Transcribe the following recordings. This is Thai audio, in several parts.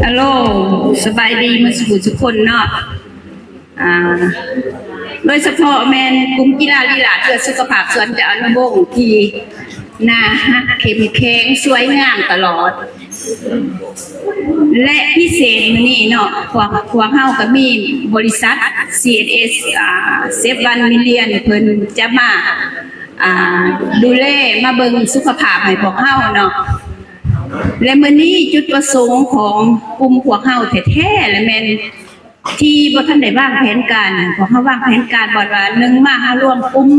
ฮัลโหลสบายดีมาสู่ทุกคนเนาะโดยเฉพาะแมนกลุ่มกีฬาลีลาเพื่อสุขภาพส่วนจะอนุวงศ์ที่น่าฮักเข้มแข็งสวยงามตลอดและพิเศษมื้อนี้เนาะพวกเฮาก็มีบริษัท CNS เซฟวันมิลเลียนเพิ่นจะมาดูแลมาเบิ่งสุขภาพให้พวกเฮาเนาะและมื้อนี้จุดประสงค์ของกลุ่มพวกเฮาแท้ๆและแม่นที่บ่ทันได้วางแผนการพวกเฮาวางแผนการบ่ว่า1มาเฮารวมกลุ่ม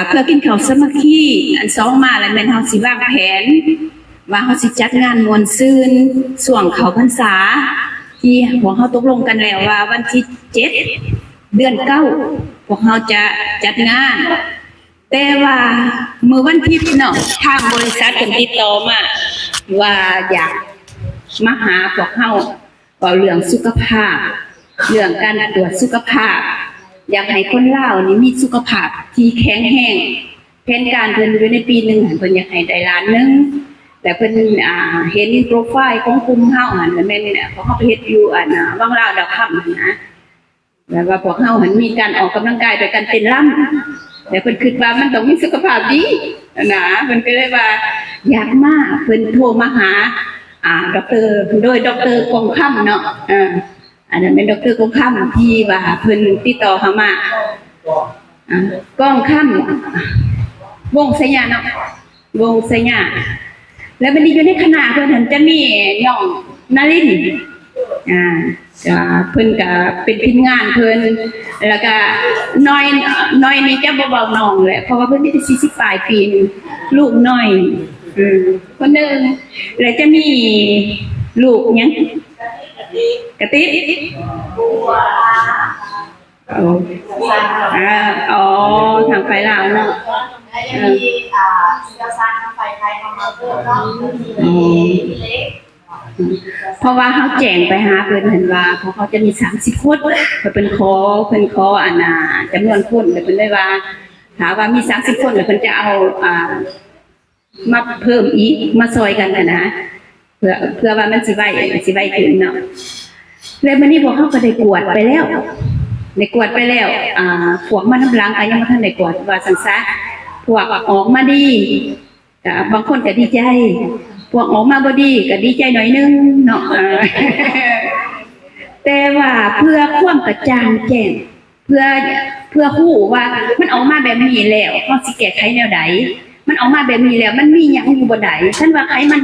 เพื่อกินข้าวสามัคคีอัน2มาแล้วแม่นเฮาสิวางแผนว่าเฮาสิจัดงานม่วนซื่นช่วงเข้าพรรษาที่พวกเฮาตกลงกันแล้วว่าวันที่7เดือน9พวกเฮาจะจัดงานแต่ว่าเมื่อวันที่เนาะทางบริษัทเพิ่นติดต่อมาว่าอยากมาหาพวกเฮาก็เรื่องสุขภาพเรื่องการตรวจสุขภาพอยากให้คนลาวนี่มีสุขภาพที่แข็งแรงแผนการเพิ่นอยู่ในปีนึงเพิ่นอยากให้ได้ล้านนึงแต่เพิ่นเห็นโปรไฟล์ของกลุ่มเฮาหั่นแม่นเนี่ยเขาไปเฮ็ดอยู่วังลาวดาวค่ำนะแล้วว่าพวกเฮาหั่นมีการออกกำลังกายโดยการเต้นรำแต่เพิ่นคิดว่ามันต้องมีสุขภาพดีนะเพิ่นก็เลยว่าอยากมาเพิ่นโทรมาหาดร.โดยดร.กงค่ำเนาะอันนั้นเป็นดร.กงค่ำที่ว่าเพิ่นติดต่อเข้ามากองค่ำวงสยามเนาะวงสยามแล้วมันอยู่ในคณะเพิ่นจะมีน้องนรินทร์เพิ่นก็เป็นทีมงานเพิ่นแล้วก็น้อยนี่จะบ่บอกน้องแหละเพราะว่าเพิ่นมีแต่40ปลายปีลูกน้อยคนนึงแล้วจะมีลูกหยังกะติอ๋อทางไฟลาวเนาะมีเซียวซานทางไฟไทยทางมาเพิ่มเนาะเพราะว่าเขาแจ้งไปหาเพิ่นเห็นว่าเพราะเขาจะมี30คนเพิ่นขอจำนวนคนเพิ่นเลยว่าหาว่ามี30คนแล้วเพิ่นจะเอามาเพิ่มอีกมาซอยกันนะเพื่อว่ามันสิไว้ขึ้นเนาะแล้วมื้อนี้พวกเขาก็ได้กวดไปแล้วพวกมันน้ำหลังก็ยังบ่ทันได้กวดว่าซั่นซะพวกออกมาดีบางคนก็ดีใจพวกออกมาบ่ดีก็ดีใจหน่อยนึงเนาะแต่ว่าเพื่อความกระจ่างแจ้งเพื่อฮู้ว่ามันออกมาแบบนี้แล้วเฮาสิแก้ไขแนวใดมันออกมาแบบนี้แล้วมันมีหยังอยู่บ่ใดฉันว่าไขมัน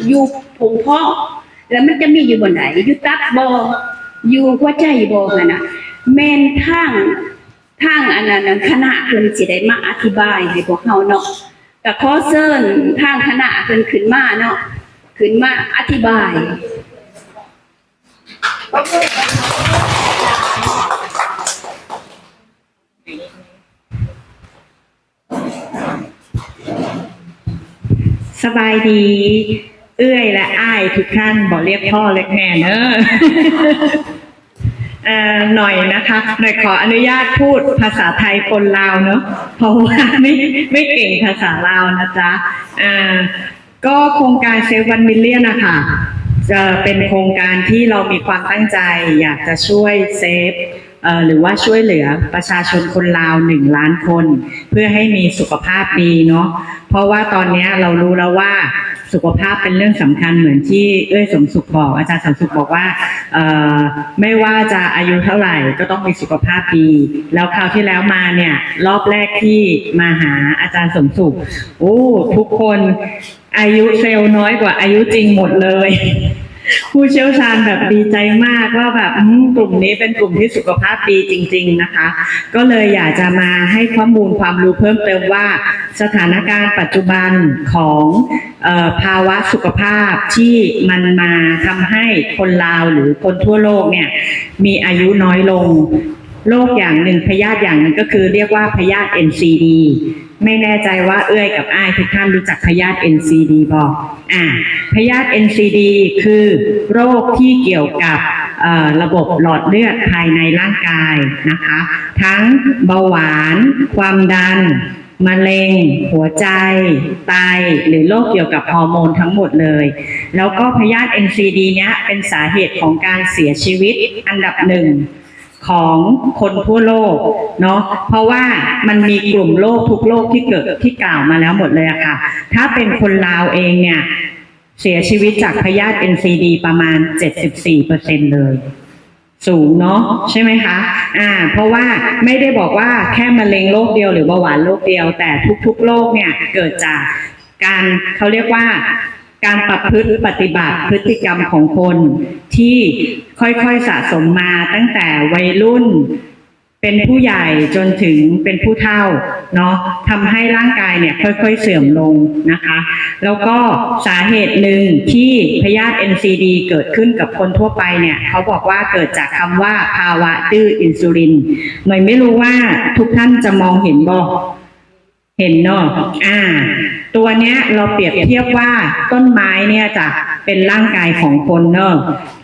อยู่ผงพอกแล้วมันจะมีอยู่บ่ใดอยู่ตับบ่อยู่หัวใจบ่หั่นน่ะแม่นทางอันนั้นคณะเพิ่นสิได้มาอธิบายให้พวกเฮาเนาะก็ขอเชิญทางคณะเพิ่นขึ้นมาเนาะขึ้นมาอธิบายสบายดีเอื้อยและอ้ายทุกท่านบอกเรียกพ่อเรียกแม่เนอะหน่อยนะคะหน่อยขออนุญาตพูดภาษาไทยปนลาวเนอะเพราะว่าไม่เก่งภาษาลาวนะจ๊ะก็โครงการเซฟวันมิลเลียนนะคะจะเป็นโครงการที่เรามีความตั้งใจอยากจะช่วยเซฟหรือว่าช่วยเหลือประชาชนคนลาว1 ล้านคนเพื่อให้มีสุขภาพดีเนาะเพราะว่าตอนนี้เรารู้แล้วว่าสุขภาพเป็นเรื่องสำคัญเหมือนที่สมสุขบอกอาจารย์สมสุขบอกว่าไม่ว่าจะอายุเท่าไหร่ก็ต้องมีสุขภาพดีแล้วคราวที่แล้วมาเนี่ยรอบแรกที่มาหาอาจารย์สมสุขทุกคนอายุเซลล์น้อยกว่าอายุจริงหมดเลยผู้เชี่ยวชาญแบบดีใจมากว่าแบบกลุ่มนี้เป็นกลุ่มที่สุขภาพดีจริงๆนะคะก็เลยอยากจะมาให้ข้อมูลความรู้เพิ่มเติมว่าสถานการณ์ปัจจุบันของภาวะสุขภาพที่มันมาทำให้คนลาวหรือคนทั่วโลกเนี่ยมีอายุน้อยลงโรคอย่างหนึ่งพยาธิอย่างหนึ่งก็คือเรียกว่าพยาธิ NCD ไม่แน่ใจว่าเอื้อยกับอ้ายทุกท่านรู้จักพยาธิ NCD บอกพยาธิ NCD คือโรคที่เกี่ยวกับระบบหลอดเลือดภายในร่างกายนะคะทั้งเบาหวานความดัน มะเร็งหัวใจไตหรือโรคเกี่ยวกับฮอร์โมนทั้งหมดเลยแล้วก็พยาธิ NCD เนี้ยเป็นสาเหตุของการเสียชีวิตอันดับหนึ่งของคนทั่วโลกเนาะเพราะว่ามันมีกลุ่มโรคทุกโรคที่เกิดที่กล่าวมาแล้วหมดเลยอะค่ะถ้าเป็นคนลาวเองเนี่ยเสียชีวิตจากพยาธิ NCD ประมาณ 74% เลยสูงเนาะใช่ไหมคะเพราะว่าไม่ได้บอกว่าแค่มะเร็งโรคเดียวหรือเบาหวานโรคเดียวแต่ทุกๆโรคเนี่ยเกิดจากการเขาเรียกว่าการประพฤติปฏิบัติพฤติกรรมของคนที่ค่อยๆสะสมมาตั้งแต่วัยรุ่นเป็นผู้ใหญ่จนถึงเป็นผู้เฒ่าเนาะทำให้ร่างกายเนี่ยค่อยๆเสื่อมลงนะคะแล้วก็สาเหตุหนึ่งที่พยาธิ NCD เกิดขึ้นกับคนทั่วไปเนี่ยเขาบอกว่าเกิดจากคำว่าภาวะดื้ออินซูลินหน่อยไม่รู้ว่าทุกท่านจะมองเห็นบ่เห็นเนาะตัวเนี้ยเราเปรียบเทียบว่าต้นไม้เนี่ยจะเป็นร่างกายของคนเนาะ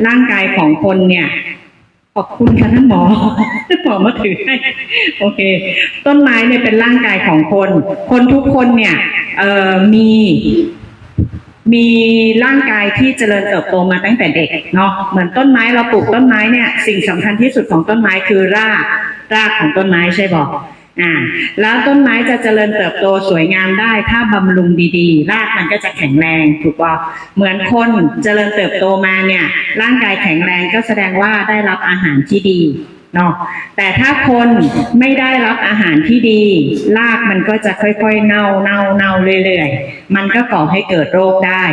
ร่างกายของคนเนี่ยขอบคุณค่ะท่านหมอมาถือให้โอเคต้นไม้เนี่ยเป็นร่างกายของคนทุกคนเนี่ยมีร่างกายที่เจริญเติบโตมาตั้งแต่เด็กเนาะเหมือนต้นไม้เราปลูกต้นไม้เนี่ยสิ่งสำคัญที่สุดของต้นไม้คือรากของต้นไม้ใช่บอกแล้วต้นไม้จะเจริญเติบโตสวยงามได้ถ้าบำรุงดีๆรากมันก็จะแข็งแรงถูกป่ะเหมือนคนเจริญเติบโตมาเนี่ยร่างกายแข็งแรงก็แสดงว่าได้รับอาหารที่ดีเนาะแต่ถ้าคนไม่ได้รับอาหารที่ดีรากมันก็จะค่อยๆเน่าเรื่อยๆมันก็ก่อให้เกิดโรคได้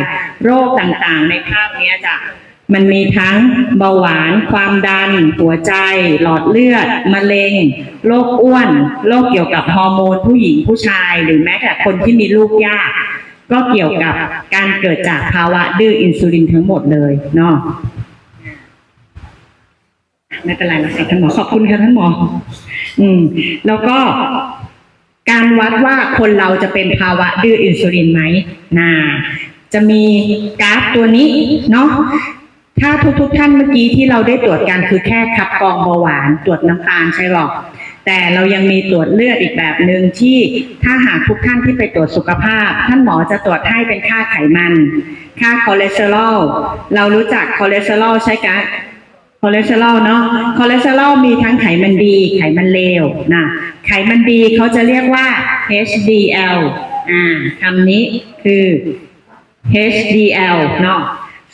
โรคต่างๆในภาพนี้จะมันมีทั้งเบาหวานความดันหัวใจหลอดเลือดมะเร็งโรคอ้วนโรคเกี่ยวกับฮอร์โมนผู้หญิงผู้ชายหรือแม้แต่คนที่มีลูกยากก็เกี่ยวกับการเกิดจากภาวะดื้ออินซูลินทั้งหมดเลยเนาะไม่เป็นไรนะคะท่านหมอขอบคุณค่ะท่านหมอแล้วก็การวัดว่าคนเราจะเป็นภาวะดื้ออินซูลินไหมจะมีกราฟตัวนี้เนาะถ้าทุกท่านเมื่อกี้ที่เราได้ตรวจกันคือแค่คัดกรองเบาหวานตรวจน้ำตาลใช่หรอกแต่เรายังมีตรวจเลือดอีกแบบหนึ่งที่ถ้าหากทุกท่านที่ไปตรวจสุขภาพท่านหมอจะตรวจให้เป็นค่าไขมันค่าคอเลสเตอรอลเรารู้จักคอเลสเตอรอลใช่ไหมคอเลสเตอรอลเนาะคอเลสเตอรอลมีทั้งไขมันดีไขมันเลวไขมันดีเขาจะเรียกว่า HDL คำนี้คือ HDL เนาะ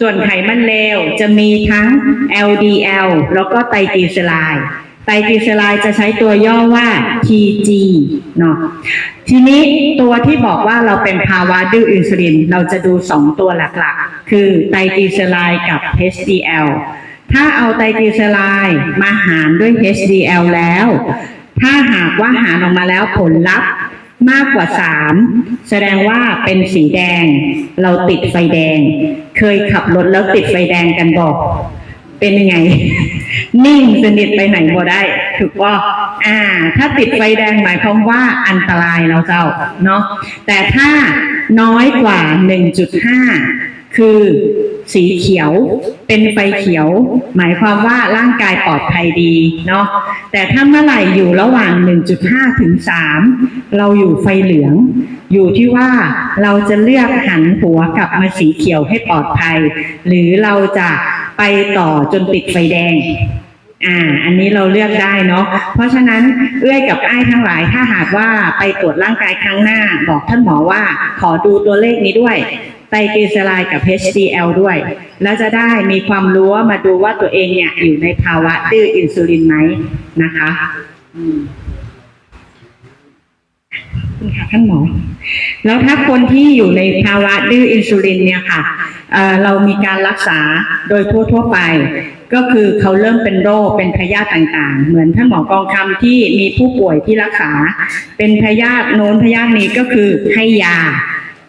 ส่วนไขมันเลวจะมีทั้ง LDL แล้วก็ไตรกลีเซอไรด์ไตรกลีเซอไรด์จะใช้ตัวย่อว่า TG เนาะทีนี้ตัวที่บอกว่าเราเป็นภาวะดื้ออินซูลินเราจะดู2ตัวหลักๆคือไตรกลีเซอไรด์กับ HDL ถ้าเอาไตรกลีเซอไรด์มาหารด้วย HDL แล้วถ้าหากว่าหารออกมาแล้วผลลัพธ์มากกว่า3แสดงว่าเป็นสีแดงเราติดไฟแดงเคยขับรถแล้วติดไฟแดงกันบอกเป็นยังไงนิ่งสนิทไปไหนบ่ได้ถูกว่าถ้าติดไฟแดงหมายความว่าอันตรายเราเจ้าเนาะแต่ถ้าน้อยกว่า 1.5 คือสีเขียวเป็นไฟเขียวหมายความว่าร่างกายปลอดภัยดีเนาะแต่ถ้าเมื่อไหร่อยู่ระหว่าง 1.5 ถึง 3เราอยู่ไฟเหลืองอยู่ที่ว่าเราจะเลือกหันหัวกลับมาสีเขียวให้ปลอดภัยหรือเราจะไปต่อจนติดไฟแดงอันนี้เราเลือกได้เนาะเพราะฉะนั้นเอื้อยกับอ้ายทั้งหลายถ้าหากว่าไปตรวจร่างกายครั้งหน้าบอกท่านหมอว่าขอดูตัวเลขนี้ด้วยไตรกลีเซอไรด์กับ HDL ด้วยแล้วจะได้มีความรู้มาดูว่าตัวเองเนี่ยอยู่ในภาวะดื้ออินซูลินไหมนะคะคุณค่ะท่านหมอแล้วถ้าคนที่อยู่ในภาวะดื้ออินซูลินเนี่ยค่ะเรามีการรักษาโดยทั่วไปก็คือเขาเริ่มเป็นโรคเป็นพยาธิต่างๆเหมือนท่านหมอกองคำที่มีผู้ป่วยที่รักษาเป็นพยาธิโน้นพยาธินี้ก็คือให้ยา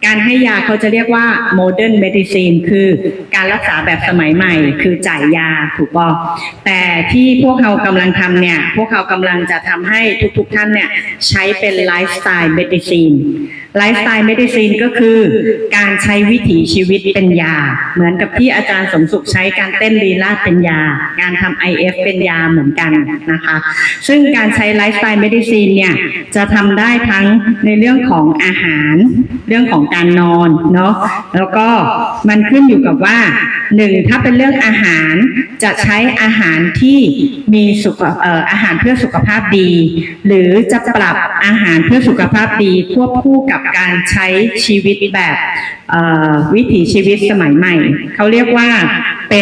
การให้ยาเขาจะเรียกว่า modern medicine คือการรักษาแบบสมัยใหม่คือจ่ายยาถูกป่ะแต่ที่พวกเขากำลังทำเนี่ยพวกเขากำลังจะทำให้ทุกท่านเนี่ยใช้เป็น lifestyle medicine ไลฟ์สไตล์เมดิซินก็คือการใช้วิถีชีวิตเป็นยาเหมือนกับที่อาจารย์สมสุขใช้การเต้นลีลาศเป็นยาการทำ IF เป็นยาเหมือนกันนะคะซึ่งการใช้ไลฟ์สไตล์เมดิซินเนี่ยจะทำได้ทั้งในเรื่องของอาหารเรื่องของการนอนเนาะแล้วก็มันขึ้นอยู่กับว่าหนึ่งถ้าเป็นเรื่องอาหารจะใช้อาหารที่มีอาหารเพื่อสุขภาพดีหรือจะปรับอาหารเพื่อสุขภาพดีควบคู่กับการใช้ชีวิตแบบวิถีชีวิตสมัยใหม่เขาเรียกว่าเป็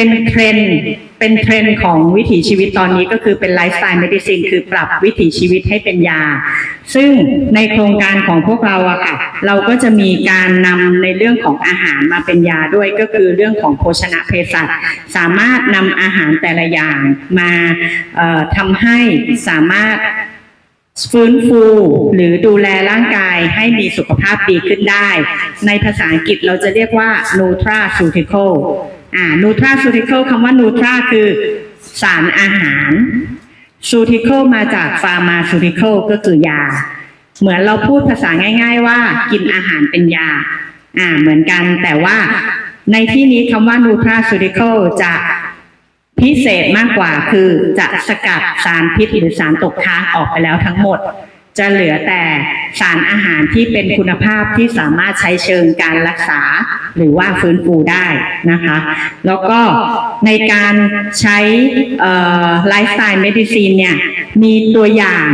นเทรนด์ของวิถีชีวิตตอนนี้ก็คือเป็นไลฟ์สไตล์เมดิซินคือปรับวิถีชีวิตให้เป็นยาซึ่งในโครงการของพวกเราอะค่ะเราก็จะมีการนำในเรื่องของอาหารมาเป็นยาด้วยก็คือเรื่องของโภชนะเภสัชสามารถนำอาหารแต่ละอย่างมาทำให้สามารถฟื้นฟูหรือดูแลร่างกายให้มีสุขภาพดีขึ้นได้ในภาษาอังกฤษเราจะเรียกว่า nutraceutical nutraceutical คำว่า nutra คือสารอาหาร ceutical มาจาก pharmaceutical ก็คือยาเหมือนเราพูดภาษาง่ายๆว่ากินอาหารเป็นยาเหมือนกันแต่ว่าในที่นี้คำว่า nutraceutical จะพิเศษมากกว่าคือจะสกัดสารพิษหรือสารตกค้างออกไปแล้วทั้งหมดจะเหลือแต่สารอาหารที่เป็นคุณภาพที่สามารถใช้เชิงการรักษาหรือว่าฟื้นฟูได้นะคะแล้วก็ในการใช้ไลฟ์สไตล์เมดิซินเนี่ยมีตัวอย่าง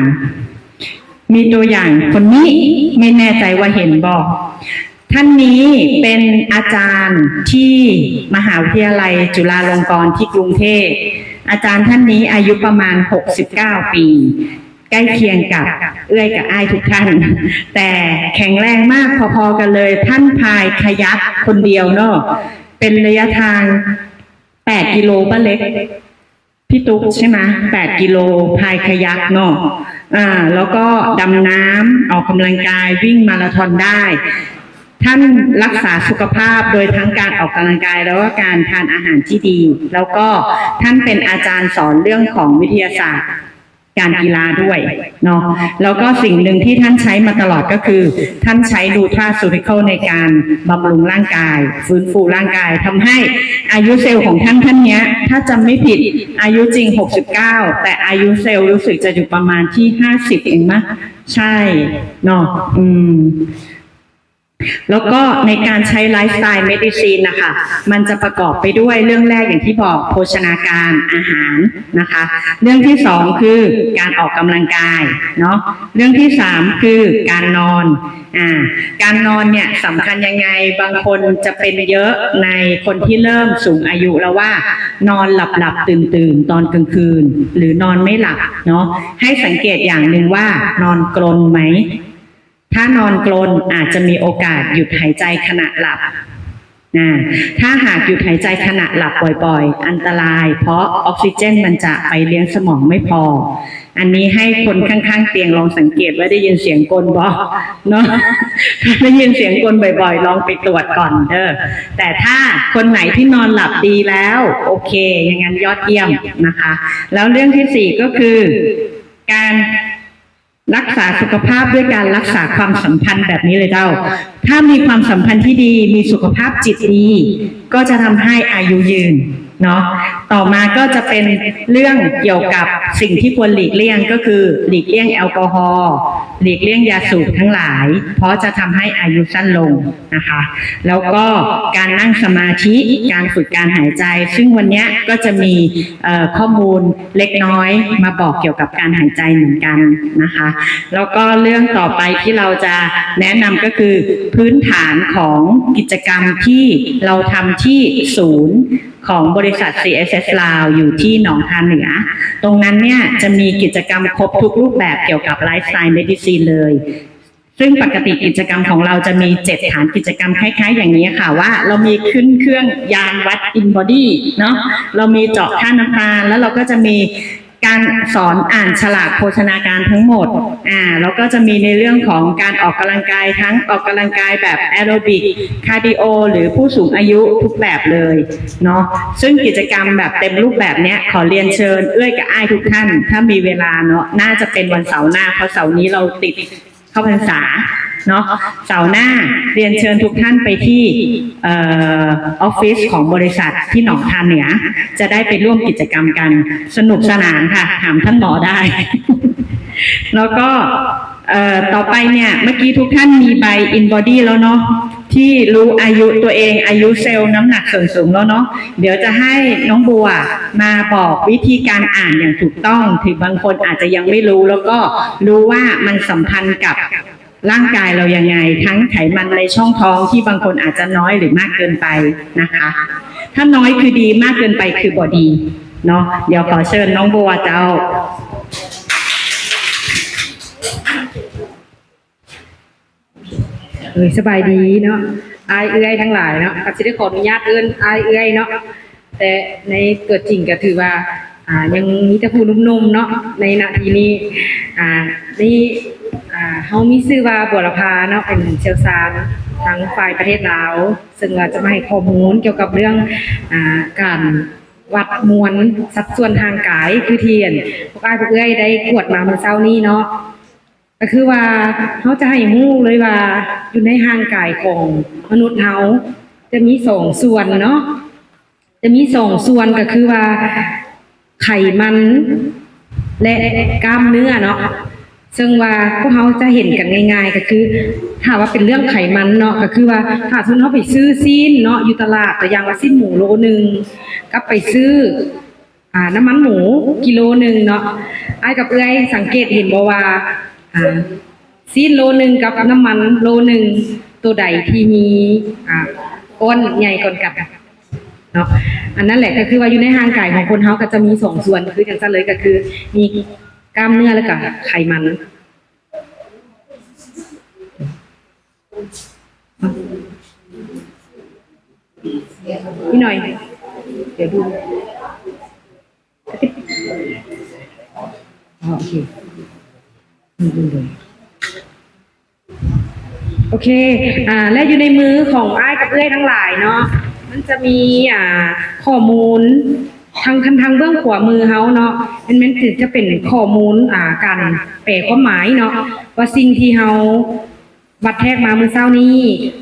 คนนี้ไม่แน่ใจว่าเห็นบอกท่านนี้เป็นอาจารย์ที่มหาวิทยาลัยจุฬาลงกรณ์ที่กรุงเทพอาจารย์ท่านนี้อายุประมาณ69ปีใกล้เคียงกับเอื้อยกับอ้ายทุกท่านแต่แข็งแรงมากพอๆกันเลยท่านพายคายัคคนเดียวเนาะเป็นระยะทาง8 กิโลป้าเล็กพี่ตุ๊กใช่ไหม8 กิโลพายคายัคเนาะแล้วก็ดำน้ำออกกำลังกายวิ่งมาราธอนได้ท่านรักษาสุขภาพโดยทั้งการออกกำลังกายแล้วก็การทานอาหารที่ดีแล้วก็ท่านเป็นอาจารย์สอนเรื่องของวิทยาศาสตร์การกีฬาด้วยเนาะแล้วก็สิ่งหนึ่งที่ท่านใช้มาตลอดก็คือท่านใช้nutraceuticalในการบำรุงร่างกายฟื้นฟูร่างกายทำให้อายุเซลล์ของท่านเนี้ยถ้าจำไม่ผิดอายุจริง69แต่อายุเซลล์รู้สึกจะอยู่ประมาณที่50เองมั้ยใช่เนาะแล้วก็ในการใช้ไลฟ์สไตล์เมดิซินนะคะมันจะประกอบไปด้วยเรื่องแรกอย่างที่บอกโภชนาการอาหารนะคะเรื่องที่สองคือการออกกำลังกายเนาะเรื่องที่สามคือการนอนการนอนเนี่ยสำคัญยังไงบางคนจะเป็นเยอะในคนที่เริ่มสูงอายุแล้วว่านอนหลับตื่นตอนกลางคืนหรือนอนไม่หลับเนาะให้สังเกตอย่างหนึ่งว่านอนกรนไหมถ้านอนกรนอาจจะมีโอกาสหยุดหายใจขณะหลับถ้าหากหยุดหายใจขณะหลับบ่อยๆอันตรายเพราะออกซิเจนมันจะไปเลี้ยงสมองไม่พออันนี้ให้คนข้างๆเตียงลองสังเกตว่าได้ยินเสียงกลบ่เนาะได้ยินเสียงกลบ่อยๆลองไปตรวจก่อนแต่ถ้าคนไหนที่นอนหลับดีแล้วโอเคอย่างนั้นยอดเยี่ยมนะคะแล้วเรื่องที่สี่ก็คือการรักษาสุขภาพด้วยการรักษาความสัมพันธ์แบบนี้เลยเจ้าถ้ามีความสัมพันธ์ที่ดีมีสุขภาพจิตดีก็จะทำให้อายุยืนเนาะต่อมาก็จะเป็นเรื่องเกี่ยวกับสิ่งที่ควรหลีกเลี่ยงก็คือหลีกเลี่ยงแอลกอฮอล์หลีกเลี่ยงยาสูบทั้งหลายเพราะจะทำให้อายุสั้นลงนะคะแล้วก็การนั่งสมาธิการฝึกการหายใจซึ่งวันนี้ก็จะมีข้อมูลเล็กน้อยมาบอกเกี่ยวกับการหายใจเหมือนกันนะคะแล้วก็เรื่องต่อไปที่เราจะแนะนำก็คือพื้นฐานของกิจกรรมที่เราทำที่ศูนย์ของบริษัท CSS ลาวอยู่ที่หนองคายเหนือตรงนั้นเนี่ยจะมีกิจกรรมครบทุกรูปแบบเกี่ยวกับไลฟ์สไตล์เมดิซินเลยซึ่งปกติกิจกรรมของเราจะมี7ฐานกิจกรรมคล้ายๆอย่างนี้ค่ะว่าเรามีขึ้นเครื่องยานวัดอินบอดี้เนาะเรามีเจาะค่าน้ำตาลแล้วเราก็จะมีการสอนอ่านฉลากโภชนาการทั้งหมดแล้วก็จะมีในเรื่องของการออกกำลังกายทั้งออกกำลังกายแบบแอโรบิกคาร์ดิโอหรือผู้สูงอายุทุกแบบเลยเนาะซึ่งกิจกรรมแบบเต็มรูปแบบนี้ขอเรียนเชิญเอื้อยกับอ้ายทุกท่านถ้ามีเวลาเนาะน่าจะเป็นวันเสาร์หน้าเพราะเสาร์นี้เราติดเข้าพรรษา เนาะเสาร์หน้าเรียนเชิญทุกท่านไปที่ออฟฟิศของบริษัทที่หนองทานเหนือจะได้ไปร่วมกิจกรรมกันสนุกสนานค่ะถามท่านหมอได้ แล้วก็ต่อไปเนี่ยเมื่อกี้ทุกท่านมีใบ in body แล้วเนาะที่รู้อายุตัวเองอายุเซลล์น้ำหนักส่วนสูงแล้วเนาะเดี๋ยวจะให้น้องบัวมาบอกวิธีการอ่านอย่างถูกต้องถึงบางคนอาจจะยังไม่รู้แล้วก็รู้ว่ามันสัมพันธ์กับร่างกายเรายังไงทั้งไขมันในช่องท้องที่บางคนอาจจะน้อยหรือมากเกินไปนะคะถ้าน้อยคือดีมากเกินไปคือบอดีเนาะเดี๋ยวขอเชิญน้องบัวเจ้าสบายดีเนาะอายเอื้อยทั้งหลายเนาะอาจจะได้ขออนุญาตเอื้อนอายเอื้อยเนาะแต่ในตัวจริงก็ถือว่ายังมีแต่ผู้นุ่มๆเนาะในนาทีนี้นี่เฮามีชื่อว่าบัวละพาเนาะเป็นเชี่ยวชาญทางฝ่ายประเทศลาวซึ่งเราจะมาให้ข้อมูลเกี่ยวกับเรื่องการวัดมวลสัดส่วนทางกายคือเทียนพวกอ้ายพวกเอื้อยได้กวดมาเมื่อเช้านี้เนาะก็คือว่าเขาจะให้ฮู้เลยว่าอยู่ในร่างกายของมนุษย์เขาจะมีสองส่วนเนาะจะมีสองส่วนก็คือว่าไขมันและกล้ามเนื้อเนาะซึ่งว่าพวกเขาจะเห็นกันง่ายๆก็คือถ้าว่าเป็นเรื่องไขมันเนาะก็คือว่าถ้าสมมติเขาไปซื้อซีนเนาะอยู่ตลาดแต่อย่างละซีนหมูโลนึงก็ไปซื้อน้ำมันหมูกิโลนึงเนาะไอ้กับเอ้ยสังเกตเห็นบ่ว่าซีนโลนึงกับน้ำมันโลนึงตัวใดที่มีก้อนใหญ่ก้อนกัดเนาะอันนั้นแหละก็คือว่าอยู่ในร่างกายของคนเขาก็จะมีสองส่วนคืออย่างนั้นเลยก็คือมีกล้ามเนื้อแล้วก็ไขมันนี่หน่อยเดี๋ยวดูโอเคโอเคและอยู่ในมือของอ้ายกับเอ้ยทั้งหลายเนาะมันจะมีข้อมูลทางเบื้องขวามือเขาเนาะมันถือจะเป็นข้อมูลการแปลความหมายเนาะว่าสิ่งที่เขาบัดแทกมาเมื่อเช้านี้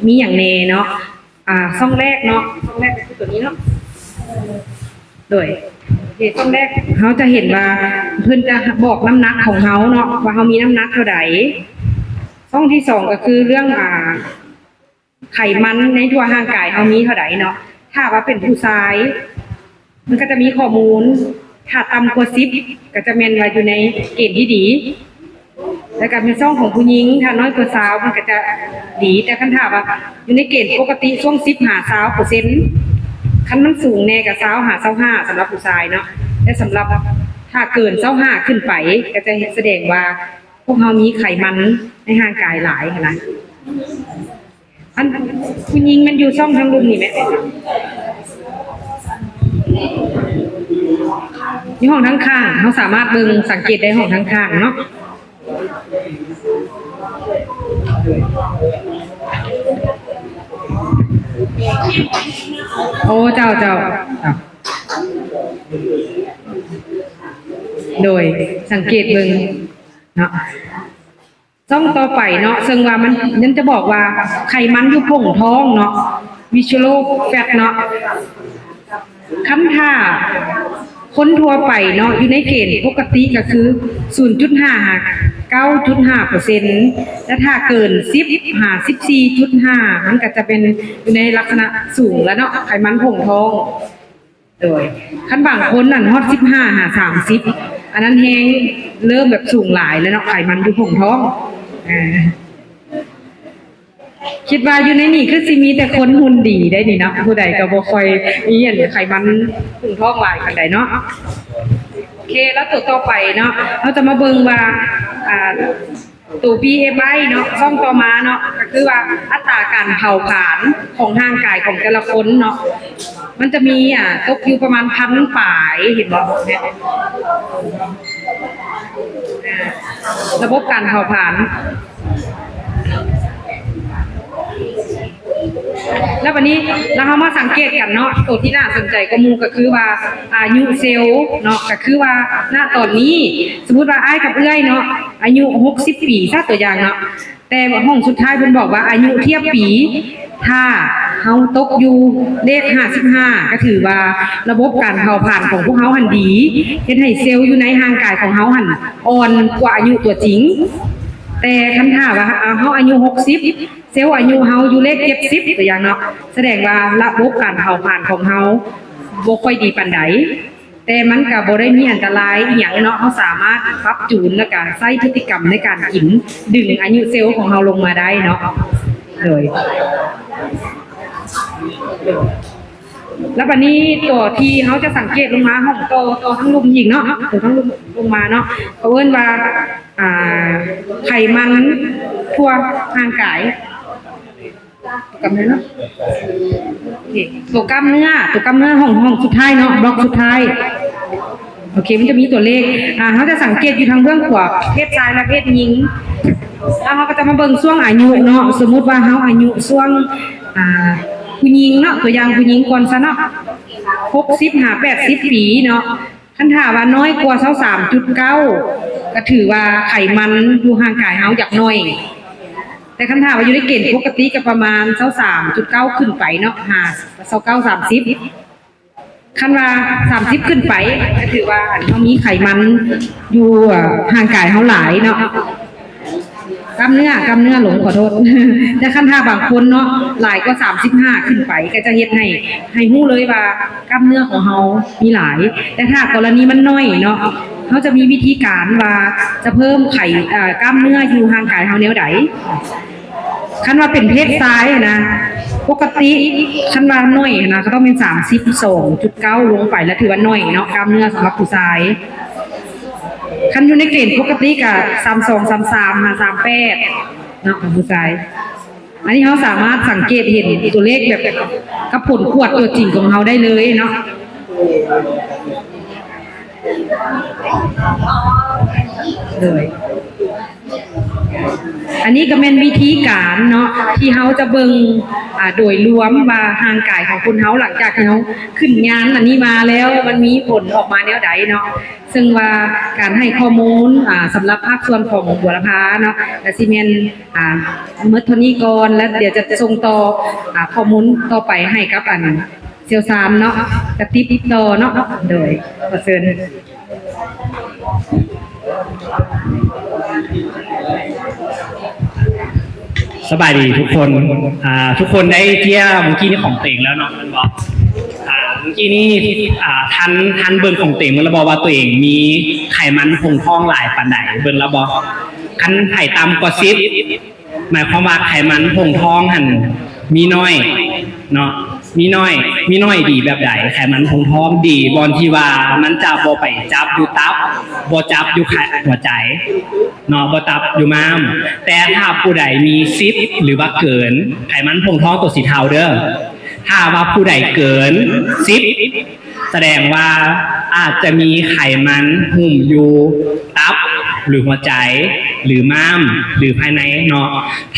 มีอย่างแน่เนาะช่องแรกเนาะช่องแรกคือตัวนี้เนาะโดยช่องแรกเขาจะเห็นว่าเพื่อนจะบอกน้ำหนักของเขาเนาะว่าเขามีน้ำหนักเท่าไหร่ช่องที่สองก็คือเรื่องไขมันในตัวร่างกายเขามีเท่าไหร่เนาะถ้าว่าเป็นผู้ชายมันก็จะมีข้อมูลถ้าต่ำกว่า10ก็จะแม่นว่าอยู่ในเกณฑ์ที่ดีแล้วก็เป็นช่องของผู้หญิงถ้าน้อยกว่า20มันก็จะดีแต่คันถ้าว่าอยู่ในเกณฑ์ปกติช่วง10-20%คันมันสูงแน่กับ20-25สำหรับผู้ชายเนาะแต่สำหรับถ้าเกิน25ขึ้นไปก็จะแสดงว่าพวกเขามีไขมันในร่างกายหลายขนาดอันผู้หญิงมันอยู่ช่องทางลุมนี่ไหมนี่ห้องทั้งข้างเขาสามารถเบิ่งสังเกตได้ห้องทั้งข้างเนาะโอ้เจ้าโดยสังเกตเบิ่งเนาะช่องต่อไปเนาะซึ่งว่ามันนั่นจะบอกว่าไขมันอยู่โป่งท้องเนาะวิชโลแฟตเนาะคันท่าคนทั่วไปเนาะอยู่ในเกณฑ์ปกติก็คือ 0.5-9.5% และถ้าเกิน14.5 มันก็จะเป็นอยู่ในลักษณะสูงแล้วเนาะไขมันโป่งท้องโดยคันบางคนนั่นฮอด15-30อันนั้นแฮงเริ่มแบบสูงหลายแล้วเนาะไขมันอยู่โป่งท้องคิดว่าอยู่ในนี่คือสิมีแต่คนหุ่นดีได้นี่เนาะผู้ใดก็บ่ค่อยมีอันไขมันพุ่งท้องหลายปานใดเนาะโอเคแล้วตัวต่อไปเนาะเราจะมาเบิ่งว่าตัว BMI เนาะช่องต่อมาเนาะก็คือว่าอัตราการเผาผลาญของร่างกายของแต่ละคนเนาะมันจะมีตกอยู่ประมาณ1,000ฝ่ายเห็นบ่เนี่ยระบบการเผาผลาญแล้ววันนี้เรามาสังเกตกันเนาะตัวที่น่าสนใจก็มูก็คือว่าอายุเซลล์เนาะก็คือว่าณตอนนี้สมมุติว่าอ้ายกับเอื้อยเนาะอายุ60 ปีซะตัวอย่างเนาะ แต่ห้องสุดท้ายเพิ่นบอกว่าอายุเทียบปี ถ้าเฮาตกอยู่เลข55ก็ถือว่าระบบการเผาผลาญของพวกเฮาหันดีเฮ็ดให้เซลล์อยู่ในร่างกายของเฮาหันอ่อนกว่าอายุตัวจริงแต่คันถ้าว่าเฮาอายุ60เซลล์อายุเฮาอยู่เลข70ตัวอย่างเนาะแสดงว่าระบบการเผาผลาญของเฮาบ่ค่อยดีปานใดแต่มันก็บ่ได้มีอันตรายอีหยังเนาะเฮาสามารถปรับจูนและก็ใช้พฤติกรรมในการกินดึงอายุเซลล์ของเฮาลงมาได้เนาะเลยแล้วบัดนี้ตัวที่เฮาจะสังเกตลงมาห้องตัวทั้งลุมหญิงเนาะตัวทั้งลุมลงมาเนาะเขาเอิ้นว่าไขมันทั่วร่างกายกำเนื้อเนาะตัวกล้ามเนื้อห้องสุดท้ายเนาะบล็อกสุดท้ายโอเคมันจะมีตัวเลขเขาจะสังเกตอยู่ทางเบื้องขวาเพศชายและเพศหญิงแล้วเขาก็จะมาเบิ่งช่วงอายุเนาะสมมุติว่าเขาอายุช่วงผู้หญิงเนาะตัวอย่างผู้หญิงก่อนซะเนาะ60-80 ปีเนาะคันถ้าว่าน้อยกว่า23.9ก็ถือว่าไขมันอยู่ห่างกายเฮาอยากน้อยแต่คันถ้าว่าอยู่ในเกณฑ์ปกติก็ประมาณ23.9ขึ้นไปเนาะ29-30คันว่า30ขึ้นไปก็ถือว่าเฮามีไขมันอยู่ห่างกายเฮาหลายเนาะกล้ามเนื้อหลงขอโทษแต่คันถ้าบางคนเนาะหลายกว่า35ขึ้นไปก็จะเฮ็ดให้ฮู้เลยว่ากล้ามเนื้อของเฮามีหลายแต่ถ้ากรณีมันน้อยเนาะเขาจะมีวิธีการว่าจะเพิ่มกล้ามเนื้ออยู่ห่างกายเฮาแนวใดคันว่าเป็นเพศชายนะปกติคันว่าน้อยนะก็ต้องเป็น32.9ลงไปแล้วถือว่าน้อยเนาะกล้ามเนื้อสำหรับผู้ชายคันอยู่ในเกณฑ์ปกติกับ32-33-38เนาะของผู้ชายอันนี้เขาสามารถสังเกตเห็นตัวเลขแบบกับผลขวดตัวจริงของเขาได้เลยเนาะเลยอันนี้ก็เป็นวิธีการเนาะที่เขาจะเบิ่งโดยรวมว่าร่างกายของคนเขาหลังจากที่เขาขึ้นงานอันนี้มาแล้วมันมีผลออกมาแนวใดเนาะซึ่งว่าการให้ข้อมูลสำหรับภาคส่วนของบุรพาเนาะและซีเมนเมื่อเท่านี้ก่อนแล้วเดี๋ยวจะส่งต่อข้อมูลต่อไปให้กับเซียวซามเนาะกระติบต่อเนาะโดยขอเชิญสบายดีทุกคนทุกคนได้เที่ยวเมื่อกี้นี่ของเต่งแล้วเนาะมันบอกเมื่อกี้นี่ทันเบิ่งของเต่งมันระบอกว่าตัวเองมีไขมันคงท้องหลายปานใดเบิ่งระบอกคันไผ่ตำกว่า10หมายความว่าไขมันคงท้องหันมีน้อยเนาะมีน้อยดีแบบใดไขมันคงท้องดีบอลที่ว่ามันจะบ่ไปจับอยู่ตับบ่จับอยู่หัวใจเนาะบ่ตับอยู่ม้ามแต่ถ้าผู้ใดมี10หรือว่าเกินไขมันคงท้องตัวสีเทาเด้อถ้าว่าผู้ใดเกิน10แสดงว่าอาจจะมีไขมันหุ้มอยู่ตับหรือหัวใจหรือม้ามหรือภายในเนาะ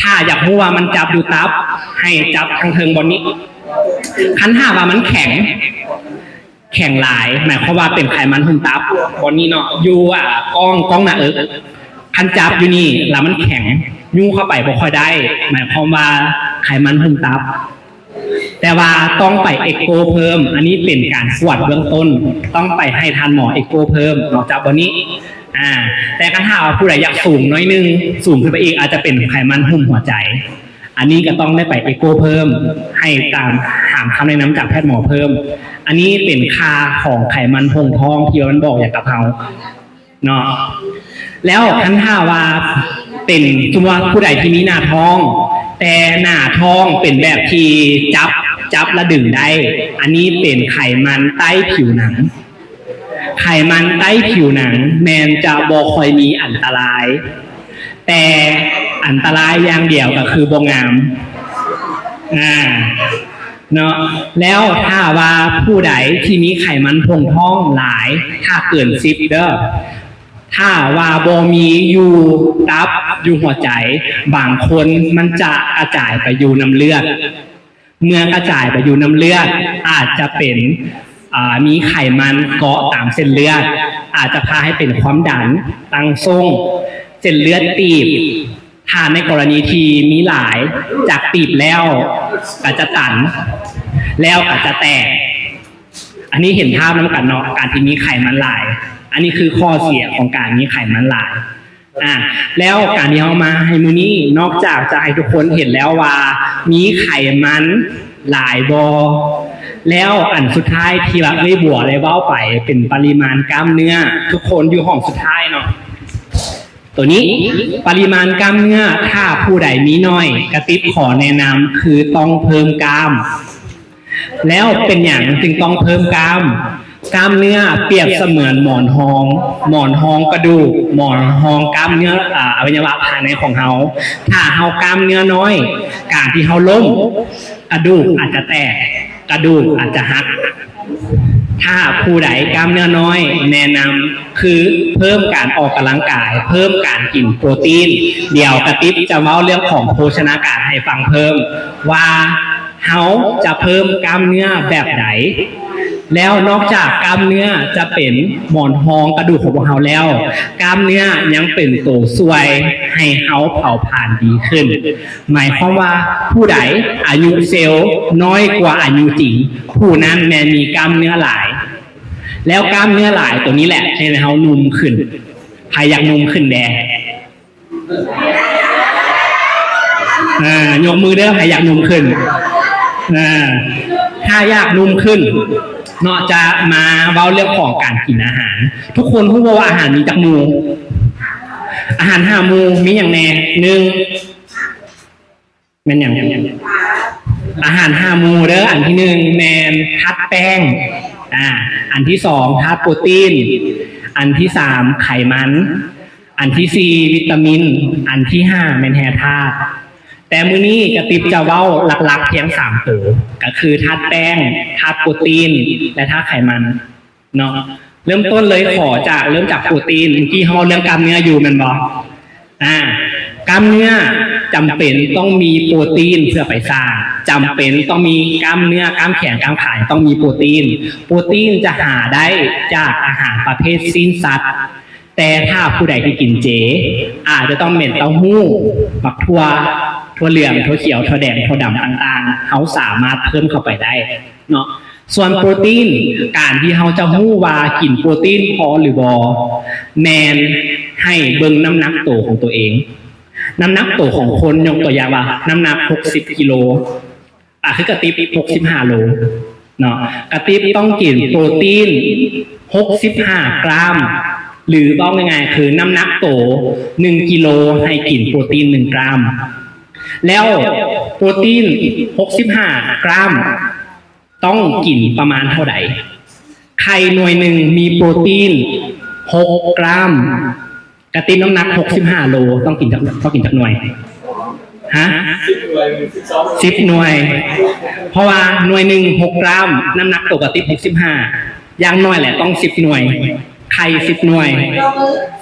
ถ้าอยากรู้ว่ามันจับอยู่ตับให้จับทางเทิงบนนี้คันถ้าว่ามันแข็งหลายหมายความว่าเป็นไขมันหุ้มตับบนนี้เนาะอยู่กล้องหน้าคันจับอยู่นี่แล้วมันแข็งยุ่งเข้าไปบ่ค่อยได้หมายความว่าไขมันหุ้มตับแต่ว่าต้องไปเอ็กโกเพิ่มอันนี้เป็นการตรวจเบื้องต้นต้องไปให้ทันหมอเอ็กโกเพิ่มนอกจากวันนี้แต่ถ้าผู้ใดอยากสูงน้อยนึงสูงขึ้นไปอีกอาจจะเป็นไขมันหุ้มหัวใจอันนี้ก็ต้องได้ไปเอ็กโกเพิ่มให้ตามถามคำแนะนำจากแพทย์หมอเพิ่มอันนี้เป็นค่าของไขมันพงท้องที่มันบอกอย่างกับเราเนาะแล้วคันถ้าว่าเป็นสมมติว่าผู้ใดที่มีหน้าท้องแต่หน้าท้องเป็นแบบที่จับและดึงได้อันนี้เป็นไขมันใต้ผิวหนังไขมันใต้ผิวหนังแมนจะบ่ค่อยมีอันตรายแต่อันตรายอย่างเดียวก็คือบ่งามเนาะแล้วถ้าว่าผู้ใดที่มีไขมันพงท้องหลายถ้าเกิน10เด้อถ้าว่าบ่มีอยู่ตับอยู่หัวใจบางคนมันจะกระจายไปอยู่น้ำเลือดเมื่อกระจายไปอยู่น้ำเลือดอาจจะเป็นมีไขมันเกาะตามเส้นเลือดอาจจะพาให้เป็นความดันตั้งทรงเส้นเลือดตีบ ถ้าในกรณีที่มีหลายจากตีบแล้วก็จะตันแล้วก็จะแตกอันนี้เห็นภาพน้ำกันเนาะการที่มีไขมันหลายอันนี้คือข้อเสียของการมีไขมันหลายแล้วการที่เอามาให้มื้อนี้นอกจากจะให้ทุกคนเห็นแล้วว่ามีไขมันหลายบอแล้วอันสุดท้ายที่ว่าได้บวกเลยเว้าไปเป็นปริมาณกล้ามเนื้อทุกคนอยู่ห้องสุดท้ายเนาะตัวนี้ปริมาณกล้ามเนื้อถ้าผู้ใดมีน้อยกระติบขอแนะนำคือต้องเพิ่มกล้ามแล้วเป็นอย่างจึงต้องเพิ่มกล้ามเนื้อเปรียบเสมือนหมอนรองกระดูกหมอนรองกล้ามเนื้ออวัยวะภายในของเราถ้าเฮากล้ามเนื้อน้อยการที่เฮาล้มกระดูกอาจจะแตกกระดูกอาจจะหักถ้าผู้ใดกล้ามเนื้อน้อยแนะนำคือเพิ่มการออกกำลังกายเพิ่มการกินโปรตีนเดี๋ยวกระติบจะเล่าเรื่องของโภชนาการให้ฟังเพิ่มว่าเฮาจะเพิ่มกล้ามเนื้อแบบไหนแล้วนอกจากกล้ามเนื้อจะเป็นหมอนรองกระดูกของพวกเราแล้วกล้ามเนื้อยังเป็นตัวช่วยให้เฮาเผาผลาญดีขึ้นหมายความว่าผู้ใดอายุเซลล์น้อยกว่าอายุจริงผู้นั้นแม้มีกล้ามเนื้อหลายแล้วกล้ามเนื้อหลายตัวนี้แหละให้เฮานุ่มขึ้นใครอยากนุ่มขึ้นแดยกมือเด้อใครอยากนุ่มขึ้นถ้าอยากนุ่มขึ้นเนาะจะมาเว้าเรื่องของการกินอาหารทุกคนรู้ว่าอาหารมีจักหมู่อาหาร5หมู่มีอย่างแน่1แม่นอย่างอาหาร5หมู่เด้ออันที่1แม่นธาตุแป้งอันที่2ธาตุโปรตีนอันที่3ไขมันอันที่4วิตามินอันที่5แม่นแร่ธาตุแต่มื้อนี้กระติบจะเว้าหลักๆเพียง3ตัวก็คือธาตุแป้งธาตุโปรตีนและธาตุไขมันเนาะเริ่มต้นเลยขอจากเริ่มจากโปรตีนที่เฮาเรื่องกล้ามเนื้ออยู่แม่นบ่กล้ามเนื้อจำเป็นต้องมีโปรตีนเพื่อไปสร้างจำเป็นต้องมีกล้ามเนื้อกล้ามแขนกล้ามขาต้องมีโปรตีนจะหาได้จากอาหารประเภทสิ้นสัตว์แต่ถ้าผู้ใดที่กินเจอาจจะต้องเหม็นเต้าหู้บักถั่วเหลืองถั่วเขียวถั่วแดงถั่วดำต่างๆเขาสามารถเพิ่มเข้าไปได้เนาะส่วนโปรตีนการที่เขาจะฮู้ว่ากินโปรตีนพอหรือบอแมนให้เบิ่งน้ำหนักตัวของตัวเองน้ำหนักตัวของคนยกตัวอย่างว่าน้ำหนัก60กิโลคือกระติบ65โลเนาะกระติบต้องกินโปรตีน65กรัมหรือบอกง่ายๆคือน้ำหนักตัว1กิโลให้กินโปรตีน1กรัมแล้วโปรตีน65กรัมต้องกินประมาณเท่าไหร่ไข่หน่วยหนึ่งมีโปรตีน6กรัมกระติบน้ำหนัก65โลต้องกินจากหน่วย10หน่วยเพราะว่าหน่วยหนึ่ง6กรัมน้ำหนักตัวกระติบ65อย่างน้อยแหละต้อง10หน่วยไข่10หน่วย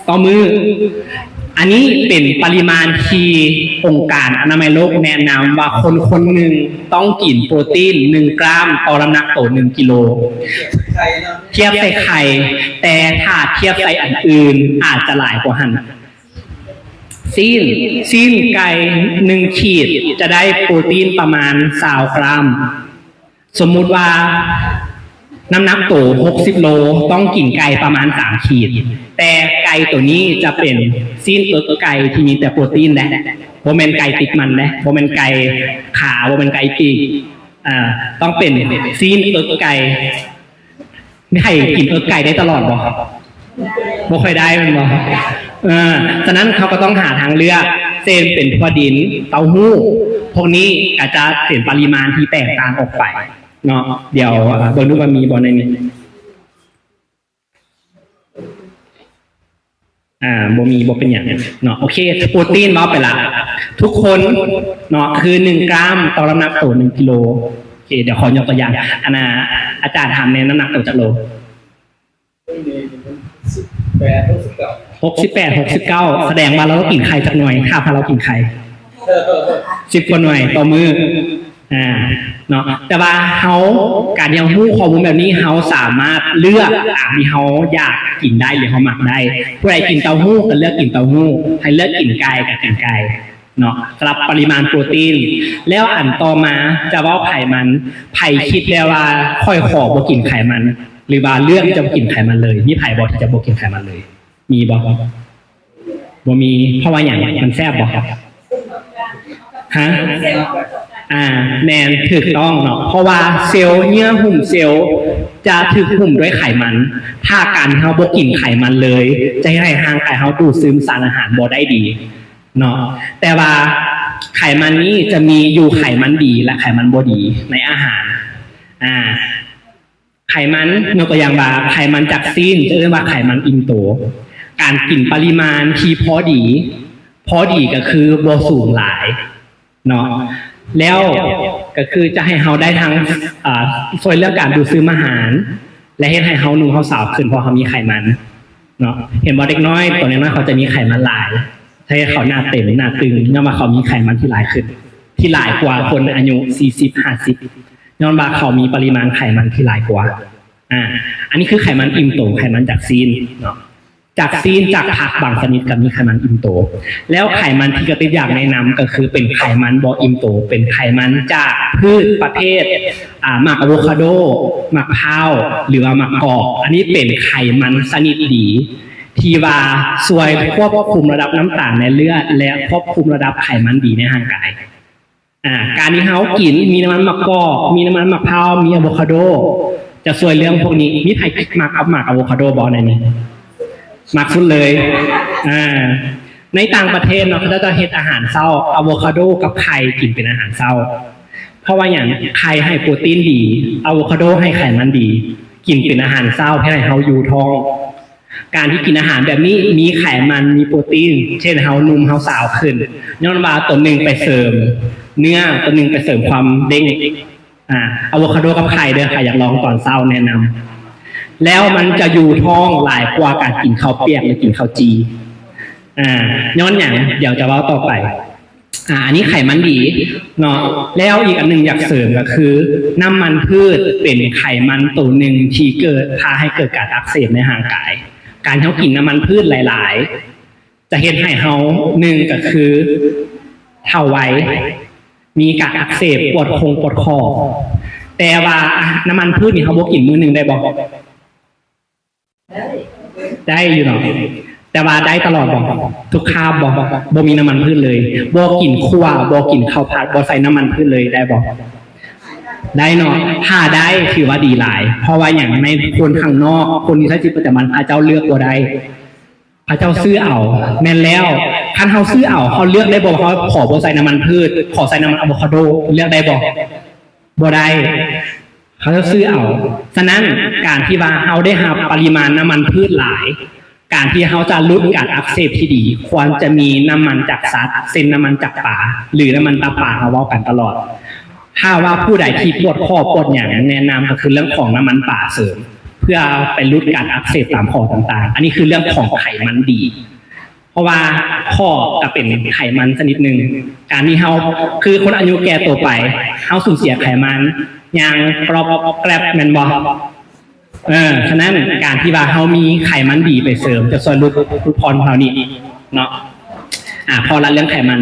ต่อมื้ออันนี้เป็นปริมาณที่องค์การอนามัยโลกแนะนำว่าคนหนึ่งต้องกินโปรตีน1กรัมต่อน้ำหนักตัว1กิโลเทียบใส่ไข่แต่ถ้าเทียบใส่อันอื่นอาจจะหลายกว่าหันซีนไก่1ขีดจะได้โปรตีนประมาณ20กรัมสมมุติว่าน้ำหนักตัว60โลต้องกินไก่ประมาณ3ขีดแต่ไก่ตัวนี้จะเป็นซีนไก่ที่มีแต่โปรตีนแหละบ่แม่นไก่ติดมันนะบ่แม่นไก่ขาบ่แม่นไก่ปีกต้องเป็นซีนไก่ไม่ให้กินไก่ได้ตลอดบ่ค่อยได้มันบ่ฉะนั้นเขาก็ต้องหาทางเลือกเช่นเป็นถั่วดินเต้าหู้พวกนี้อาจจะเป็นปริมาณที่แตกต่างออกไปเนาะเดี๋ยวเบิ่งดูว่ามีบ่ในนี้บ่มีบ่เป็นอย่างเนาะโอเคโปรตีนมาไปละทุกคนเนาะคือ1กรัมต่อน้ำหนักตัว1กิโลโอเคเดี๋ยวขอยกตัวอย่างอาจารย์ถามในน้ำหนักตัวจักโล68-69แสดงว่าเราต้องกินไข่จักหน่วยถ้าเรากินไข่10กว่าหน่วยต่อมื้อเนาะแต่ว่าเขาการยังฮู้ข้อมูลแบบนี้เขาสามารถเลือกที่เขาอยากกินได้หรือเขาหมักได้ผู้ใดกินเต้าหู้ก็เลือกกินเต้าหู้ใครเลือกกินไก่ก็กินไก่ เนาะสำหรับปริมาณโปรตีนแล้วอันต่อมาจะเว้าไขมันไผ่คิดแล้วว่าค่อยขอบ่กินไขมัน หรือว่าเลือกจะบ่กินไขมันเลยมีไผ่บ่ที่จะบ่กินไขมันเลยมีบ่บ่มีเพราะว่าอย่างมันแซ่บบ่ฮะแมนถูกต้องเนาะเพราะว่าเซลล์เนื้อหุ้มเซลล์จะถูกหุ้มด้วยไขมันถ้าการเฮาบ่กินไขมันเลยจะให้ร่างกายเฮาดูดซึมสารอาหารบ่ได้ดีเนาะแต่ว่าไขมันนี้จะมีอยู่ไขมันดีและไขมันบ่ดีในอาหารไขมันยกตัวอย่างว่าไขมันจากซีนจะเรียกว่าไขมันอิ่มโตการกินปริมาณที่พอดีก็คือบ่สูงหลายเนาะแล้วก็คือจะให้เฮาได้ทั้งช่วยเรื่องการดูดซึมอาหารและเฮ็ดให้เฮานุ่มเฮาสาวขึ้นเพราะเฮามีไขมันเนาะเห็นบ่เด็กน้อยตัวน้อยเขาจะมีไขมันหลายให้เขาหน้าเต็มหน้าตึงเนื่องว่าเขามีไขมันที่หลายขึ้นที่หลายกว่าคนอายุ40-50ย้อนว่าเขามีปริมาณไขมันที่หลายกว่าอันนี้คือไขมันอิ่มโตไขมันจากซีนเนาะจากซีนจากผักบางชนิดกับมีไขมันอิ่มโตแล้วไขมันที่กระติบอยากแนะนำก็คือเป็นไขมันบ่อิ่มโตเป็นไขมันจากพืชประเภทหมากอะโวคาโดหมากพร้าวหรือว่าหมากกอกอันนี้เป็นไขมันชนิดดีที่ว่าช่วยควบคุมระดับน้ำตาลในเลือดและควบคุมระดับไขมันดีในร่างกายการที่เฮากินมีน้ำมันมะกอกมีน้ำมันมะพร้าวมีอะโวคาโดจะช่วยเรื่องพวกนี้มีใครมักเอาหมากอะโวคาโดบ่ในนี้มักสุดเลยในต่างประเทศเนาะเขาจะเฮ็ดอาหารเช้าอะโวคาโดกับไข่กินเป็นอาหารเช้าเพราะว่าอย่างไข่ให้โปรตีนดีอะโวคาโดให้ไขมันดีกินเป็นอาหารเช้าให้เฮาอยู่ท้องการที่กินอาหารแบบนี้มีไขมันมีโปรตีนเช่นเฮานุ่มเฮาสาวขึ้นย้อนว่าตัวหนึ่งไปเสริมเนื้อตัวหนึ่งไปเสริมความเด้งอะโวคาโดกับไข่เด้อใครอยากลองตอนเช้าแนะนำแล้วมันจะอยู่ท้องหลายกว่าการกินข้าวเปียกหรือกินข้าวจีย้อนอย่างเดี๋ยวจะเล่าต่อไปอันนี้ไขมันดีเนาะแล้วอีกอันหนึ่งอยากเสริมก็คือน้ำมันพืชเป็นไขมันตัวหนึ่งที่พาให้เกิดการอักเสบในร่างกายการเฮากินน้ำมันพืชหลายๆจะเฮ็ดให้เฮาหนึ่งก็คือเท่าไว้มีการอักเสบปวดคอแต่ว่าน้ำมันพืชนี่เฮาบ่กินมื้อนึงได้บ่ได้อยู่เนาะแต่ว่าได้ตลอดบ่ทุกคาบบ่มีน้ำมันพืชเลยบ่กินคั่วบ่กินข้าวผัดบ่ใส่น้ำมันพืชเลยได้บ่ได้เนาะถ้าได้ถือว่าดีหลายเพราะว่าอย่างในคนข้างนอกคนที่ใช้ชีวิตประจำวันพระเจ้าเลือกบ่ได้พระเจ้าซื้อเอาแม่นแล้วคันเฮาซื้อเอาเขาเลือกได้บ่เขาขอบ่ใส่น้ำมันพืชขอใส่น้ำมันอะโวคาโดเลือกได้บ่ได้เขาจะซื้อเอาฉะนั้นการที่ว่าเฮาได้รับปริมาณน้ำมันพืชหลายการที่เฮาจะลดการอักเสบที่ดีควรจะมีน้ำมันจากสัตว์เช่นน้ำมันจากปลาหรือน้ำมันตาปลาเฮาเว้ากันตลอดถ้าว่าผู้ใดที่ปวดข้อปวดหยังแนะนำก็คือเรื่องของน้ำมันปลาเสริมเพื่อไปลดการอักเสบตามข้อต่างๆอันนี้คือเรื่องของไขมันดีเพราะว่าข้อก็เป็นไขมันชนิดหนึ่งการที่เฮาคือคนอายุแก่ตัวไปเฮาสูญเสียไขมันอย่างกรอบแกรบแม่นบ่ฉะนั้นการที่ว่าเฮามีไขมันดีไปเสริมจะช่วยลดพรของเรานี่เนาะพอละเรื่องไขมัน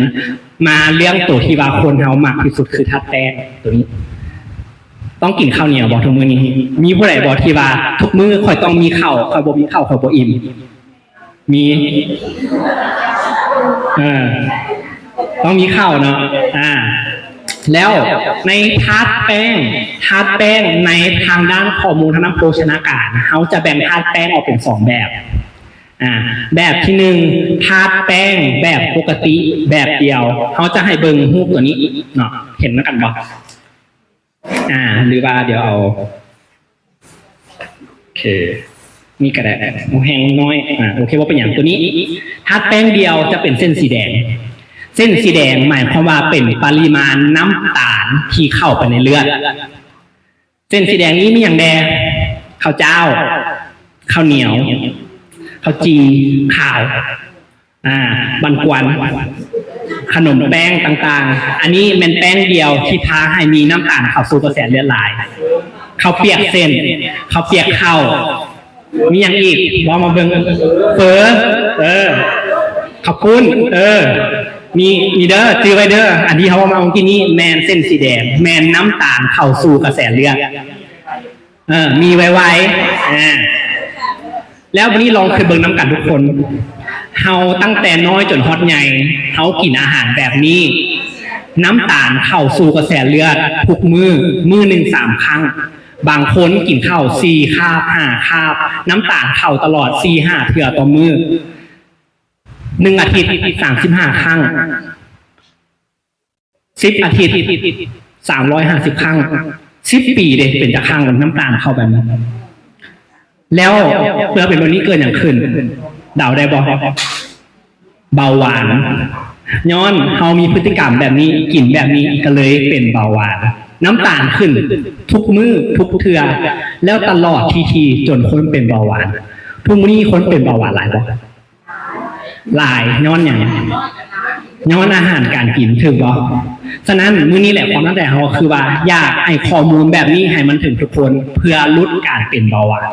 มาเรื่องตัวที่ว่าคนเฮามักที่สุดคือธาตุแป้งตัวนี้ต้องกินข้าวเหนียวบ่ทุกมื้อนี้มีผู้ใดบ่ที่ว่าทุกมื้อค่อยต้องมีข้าวค่อยบ่มีข้าวค่อยบ่อิ่มมีต้องมีข้าวเนาะแล้วในธาตุแป้งในทางด้านข้อมูลทางด้านโภชนาการเขาจะแบ่งธาตุแป้งออกเป็น2แบบแบบที่1ธาตุแป้งแบบปกติแบบเดียวเขาจะให้เบิ่งรูปตัวนี้เนาะเห็นกันบ่หรือว่าเดี๋ยวเอาโอเคนี่ก็ได้แห้งน้อยโอเคว่าเป็นอย่างตัวนี้ธาตุแป้งเดียวจะเป็นเส้นสีแดงเส้นสีแดงหมายความว่าเป็นปริมาณน้ำตาลที่เข้าไปในเลือดเส้นสีแดงนี้มีอย่างแดงข้าวเจ้าข้าวเหนียวข้าวจีข้าวบันกวนขนมแป้งต่างๆอันนี้เป็นแป้งเดียวที่พาให้มีน้ำตาลเข้าสู่กระแสเลือดหลายข้าวเปียกเส้นข้าวเปียกข้าวมีอย่างอีกบอกมาเบิ่งเฟอข้าวปุ้น มีเด้อจื้อไว้เด้ออันที่เขาเอามาเมื่อกี้นี้แมนเส้นสีแดงแมนน้ำตาลเข้าสู่กระแสเลือดมีไว้แล้ววันนี้ลองเคยเบิ่งน้ำกันทุกคนเฮาตั้งแต่น้อยจนฮอดใหญ่เฮากินอาหารแบบนี้น้ำตาลเข้าสู่กระแสเลือดทุกมื้อหนึ่ง3 ครั้งบางคนกินข้าว4 คาบ5 คาบน้ำตาลเข้าตลอด4-5 เทื่อต่อมื้อ1 อาทิตย์35 ครั้ง10 อาทิตย์350 ครั้ง10 ปีเลยเป็นจะครั้งน้ำตาลเข้าแบบนี้แล้วเพื่อเป็นวันนี้เกินอย่างขึ้นเดาได้บ่เบาหวานย้อนเขามีพฤติกรรมแบบนี้กินแบบนี้ก็เลยเป็นเบาหวานน้ำตาลขึ้นทุกมื้อทุกเทื่อแล้วตลอดทีจนคนเป็นเบาหวานทุกมื้อนี้คนเป็นเบาหวานหลายบ่หลายย้อนอย่างย้อนอาหารการกินถึงบ่ฉะนั้นมื้อนี้แหละความตั้งใจเขาคือว่าอยากให้ข้อมูลแบบนี้ให้มันถึงทุกคนเพื่อลดการเป็นเบาหวาน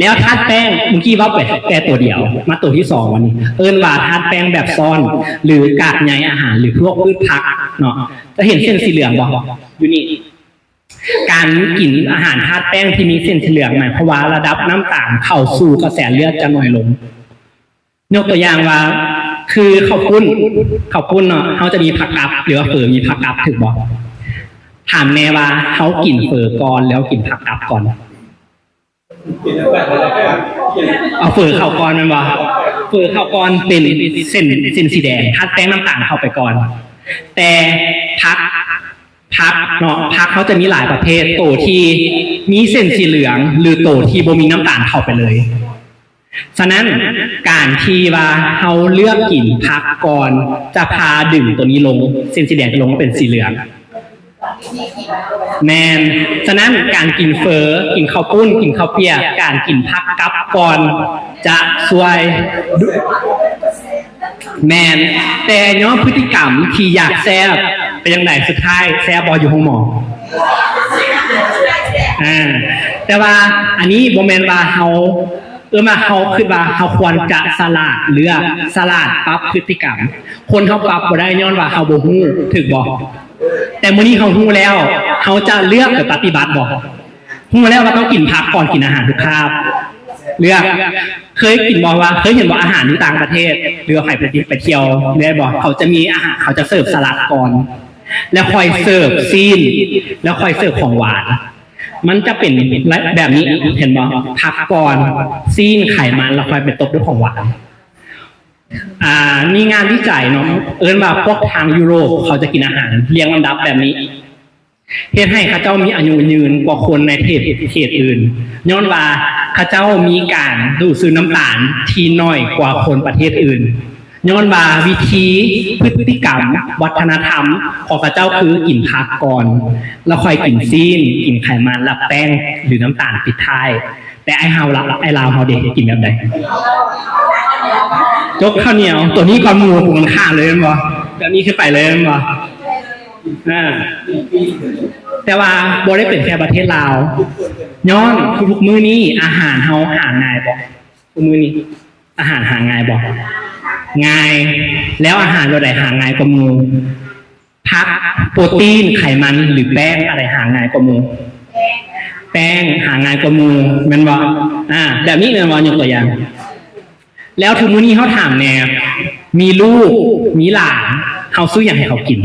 แล้วธาตุแป้งเมื่อกี้ว่าไปแต่ตัวเดียวมาตัวที่2วันนี้ว่าธาตุแป้งแบบซ้อนหรือกากใยอาหารหรือพวกพืชผักเนาะจะเห็นเส้นสีเหลืองบ่อยู่นี่การกินอาหารธาตุแป้งที่มีเส้นสีเหลืองหมายความว่าระดับน้ำตาลเข้าสู่กระแสเลือดจะน้อยลงยกตัวอย่างว่าคือข้าวปุ้นเนาะเขาจะมีผักกับหรือว่าเฝอมีผักกับถึงบ่ถามแม่ว่าเขากินเฝอก่อนแล้วกินผักกับก่อนเอาเฝอเข้าก่อนมันว่าเฝอเข้าก่อนเป็นเส้นสีแดงธาตุแป้งน้ำตาลเข้าไปก่อนแต่พักเนาะพักเขาจะมีหลายประเภทโตที่มีเส้นสีเหลืองหรือโตที่บ่มีน้ำตาลเข้าไปเลยฉะนั้นการที่ว่าเขาเลือกกินพักก่อนจะพาดึงตัวนี้ลงเส้นสีแดงจะลงมาเป็นสีเหลืองแมนฉะนั้นการกินเฟอกินข้าวปุ้นกินข้าวเปียกการกินผักกับก่อนจะช่วยแมนแต่ย้อนพฤติกรรมที่อยากแซ่บเป็นยังไงสุดท้ายแซ่บบออยู่ห้องหมอแต่ว่าอันนี้โมเมนต์ว่าเขามาเขาคือว่าเขาควรจะสลัดเลือกสลัดปรับพฤติกรรมคนเขาปรับบ่ได้ย้อนว่าเขาบ่ฮู้ถึกบ่แต่มื้อนี้เขาฮู้แล้วเขาจะเลือกกับปฏิบัติบ่ฮู้แล้วว่าต้องกินผักก่อนกินอาหารทุกคาบเลือกเคยกินบ่ว่าเคยเห็นบ่อาหารที่ต่างประเทศหรือไปเที่ยวได้บ่เขาจะมีอาหารเขาจะเสิร์ฟสลัดก่อนแล้วค่อยเสิร์ฟซีนแล้วค่อยเสิร์ฟของหวานมันจะเป็นแบบนี้เห็นบ่ผักก่อนซีนไขมันแล้วค่อยไปตบด้วยของหวานมีงานวิจัยเนาะว่าพวกทางยุโรปเขาจะกินอาหารเรียงลำดับแบบนี้เฮ็ดให้ข้าเจ้ามีอายุยืนกว่าคนในเขตอื่นย้อนว่าข้าเจ้ามีการดูดซึมน้ำตาลที่น้อยกว่าคนประเทศอื่นย้อนว่าวิธีพฤติกรรมวัฒนธรรมของข้าเจ้าคือกินผักก่อนแล้วค่อยกินซีนกินไขมันและแป้งหรือน้ำตาลปิดท้ายแต่ไอ้ลาวเฮาเด็กกินแบบใดยกข้าวเหนียวตัวนี้ความมูผูกมันฆ่าเลยมั้ยบ่แบบนี้ขึ้นไปเลยมั้ยบ่แต่ว่าบ่ได้เป็นแค่ประเทศลาวย้อนทุกมื้อนี้อาหารเฮาหาง่ายบ่ทุกมื้อนี้อาหารหาง่ายบ่ง่ายแล้วอาหารตัวใดหาง่ายกว่าหมู่ผักโปรตีนไขมันหรือแป้งอะไรหาง่ายกว่าหมู่แป้งหาง่ายกว่าหมู่แม่นบ่แบบนี้แม่นบ่ยกตัวอย่างแล้วทุกมื้อนี้เขาถามแน่มีลูกมีหลานเขาซื้ออย่างให้เขากิน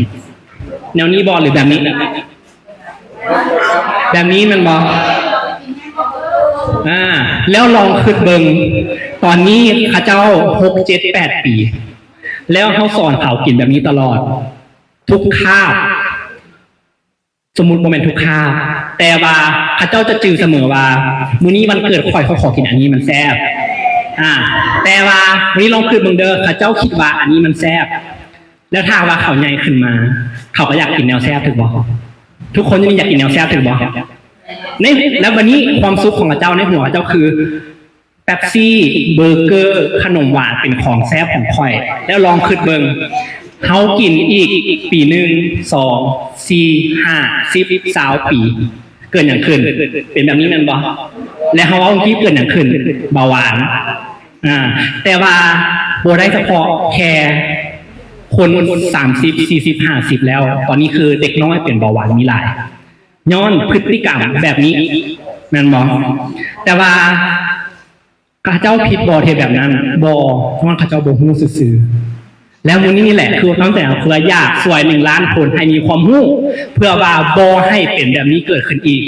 แนวนี้บอหรือแบบนี้มันบอแล้วลองคิดเบิงตอนนี้ข้าเจ้า6 7 8 ปีแล้วเขาสอนเขากินแบบนี้ตลอดทุกคาบสมมุติโมเมนต์ทุกคาบแต่ว่าข้าเจ้าจะจื้อเสมอว่ามื้อนี้มันเกิดข่อยเขาขอกินอันนี้มันแซ่บแต่ว่าวันนี้ลองคิดเบิ่งเด้อข้าเจ้าคิดว่าอันนี้มันแซ่บแล้วถ้าว่าเขาใหญ่ขึ้นมาเขาก็อยากกินแนวแซ่บถึงบ่ทุกคนจะมีอยากกินแนวแซ่บถึงบ่นี่แล้ววันนี้ความสุขของข้าเจ้าในหัวข้าเจ้าคือเป๊ปซี่เบอร์เกอร์ขนมหวานเป็นของแซ่บของข่อยแล้วลองคิดเบิ่งเขากินอีกปี1 2 4 5 10 20 ปีเกินอย่างขึ้นเป็นแบบนี้แม่นบ่แล้วเขาเอาที่เกินอย่างขึ้นเบาหวานแต่ว่าบ่ได้เฉพาะแค่ คน30 40 50แล้วตอนนี้คือเด็กน้อยเป็นเบาหวานมีหลายย้อนพฤติกรรมแบบนี้แม่นบ่แต่ว่าข้าเจ้าผิดบ่เทแบบนั้นบ่เพราะว่าข้าเจ้าบ่ฮู้ซื่อๆแล้วมื้อนี้นี่แหละคือตั้งแต่เพื่ออยากช่วย1 ล้านคนให้มีความรู้เพื่อว่าบ่ให้เป็นแบบนี้เกิดขึ้นอีก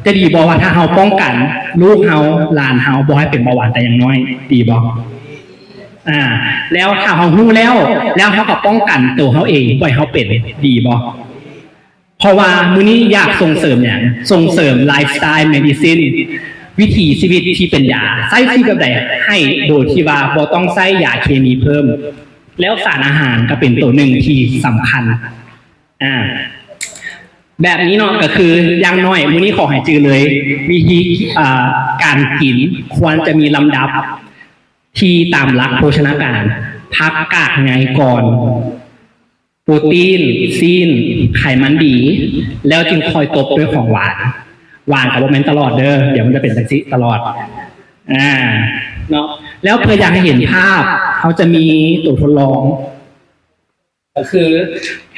จะดีบ่ว่าถ้าเฮาป้องกันลูกเฮาหลานเฮาบ่ให้เป็นเบาหวานแต่อย่างน้อยดีบ่แล้วถ้าเฮารู้แล้วเฮาก็ป้องกันตัวเฮาเองบ่ให้เฮาเป็นดีบ่เพราะว่ามื้อนี้อยากส่งเสริมอย่างส่งเสริมไลฟ์สไตล์เมดิซินวิถีชีวิตที่เป็นยาใส่ที่แบบใดให้โดยที่ว่าบ่ต้องใส่ยาเคมีเพิ่มแล้วสารอาหารก็เป็นตัวหนึ่งที่สำคัญแบบนี้เนาะก็คืออย่างน้อยมื้อนี้ขอให้จือเลยวิธีการกินควรจะมีลำดับที่ตามหลักโภชนาการพักกากไงก่อนโปรตีนซีนไขมันดีแล้วจึงคอยตบด้วยของหวานกับโมเมนต์ตลอดเด้อเดี๋ยวมันจะเป็นแท็กซี่ตลอดเนาะแล้วเพื่ออยากให้เห็นภาพเขาจะมีตัวทดลองก็คือ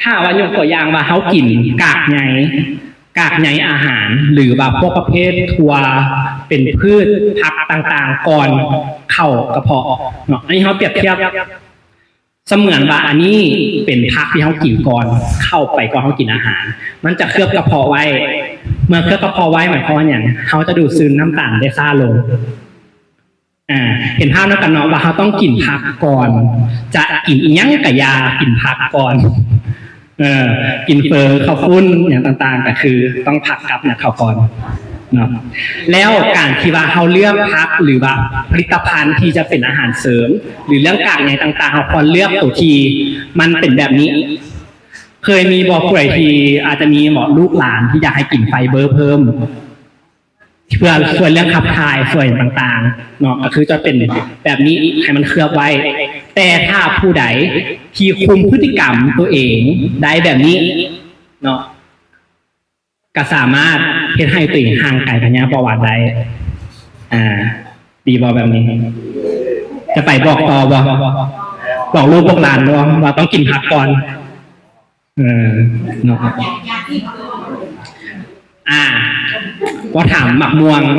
ถ้าว่ายกตัวอย่างว่าเขากินกากไงอาหารหรือแบบพวกประเภทถั่วเป็นพืชผักต่างๆก่อนเข้ากระเพาะเนาะอันนี้เขาเปรียบเทียบเสมือนว่าอันนี้เป็นผักที่เขากินก่อนเข้าไปก่อนเขากินอาหารมันจะเคลือบกระเพาะไว้เมื่อเคลือบกระเพาะไว้หมายความว่าอย่างเขาจะดูดซึมน้ำตาลได้ช้าลงเห็นภาพแล้วกันเนาะว่าเขาต้องกินผักก่อนจะกินอีหยังกับยากินผักก่อนกินเฟอร์ข้าวปุ้นอย่างต่างๆแต่คือต้องผักกับเนี่ยข้าวก่อนเนาะแล้วการที่ว่าเขาเลือกผักหรือว่าผลิตภัณฑ์ที่จะเป็นอาหารเสริมหรือเรื่องกากใยต่างๆเขาควรเลือกตัวที่มันเป็นแบบนี้เคยมีบอกป่วยที่อาจจะมีหมอลูกหลานที่อยากให้กินไฟเบอร์เพิ่มเพื่อช่วยเรื่องขับถ่ายส่วนต่างๆเนาะก็คือจะเป็นแบบนี้ให้มันเคลือบไว้แต่ถ้าผู้ใดที่คุมพฤติกรรมตัวเองได้แบบนี้เนาะก็สามารถเฮ็ดให้ตัวเองห่างไกลพยาประวัติได้ดีบ่แบบนี้ จะไปบอกต่อบ่บอกลูกบอกหลานบ่ว่าต้องกินผักก่อนเนาะว่าถามหมักม่วงมา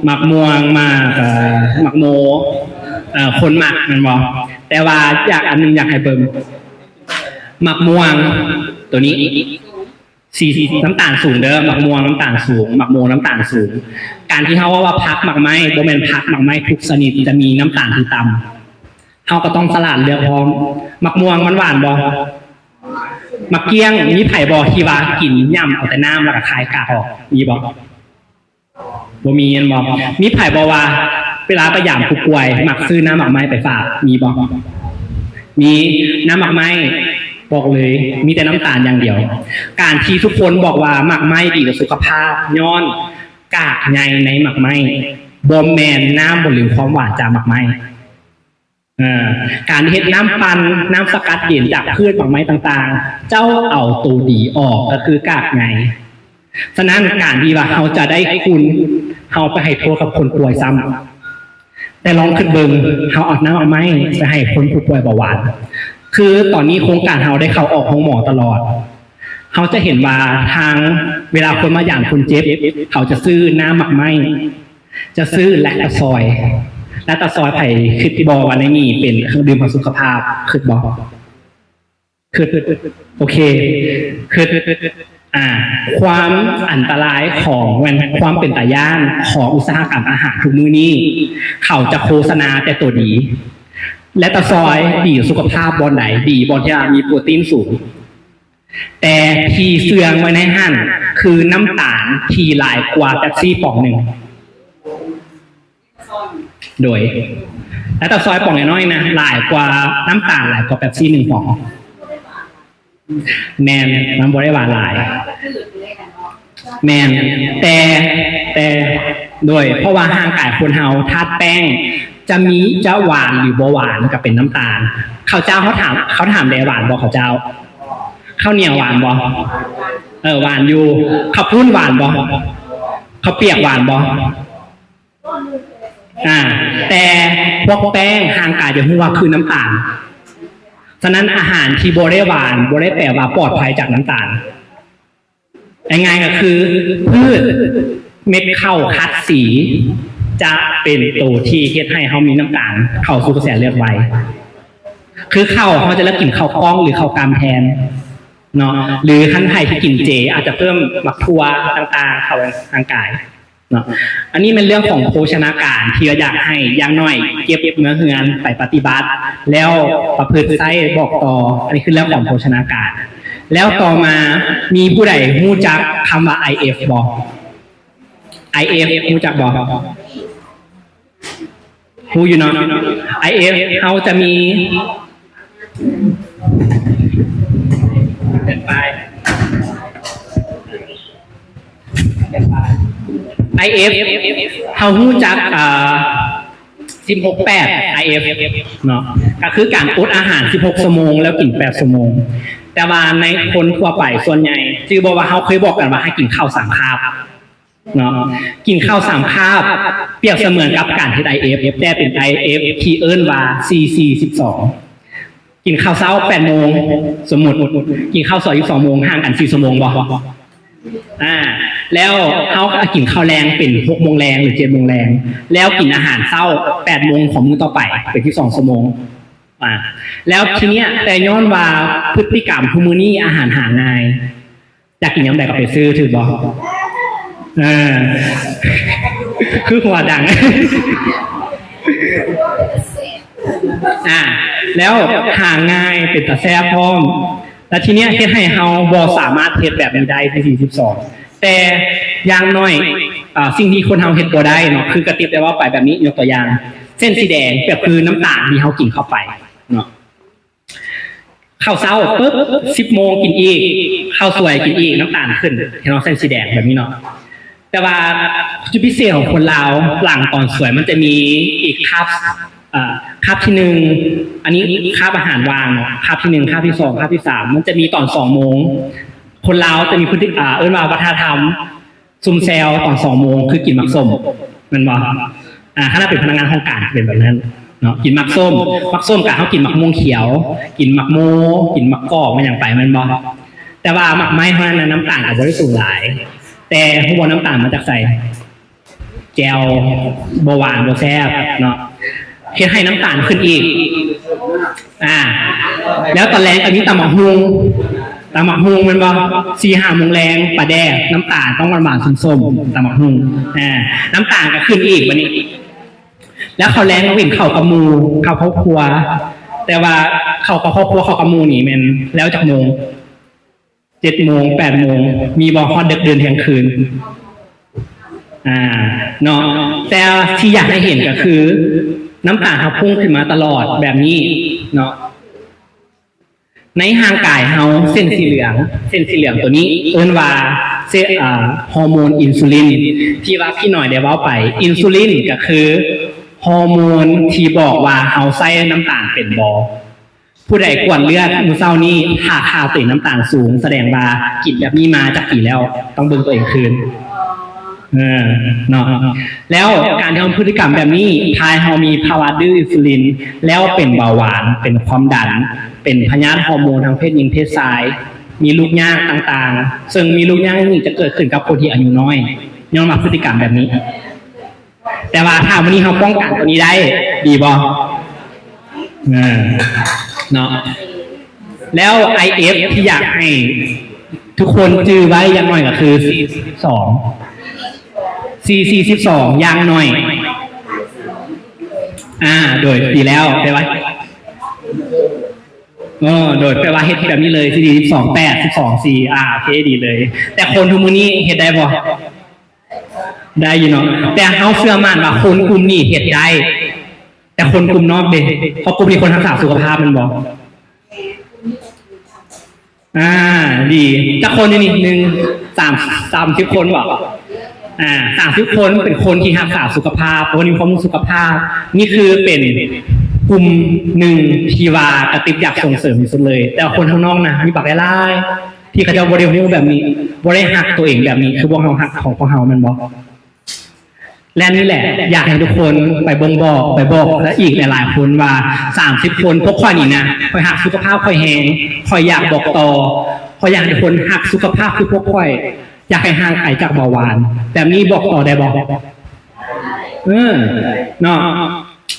หมักโมคนหมักมันบอกแต่ว่าอยากอันนึงอยากให้เบิ่งหมักม่วงตัวนี้น้ำตาลสูงเด้อหมักม่วงน้ำตาลสูงหมักโมน้ำตาลสูงการที่เขาว่าพักหมักไม้โดยเป็นพักหมักไม้ทุกชนิดจะมีน้ำตาลที่ต่ำเขาก็ต้องสลัดเลือกพร้อมหมักม่วงมันหวานบ่หมักเกี้ยงมีไผ่บ่ที่ว่ากินย่ำเอาแต่น้ำแล้วก็คายกากออกมีบ่มีอันบ่มีไผ่บ่ว่าเวลาไปยามผู้ป่วยหมักซื้อน้ำหมักไม้ไปฝากมีบ่มีน้ำหมักไม้บอกเลยมีแต่น้ำตาลอย่างเดียวการที่ทุกคนบอกว่าหมักไม้ดีต่อสุขภาพย้อนกากใยในหมักไม้บ่แม่นน้ำบ่หรือความหวานจากหมักไม้การเฮ็ดน้ำปั่นน้ำสกัดเย็นจากพืชหมักไม้ต่างๆเจ้าเอาตัวดีออกก็คือกากไงฉะนั้นการที่ว่าเขาจะได้คุณเขาไปให้โทษกับคนป่วยซ้ำแต่ลองขึ้นเบิงเขาเอาน้ำหมักไม้ไปให้คนผู้ป่วยเบาหวานคือตอนนี้โครงการเขาได้เข้าออกห้องหมอตลอดเขาจะเห็นว่าทางเวลาคนมาอย่างคนเจ็บเขาจะซื้อน้ำหมักไม้จะซื้อแลคตาซอยและตาซอยไผ่คือที่บอกว่าในนี่เป็นเครื่องดื่มเพื่อสุขภาพคือบอกคือโอเคคือความอันตรายของความเป็นตาย่านของอุตสาหกรรมอาหารทุกมื้อนี้เขาจะโฆษณาแต่ตัวดีและตาซอยดีสุขภาพบอลไหนดีบอลที่มีโปรตีนสูงแต่ที่เสื่องไว้ในหั่นคือน้ำตาลที่หลายกว่าเป๊ปซี่ป๋องหนึ่งโดยและตาซอยป่องน้อยๆนะหลายกว่าน้ำตาลหลายกว่าเป๊ปซี่1 ป๋องแมนมันบริวารหลายแมนแต่โดยเพราะว่าห่างกายคนเฮาธาตุแป้งจะหวานหรือบ่หวานกับเป็นน้ำตาลข้าวเจ้าเขาถามได้หวานบ่ข้าวเจ้าข้าวเหนียวหวานบ่หวานอยู่ข้าวปุ้นหวานบ่ข้าวเปียกหวานบ่แต่พวกแป้งห่างกายจะหัวคือน้ำตาล ฉะนั้นอาหารที่บ่ได้หวานบ่ได้แปลว่าปลอดภัยจากน้ำตาลง่ายๆก็คือพืชเม็ดข้าวคัดสีจะเป็นตัวที่เฮ็ดให้เฮามีน้ำตาลเข้าสู่กระแสเลือดไวคือข้าวเขาจะเลือกกินข้าวกล้องหรือข้าวกามแทนเนาะหรือท่านไทยที่กินเจอาจจะเพิ่มมักทั่วต่างๆเข้าทางกายเนาะอันนี้เป็นเรื่องของโภชนาการที่อยากให้อย่างน้อยเก็บเนื้อเฮือนไปปฏิบัติแล้วประพฤติใช้บอกต่ออันนี้คือเรื่องของโภชนาการแล้วต่อมามีผู้ใดรู้จักคำว่า IF บ่ IF รู้จักบ่รู้อยู่เนาะ IF เขาจะมีIF เขารู้จัก16-8 IF เนาะก็คือการอดอาหาร16ชั่วโมงแล้วกิน8ชั่วโมงแต่ว่าในคนทั่วไปส่วนใหญ่จือบอกว่าเขาเคยบอกกันว่าให้กินข้าว3คาบเนาะกินข้าว3คาบเปรียบเสมือนกับการเฮ็ด IF แต่เป็น IF ที่เอิ้นว่า CC12 กินข้าวเช้า8โมงสมมุติกินข้าว22โมงห่างกัน4ชั่วโมงบ่แล้วเขาก็กินข้าวแรงเป็น6โมงแรงหรือ7โมงแรงแล้วกินอาหารเช้า8โมงของมื้อต่อไปเป็นที่2ชั่วโมงแล้วทีเนี้ยแต่ย้อนว่าพฤติกรรมทุกมื้อนี้อาหารหาง่ายอยากกินยำใดก็ไปซื้อถือบ่คือหัวดังแล้วหาง่ายเป็นตาแซ่บพร้อมแล้วทีเนี้ยเฮ็ดให้เฮาบ่สามารถเฮ็ดแบบนี้ได้ที่42แต่อย่างน้อยสิ่งที่คนเฮาเฮ็ดบ่ได้เนาะคือกระติบได้ว่าไปแบบนี้ยกตัวอย่างเส้นสีแดงก็คือน้ำตาลที่เฮากินเข้าไปเนาะข้าวเช้าปึ๊บ10โมงกินอีกข้าวสวยกินอีกน้ำตาลขึ้นเห็นเนาะเส้นสีแดงแบบนี้เนาะแต่ว่าจุดพิเศษของคนลาวหลังตอนสวยมันจะมีอีกคาบที่1อันนี้คาบอาหารวางเนาะคาบที่1คาบที่2คาบที่3มันจะมีตอน2โมงคนลาวจะมีพฤติเอิ้นว่าวัฒนธรรมซุ่มแซวตอน2โมงคือกินมักส้มมันบ่ถ้าเป็นพนักงานห้องการเป็นแบบนั้นเนาะกินมักส้มกะเฮากินมักม่วงเขียวกินมักโมกินมักกอกมันอย่างไปมันบ่แต่ว่ามักไม้เท่านั้นน้ำตาลก็บ่ได้สูงหลายแต่หัวน้ำตาลมาจากใส่แจวบ่หวานบ่แซ่บเนาะเฮ็ดให้น้ำตาลขึ้นอีกแล้วตอนแรกก็มีตำบักหุ่งมันบ่ 4-5 โมงแรงปลาแดกน้ำตาลต้องหวานๆส้มๆตำบักหุ่งน้ำตาลก็ขึ้นอีกบัดนี้แล้วข้าวแรงก็วิ่งเข้ากับหมู่เข้าครอบครัวแต่ว่าเข้ากับครอบครัวเข้ากับหมู่นี่แม่นแล้วจักโมง7โมง8โมงมีบ่ฮอดดึกเดินเที่ยงคืนเนาะแต่ที่อยากให้เห็นก็คือน้ำตาลเฮาพุ่งขึ้นมาตลอดแบบนี้เนาะในห่างกายเฮาเส้นสีเหลืองตัวนี้เอิ้นว่าฮอร์โมนอินซูลินที่ว่าพี่หน่อยได้เว้าไปอินซูลินก็คือฮอร์โมนที่บอกว่าเฮาใส่น้ำตาลเป็นบ่ผู้ใดกวนเลือดมื้อเช้านี้ถ้าค่าตัวน้ำตาลสูงแสดงว่ากินแบบนี้มาจักกี่แล้วต้องเบิ่งตัวเองคืนเนาะแล้วการทำพฤติกรรมแบบนี้ทายเฮามีภาวะดื้ออินซูลินแล้วเป็นเบาหวานเป็นความดันเป็นพยาธิฮอร์โมนทางเพศหญิงเพศชายมีลูกยากต่างๆซึ่งมีลูกยากนี่จะเกิดขึ้นกับคนที่อายุน้อยย้อนมาพฤติกรรมแบบนี้แต่ว่าถ้าวันนี้เฮาป้องกันตัวนี้ได้ดีบ่เนาะแล้ว IF ที่อยากให้ทุกคนจื้อไว้อย่างน้อยก็คือ42อย่างน้อยโดยดีแล้วไปไว้โดยแปลว่าเฮ็ดแบบนี้เลย12-8 12-4โอเคดีเลยแต่คนทุกมื้อนี้เฮ็ดได้บ่ได้อยู่เนาะแต่เฮาเชื่อมั่นว่าคนกลุ่มนี้เฮ็ดได้แต่คนกลุ่มนอกเด้เพราะกลุ่มนี้คนรักษาสุขภาพมันบ่ดีจักคนนี่30คนบ่30คนเป็นคนที่รักษาสุขภาพคนมีความรู้สุขภาพนี่คือเป็นกลุ่มหนึ่งที่ว่ากระติบอยากส่งเสริมที่สุดเลยแต่คนข้างนอกนะมีปากไล่ที่เขาจะบริโภคแบบนี้บริหักตัวเองแบบนี้คือพวกเฮาหักของพวกเฮามันบ่ และนี่แหละอยากให้ทุกคนไปบอกและอีกหลายๆคนว่า30 คนพวกข้อนี้นะคอยหักสุขภาพคอยแหงคอยอยากบอกต่อคอยอยากให้ทุกคนหักสุขภาพคือพวกคอยอยากให้ห่างไกลจากเบาหวานแบบนี้บอกต่อได้บอกเนาะ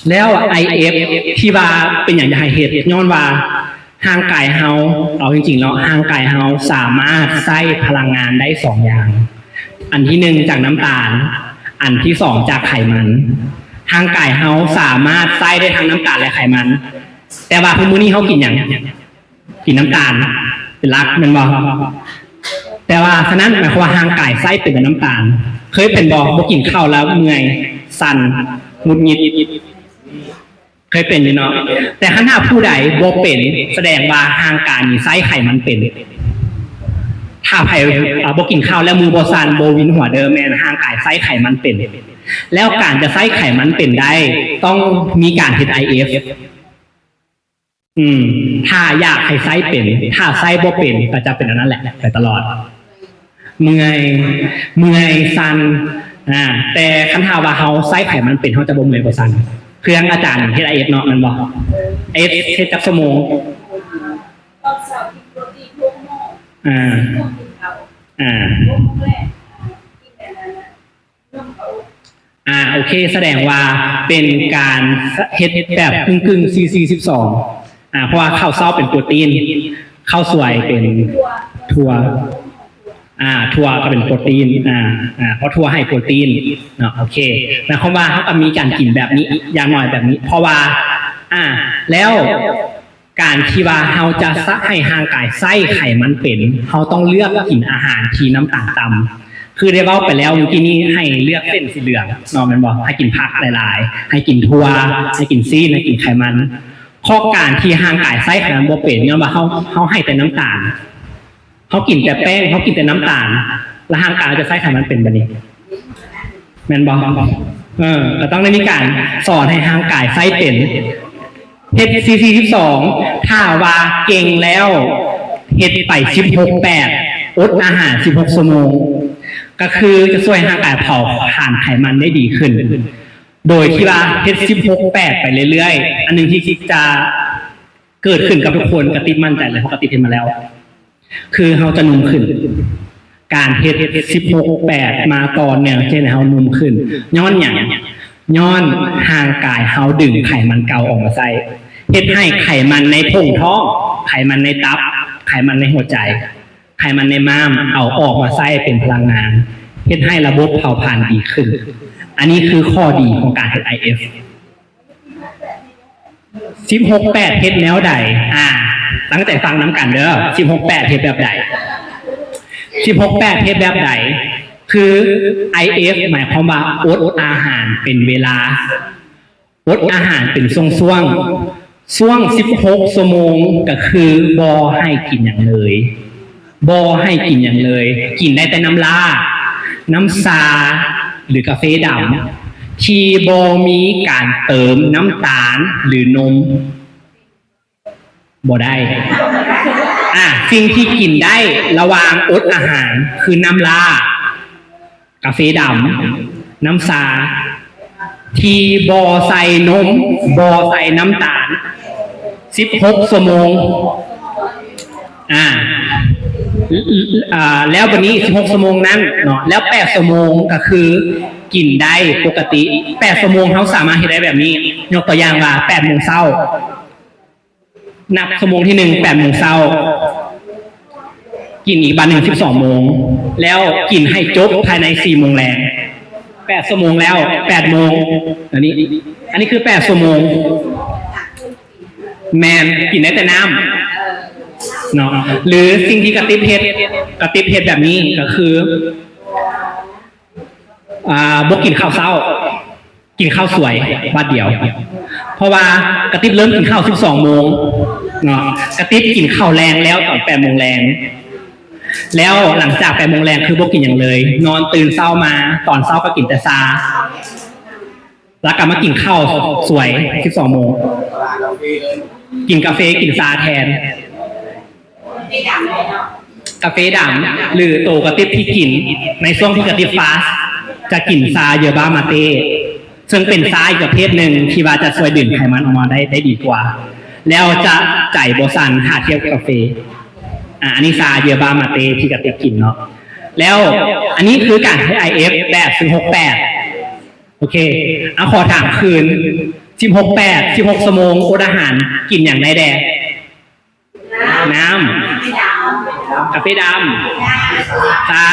แล้ว IF ที่ว่าเป็นอย่างให้เหตุย้อนว่าห่างไกลเฮาเอาจริงๆแล้วห่างไกลเฮาสามารถใช้พลังงานได้2อย่างอันที่1จากน้ำตาลอันที่2จากไขมันห่างไกลเฮาสามารถใช้ได้ทั้งน้ำตาลและไขมันแต่ว่ามื้อนี้เฮากินอย่างกินน้ำตาลเป็นหลักแม่นบ่แต่ว่าฉะนั้นหมายความว่าห่างไกลใช้เป็นน้ำตาลเคยเป็นบ่กินข้าวแล้วเมื่อยสั่นหงุดหงิดเคยเป็นอยู่เนาะแต่ถ้าผู้ใดบ่เป็นแสดงว่าห่างกายมีไส้ไขมันเป็นถ้าไผบ่กินข้าวแล้วมือบ่สั่นบ่วินหัวเด้อแม่นห่างกายไส้ไขมันเป็นแล้วการจะไส้ไขมันเป็นได้ต้องมีการเฮ็ด IF ถ้าอยากให้ไส้เป็นถ้าไส้บ่เป็นก็จะเป็นอันนั้นแหละไปตลอดเมื่อยสั่นแต่คันถ้าว่าเฮาไส้ไขมันเป็นเฮาจะบ่เมื่อยบ่สั่นเครื่องอาจารย์เฮ็ด IF เนาะมันบอก IF เฮ็ดจักชั่วโมงตอนเสาร์กินโปรตีนทุกโมงกินข้าวทุกโมงแรกกินแต่นั้นเรื่องเขาโอเคแสดงว่าเป็นการเฮ็ดแบบกึ่ง CC12 เพราะว่าข้าวเช้าเป็นโปรตีนข้าวสวยเป็นถั่วถั่วก็เป็นโปรตีนเพราะถั่วให้โปรตีนเนาะโอเคหมายความว่าเขาก็มีการกินแบบนี้อย่างน้อยแบบนี้เพราะว่าแล้วการที่ว่าเราจะให้ห่างกายไส้ไขมันเป็นเขาต้องเลือกกินอาหารที่น้ำตาลต่ำคือได้เว้าไปแล้วเมื่อกี้นี้ให้เลือกเส้นสีเหลืองเนาะมันบอกให้กินผักหลายๆให้กินถั่วให้กินซีนให้กินไขมันข้อการที่ห่างกายไส้ไขมันบ่เป็นเนี่ยว่าเขาให้แต่น้ำตาลเขากินแต่แป้งเขากินแต่น้ำตาลแล้วห่างกายจะไส้ไขมันเป็นแบบนี้แม่นบอกเราต้องได้มีการสอนให้ห่างกายไส้เป็นเฮ็ด CC12 ถ้าว่าเก่งแล้วเฮ็ดไป16-8อดอาหาร16 ชั่วโมงก็คือจะช่วยห่างกายเผาผ่านไขมันได้ดีขึ้นโดยที่ว่าเฮ็ด16-8ไปเรื่อยๆอันนึงที่จะเกิดขึ้นกับทุกคนกระติบมั่นใจเลยเพราะกระติบเห็นมาแล้วคือเราจะนุ่มขึ้นการเฮ็ด16-8มาก่อนเนี่ยเช่นเรานุ่มขึ้นย้อนอย่างย้อนห่างกายเราดึงไขมันเก่าออกมาใส่เฮ็ดให้ไขมันในโพรงท้องไขมันในตับไขมันในหัวใจไขมันในม้ามเอาออกมาใส่เป็นพลังงานเฮ็ดให้ระบบเผาผลาญดีขึ้นอันนี้คือข้อดีของการเฮ็ด IF 16-8เฮ็ดแนวใดตั้งแต่ฟังน้ำกันเด้อ16-8เฮ็ดแบบใด16-8เฮ็ดแบบใดคือ IF หมายความว่าอดอาหารเป็นเวลาอดอาหารเป็นช่วง16 ชั่วโมงก็คือบ่ให้กินอย่างเลยบ่ให้กินอย่างเลยกินได้แต่น้ำลาน้ำซาหรือกาแฟดำที่บ่มีการเติมน้ำตาลหรือนมบ่ได้สิ่งที่กินได้ระหว่างอดอาหารคือน้ำลากาแฟดำน้ำซาที่บ่ใส่นมบ่ใส่น้ำตาล16 ชั่วโมงแล้ววันนี้16 ชั่วโมงนั้นเนาะแล้ว8 ชั่วโมงก็คือกินได้ปกติ8 ชั่วโมงเขาสามารถเฮ็ดได้แบบนี้ยกตัวอย่างว่า8 โมงเช้านับชั่วโมงที่1 8 โมงเช้ากินอีกบันหนึ่ง12 โมงแล้วกินให้จบภายใน4 โมงแรง8 ชั่วโมงแล้ว8 โมงอันนี้คือ8 ชั่วโมงแมนกินได้แต่น้ำเนาะหรือสิ่งที่กระติบเฮ็ดแบบนี้ก็คือบ่กินข้าวเช้ากินข้าวสวยบัดเดียวเพราะว่ากระติบเริ่มกินข้าว12 โมงเนาะกระติบกินข้าวแรงแล้วตอน8 โมงแรงแล้วหลังจาก8 โมงแรงคือบ่กินอย่างเลยนอนตื่นเช้ามาตอนเช้าก็กินแต่ซาแล้วกลับมากินข้าวสวย12 โมงกินกาแฟกินซาแทนกาแฟดำหรือโตกระติบที่กินในช่วงที่กระติบฟาส จะกินซาเยอร์บามาเต้ซึ่งเป็นซาอีกประเภทหนึ่งที่ว่าจะช่วยดึงไขมันออกมาได้ดีกว่า แล้วจะใจโบซันถ้าเทียบกับกาแฟอันนี้ซาเยอร์บามาเต้ที่กระติกกินเนาะแล้วอันนี้คือการให้ IF แบบ168โอเคเอาขอถามคืน16 ชั่วโมงอดอาหารกินอย่างไรแดน้ำกาแฟดำชา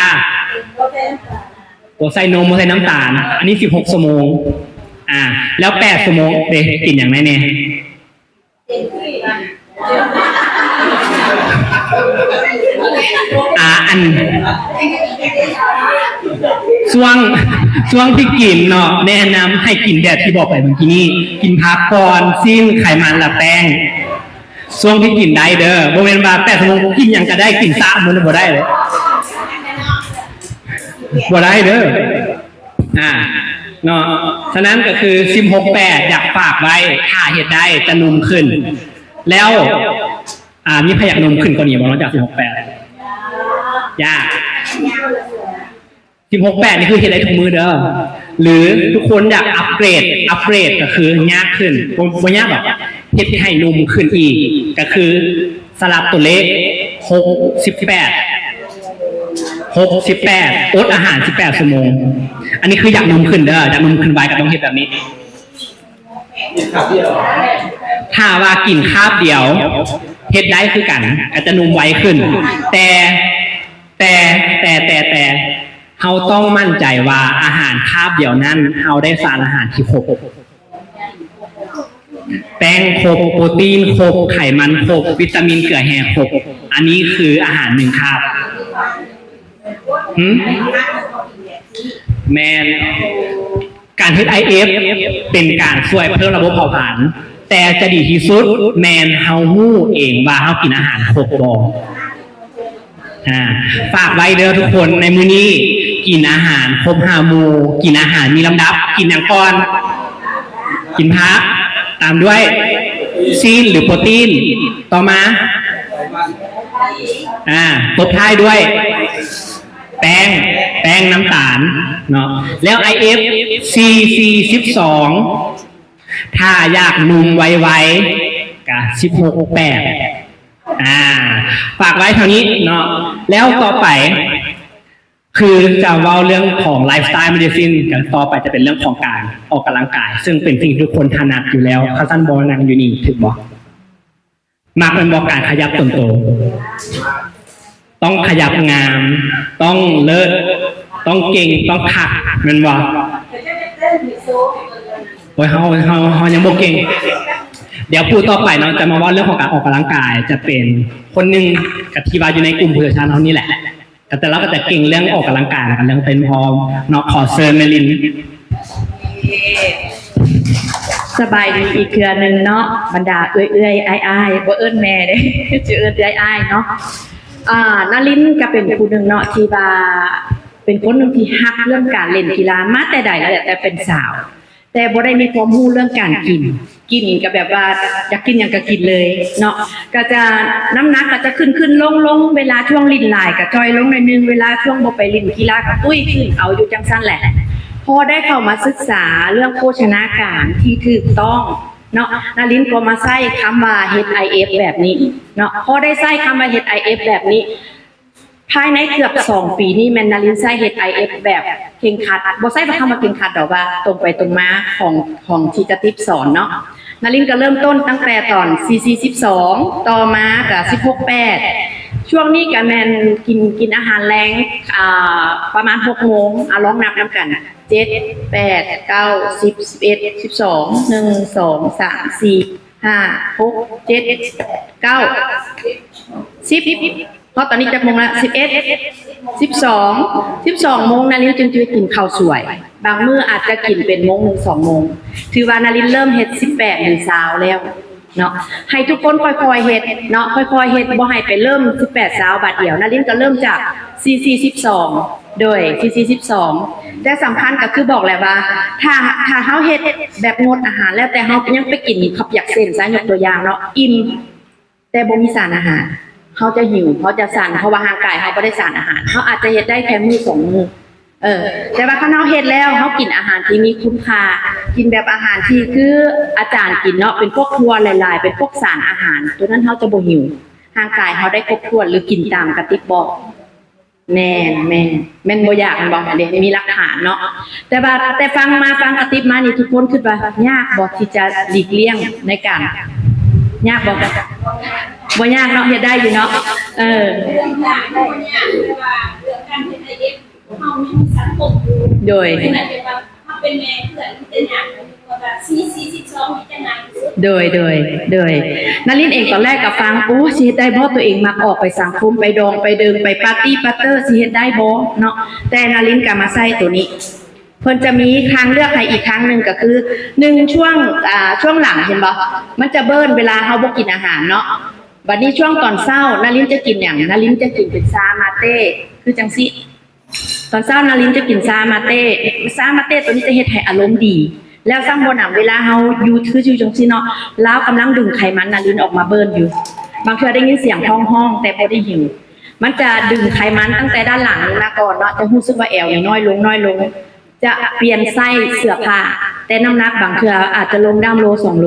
โอใส่นมโอใส่น้ำตาลอันนี้16 ชั่วโมงแล้ว8 ชั่วโมงเด็กกินอย่างไรเนี่ยอันช่วงที่กินเนาะแนะนำให้กินแบบที่บอกไปเมื่อกี้นี้กินพักก่อนซิ่งไขมันและแป้งช่วงที่กินได้เด้อโมเมนต์ว่า8 ชั่วโมงกินอย่างก็ได้กิน3 มื้อบ่ได้เลยบ่ได้เด้อเนาะฉะนั้นก็คือ16-8อยากฝากไว้ถ้าเฮ็ดได้จะนุ่มขึ้นแล้วมีพยักนมขึ้นกว่านี้บ่เนาะจาก16-8ยาก16-8นี่คือเฮ็ดได้ทุกมื้อเด้อหรือทุกคนอยากอัปเกรดก็คือยากขึ้นบ่ยากหรอกเฮ็ดให้นุ่มขึ้นอีกก็คือสลับตัวเลข68อดอาหาร18 ชั่วโมงอันนี้คืออยากนมขึ้นเด้ออยากนมขึ้นไวก็ต้องเฮ็ดแบบนี้ถ้าว่ากินคาบเดียวเฮ็ดได้คือกันอาจจะนมไวขึ้นแต่เฮาต้องมั่นใจว่าอาหารคาบเดียวนั้นเฮาได้สารอาหารที่ครบแป้งครบโปรตีนครบไขมันครบวิตามินเกลือแร่ครบอันนี้คืออาหาร1คาบแมนการเฮ็ด IF เป็นการช่วยเพิ่มระบบเผาผลาญแต่จะดีที่สุดแมนเฮาฮู้เองว่าเฮากินอาหารครบบ่ฝากไว้เด้อทุกคนในมื้อนี้กินอาหารครบ5 หมู่กินอาหารมีลำดับกินอย่างก่อนกินผักตามด้วยซีนหรือโปรตีนต่อมาตบท้ายด้วยแป้งน้ำตาลเนาะแล้ว IF CC12 ถ้าอยากนุ่มไวๆกับ16-8ฝากไว้เท่านี้เนาะแล้วต่อไปคือจะเว้าเรื่องของไลฟ์สไตล์เมดิซินกันต่อไปจะเป็นเรื่องของการออกกำลังกายซึ่งเป็นสิ่งที่ทุกคนถนัดอยู่แล้วคัสซันบอลนังอยู่นี่ถึกบอกมักเป็นบอกการขยับต้นโตต้องขยับงามต้องเลิศต้องเก่งต้องขักมันว่าโอ้ยเฮายังบ่เก่งเดี๋ยวพูดต่อไปเนาะจะมาว่าเรื่องของการออกกำลังกายจะเป็นคนหนึ่งกับที่ว่าอยู่ในกลุ่มเพื่อนชาติเท่านี้แหละแต่เราก็จะเก่งเรื่องออกกำลังกายกันเรื่องเป็นพร้อมเนาะขอเชิญเมลิน สบายดีอีกเครือหนึ่งเนาะบรรดาเอื้อยอ้ายบ่เอิ้นแม่เด้ชื่อเอิ้นเอื้อยอ้ายเนาะนารินก็เป็นผู้หนึ่งเนาะที่ว่าเป็นคนหนึ่งที่ฮักเรื่องการเล่นกีฬามาแต่ใดแล้วแต่เป็นสาวแต่บ่ได้มีความรู้เรื่องการกินก็แบบว่าอยากกินหยังก็กินเลยเนาะก็จะน้ำหนักก็จะขึ้นลงเวลาช่วงลิ้นหลายก็จอยลงหน่อยนึงเวลาช่วงบ่ไปเล่นกีฬาก็ตุ้ยขึ้นเอาอยู่จังซั่นแหละพอได้เข้ามาศึกษาเรื่องโภชนาการที่ถูกต้องเนาะนารินก็มาใช้คำว่า HIF แบบนี้เนาะพอได้ใช้คำว่า HIF แบบนี้ภายในเกือบ2 ปีนี้แมนนารินใช้ HIF แบบเข่งขัดบ่ใช้คำว่าเข่งขัดดอกว่าตรงไปตรงมาของที่จะติปสอนเนาะนารินก็เริ่มต้นตั้งแต่ตอน CC12 ต่อมาก็16-8ช่วงนี้ก็แมนกินอาหารแรงประมาณ6 โมงลองนับกัน7 8 9 10 11 12 1 2 3 4 5 6 7 9 10เพราะตอนนี้จะโมงละ11 12 โมงนารินจึงจะกินข้าวสวยบางมื้ออาจจะกินเป็น1 2 โมงถือว่านารินเริ่มเฮ็ด18 หรือ20แล้วเนาะให้ทุกคนค่อยๆเฮ็ดเนาะค่อยๆเฮ็ดบ่ให้ไปเริ่ม18 20บาทเดียวนารินก็เริ่มจาก CC12 โดย CC12 แต่สำคัญก็คือบอกแหละว่าถ้าเฮาเฮ็ดแบบงดอาหารแล้วแต่เฮายังไปกินขับอยากเส้นซะยกตัวอย่างเนาะอิ่มแต่บ่มีสารอาหารเขาจะหิวเขาจะสั่นเพราะว่าร่างกายเขาไม่ได้สารอาหารเขาอาจจะเฮ็ดได้แค่มื้อ 2 มื้อ แต่ว่าถ้าเราเฮ็ดแล้วเรากินอาหารที่มีคุณค่ากินแบบอาหารที่คืออาจารย์กินเนาะเป็นพวกทั่วหลายๆเป็นพวกสารอาหารตัวนั้นเราจะบ่หิวร่างกายเราได้ครบถ้วนหรือกินตามกติกบอกแม่นบ่อยากมันบอกอันนี้มีหลักฐานเนาะแต่ฟังกติกมานี่ทุกคนคิดว่ายากบ่ที่จะหลีกเลี่ยงในการยากบ่ยากเนาะเฮ็ดได้อยู่เนาะเรื่องต่างๆเนี่ยแต่ว่าเรื่องการเป็นไอเอฟเขาไม่มีสังคมอยู่ โดย ขนาดเดียวกันเขาเป็นแม่เพื่อนเป็นอย่างว่าแบบ42มีจะนานที่สุด โดยนารินเองตอนแรกก็ฟังโอ้สิเฮ็ดได้บ่ตัวเองมักออกไปสังคมไปดองไปเดินไปปาร์ตี้ปาร์เตอร์สิเฮ็ดได้บ่เนาะแต่นารินก็มาใส่ตัวนี้เพิ่นจะมีทางเลือกให้อีกครั้งหนึงก็คือ1ช่วงหลังเห็นบ่มันจะเบิ้นเวลาเฮาบ่กินอาหารเนาะบัดนี้ช่วงตอนเช้านารินจะกินหยังนารินจะกินเป็นชามาเต้คือจังซี่ตอนเช้านารินจะกินชามาเต้ตัวนี้จะเฮ็ดให้อารมณ์ดีแล้วซ้ำบ่นำเวลาเฮาอยู่จังซี่เนาะลาวกำลังดึงไขมันนารินออกมาเบิ้นอยู่บางเทื่อได้ยินเสียงท้องห้องแต่บ่ได้หิวมันจะดึงไขมันตั้งแต่ด้านหลังมาก่อนเนาะจะรู้สึกว่าแอวน้อยลงจะเปลี่ยนไส้เสื้อผ้าแต่น้ำหนักบางเทื่ออาจจะลงด้ามโล2โล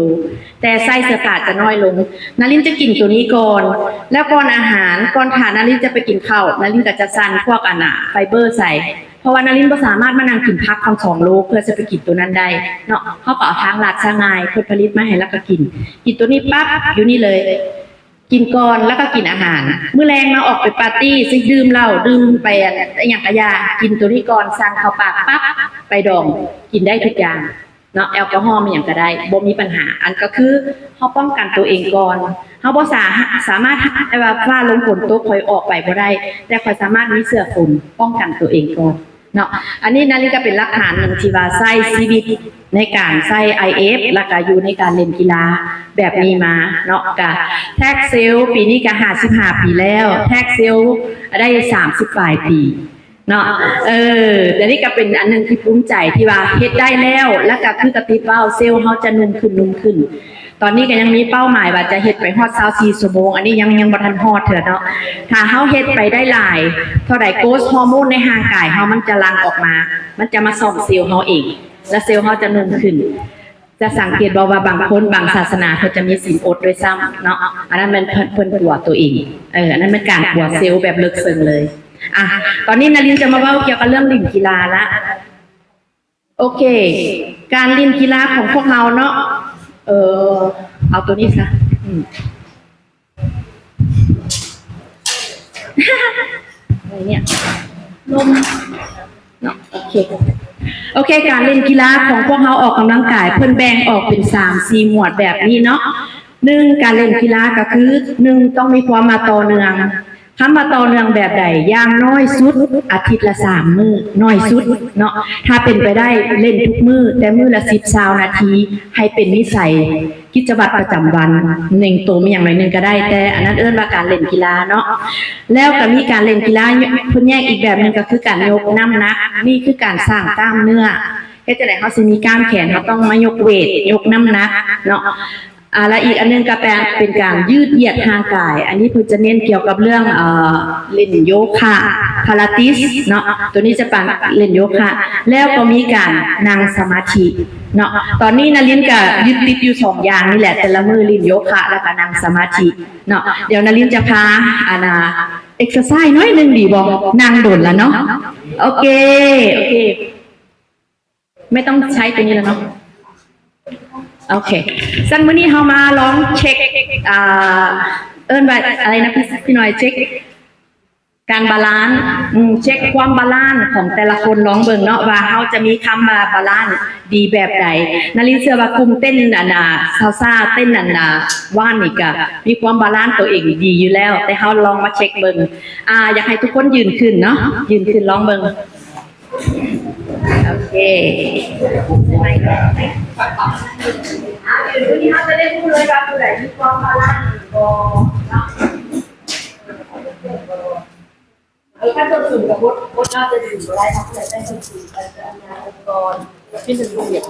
แต่ไส้เสื้อผ้าจะน้อยลงนารินจะกินตัวนี้ก่อนแล้วก่อนอาหารก่อนทานนารินจะไปกินข้าวนารินก็จะสั่นพวกไฟเบอร์ใส่เพราะว่านารินบ่สามารถมานั่งกินผักทั้ง2โลเพื่อจะไปกินตัวนั้นได้เนาะเฮาก็เอาทางลัดซะง่ายเพิ่นผลิตมาให้แล้วก็กินตัวนี้ปั๊บอยู่นี่เลยกินก่อนแล้วก็กินอาหารมื้อแลงมาออกไปปาร์ตี้ซิดื่มเหล้าดื่มไปอย่างกะยากินตัวนี้ก่อนสั่งเข้าปากปั๊บไปดองกินได้ทุกอย่างเนาะแอลกอฮอล์มันหยังก็ได้บ่มีปัญหาอันก็คือเฮาป้องกันตัวเองก่อนเฮาบ่สามารถว่าฟ้าลมฝนตกค่อยออกไปบ่ได้แต่ค่อยสามารถมีเสื้อคลุมป้องกันตัวเองก่อนเนาะอันนี้นาริก็เป็นหลักฐานหนึ่งที่ว่าใช้ชีวิตในการใช้ IF แล้วก็อยู่ในการเล่นกีฬาแบบนี้มาเนาะก็แท็กเซลปีนี้ก็55ปีแล้วแท็กเซลได้30ปลายปีเนาะแต่นี่ก็เป็นอันนึงที่ภูมิใจที่ว่าเฮ็ดได้แล้วก็คือกระติบเว้าเซลเฮาจะนุ่มขึ้นตอนนี้ก็ยังมีเป้าหมายว่าจะเฮ็ดไปฮอด24ชั่วโมงอันนี้ยังบ่ทันฮอดเถิดเนาะถ้าเฮาเฮ็ดไปได้หลายเท่าใดโกรทฮอร์โมนในร่างกายเฮามันจะหลั่งออกมามันจะมาซ่อมเซลล์เฮาเองและเซลล์เฮาจะนุ่มขึ้นจะสังเกตบ่ว่าบางคนบางศาสนาเขาจะมีศีลอดด้วยซ้ำเนาะอันนั้นมันเพิ่นกลัวตัวเองอันนั้นเป็นการกลัวเซลล์แบบลึกซึ้งเลยตอนนี้นารินจะมาเว้าเกี่ยวกับเรื่องเล่นกีฬาละโอเคการเล่นกีฬาของพวกเราเนาะเอาตัวนี้ซะอะไรเนี่ยลมเนาะโอเคการเล่นกีฬาของพวกเราออกกำลังกายเพิ่นแบ่งออกเป็น3-4หมวดแบบนี้เนาะ1การเล่นกีฬาก็คือ1ต้องมีความมาต่อเนื่องคำว่าต่อเนื่องแบบใดอย่างน้อยสุดอาทิตย์ละ3มื้อน้อยสุดเนาะถ้าเป็นไปได้เล่นทุกมื้อแต่มื้อละ10-20นาทีให้เป็นนิสัยกิจวัตรประจำวัน1ตัวมีอย่างไรนึงก็ได้แต่อันนั้นเอิ้นว่าการเล่นกีฬาเนาะแล้วก็มีการเล่นกีฬาเพิ่นแยกอีกแบบนึงก็คือการยกน้ำหนักนี่คือการสร้างกล้ามเนื้อเฮ็ดจังได๋เฮาสิมีกล้ามแขนเฮาต้องมายกเวทยกน้ำหนักเนาะแล้วอีกอันนึงก็เป็นการยืดเหยียดทางกายอันนี้เพิ่นจะเน้นเกี่ยวกับเรื่องเล่นโยคะพาราติสเนาะตัวนี้จะเป็นเล่นโยคะแล้วก็มีการนั่งสมาธิเนาะตอนนี้นารินก็ยึดติดอยู่2อย่างนี่แหละแต่ละมื้อเล่นโยคะแล้วก็นั่งสมาธิเนาะเดี๋ยวนารินจะพาเอ็กซ์ไซส์น้อยนึงดีบ่นั่งโดนแล้วเนาะโอเคไม่ต้องใช้ตัวนี้แล้วเนาะโอเคสั่งมื้อนี้เฮามาลองเช็คว่าอะไรนะพี่หน่อยเช็คการบาลานซ์เช็คความบาลานซ์ของแต่ละคนลองเบิ่งเนาะว่าเฮาจะมีคำว่าบาลานซ์ดีแบบใดนาริเชื่อว่ากลุ่มเต้นซาซ่าเต้นว่านนี่ก็มีความบาลานซ์ตัวเองดีอยู่แล้วแต่เฮาลองมาเช็คเบิ่งอยากให้ทุกคนยืนขึ้นเนาะยืนขึ้นลองเบิ่งโอเคเดี๋ยวนี้เขาจะได้พูดเลยว่าผู้ใดมีความบาลานซ์บ่ขั้นตอนสูงกับบทน่าจะอยู่ได้ทั้งผู้ใดได้ทั้งสูงแต่จะองค์กรที่1เสียง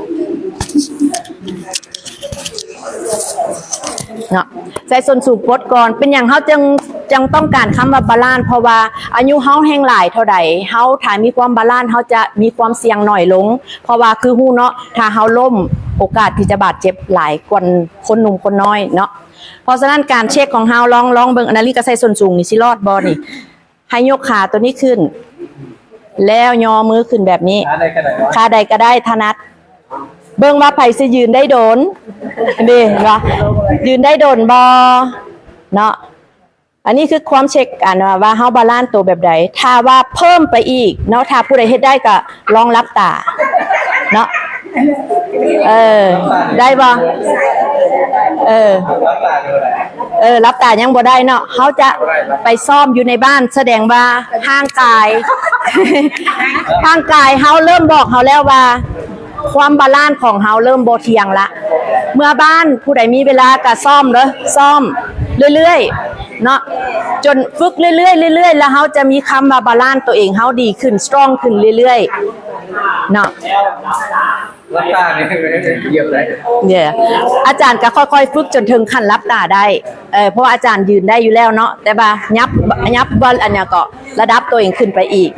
เนาะใส่ส้นสูงปลดก่อนเป็นอย่างเฮาจังต้องการคำว่าบาลานซ์เพราะว่าอายุเฮาแห้งหลายเท่าใดเฮาถ้ามีความบาลานซ์เฮาจะมีความเสี่ยงหน่อยลงเพราะว่าคือฮู้เนาะถ้าเฮาล้มโอกาสที่จะบาดเจ็บหลายกว่าคนหนุ่มคนน้อยเนาะเพราะฉะนั้นการเช็คของเฮาลองเบิ่งอนาลิกาใส่ส้นสูงนี่สิรอดบ่นี่ให้ยกขาตัวนี้ขึ้นแล้วยอมือขึ้นแบบนี้ขาใดก็ได้ถนัดเบิ่งว่าไผสิยืนได้โดนนี่ว่ายืนได้โดนบ่เนาะอันนี้คือความเช็คอันว่าเฮาบาลานซ์ตัวแบบใดถ้าว่าเพิ่มไปอีกเนาะถ้าผู้ใดเฮ็ดได้ก็ลองรับตาเนาะได้บ่รับตายังบ่ได้เนาะเฮาจะไปซ่อมอยู่ในบ้านแสดงว่าห่างกายห่างกายเฮาเริ่มบอกเฮาแล้วว่าความบาลานซ์ของเฮาเริ่มบ่เที่ยงละเมื่อบ้านผู้ใดมีเวลาก็ซ่อมเด้อซ่อมเรื่อยๆเนาะจนฝึกเรื่อยๆเรื่อยๆแล้วเฮาจะมีคำว่าบาลานซ์ตัวเองเฮาดีขึ้นสตรองขึ้นเรื่อยๆเนาะรับตาเนี่ยเยี่ยมเลยเนี่ยอาจารย์ก็ค่อยๆฝึกจนถึงขั้นรับตาได้เพราะว่าอาจารย์ยืนได้อยู่แล้วเนาะแต่ว่ายับบอลอันเนี้ยก็ระดับตัวเองขึ้นไปอีก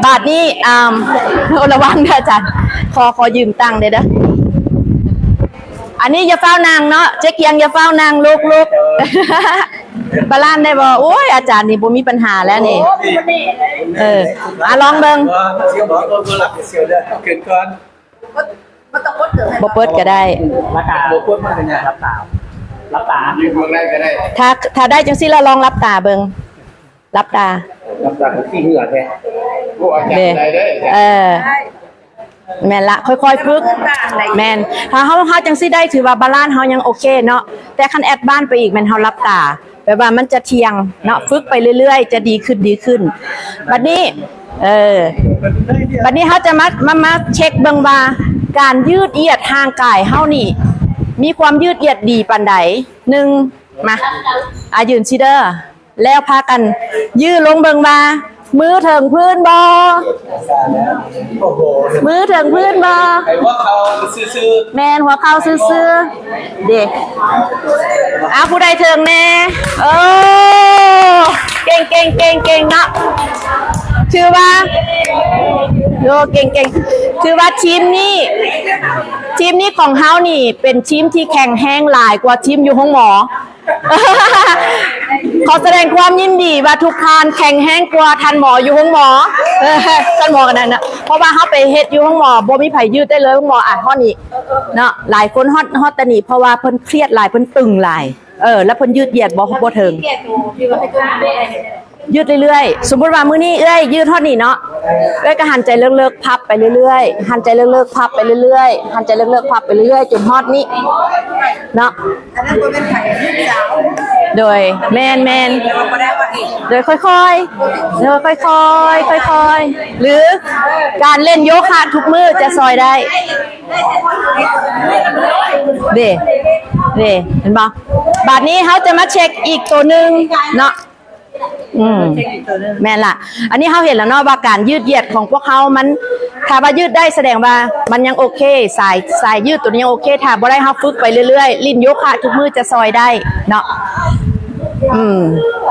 บาทนี้ระวังนะอาจารย์ขอยืมตังค์เด้ออันนี้อย่าเฝ้านางเนาะเจ๊เกียงอย่าเฝ้านางลูกบาลานซ์ได้บ่โอ้ยอาจารย์นี่บ่มีปัญหาแล้วนี่ลองเบิ่งเสียวบอกตัวรับเสียวเด้อขึ้นก่อนบ่เปิดก็ได้รับตาบ่เปิดมันเป็นไงรับตายืนมองได้ก็ได้ถ้าได้จังซี่แล้วลองรับตาเบิ่งรับตาขี้เหงื่อแท้โอ้อาจารย์ได้เด้อแม่นละค่อยๆฝึกแม่นถ้าเฮาจังซี่ได้ถือว่าบาลานซ์เฮายังโอเคเนาะแต่คันแอดบ้านไปอีกแม่นเฮารับตาแปลว่ามันจะเที่ยงเนาะฝึกไปเรื่อยๆจะดีขึ้นบัดนี้บัดนี้เฮาจะมาเช็คเบิ่งว่าการยืดเหยียดทางกายเฮานี่มีความยืดเหยียดดีปานใด1มายืนซิเด้อแล้วพากันยืดลงเบิ่งว่ามือถึงพื้นบ่มือถึงพื้นบ่ไอ้ว่าเขาซื่อแม่นหัวเข่าซื่อๆเด็กผู้ใดถึงแน่เก่งเนาะชื่อว่าเก่งชื่อว่าทีมนี้ของเฮานี่เป็นทีมที่แข็งแรงหลายกว่าทีมอยู่ห้องหมอขอแสดงความยินดีว่าทุกท่านแข็งแรงกว่าทันหมออยู่ห้องหมอทันหมอกันนั่นนะเพราะว่าเฮาไปเฮ็ดอยู่ห้องหมอบ่มีไผยืดได้เลยห้องหมอข้อนี้เนาะหลายคนฮอตตะนี่เพราะว่าเพิ่นเครียดหลายเพิ่นตึงหลายแล้วเพิ่นยืดเหยียดบ่ถึงยืดเรื่อยๆสมมุติว่ามื้อนี้ยืดฮอดนี่เนาะก็หันใจเลิกๆพับไปเรื่อยๆหันใจเลิกๆพับไปเรื่อยๆหันใจเลิกๆพับไปเรื่อยๆจนฮอดนี้เนาะอันนั้นบ่เป็นไผยืดยาวโดยแม่นโดยค่อยๆหรือการเล่นโยคะทุกมื้อจะซอยได้เด้เห็นบ่บาดนี้เฮาจะมาเช็คอีกตัวนึงเนาะแม่นล่ะอันนี้เขาเห็นแล้วเนาะว่าการยืดเหยียดของพวกเขามันถ้าว่ายืดได้แสดงว่ามันยังโอเคสายยืดตัวนี้โอเคถ้าบ่ได้เขาฝึกไปเรื่อยๆลิ้นโยคะทุกมือจะซอยได้เนาะ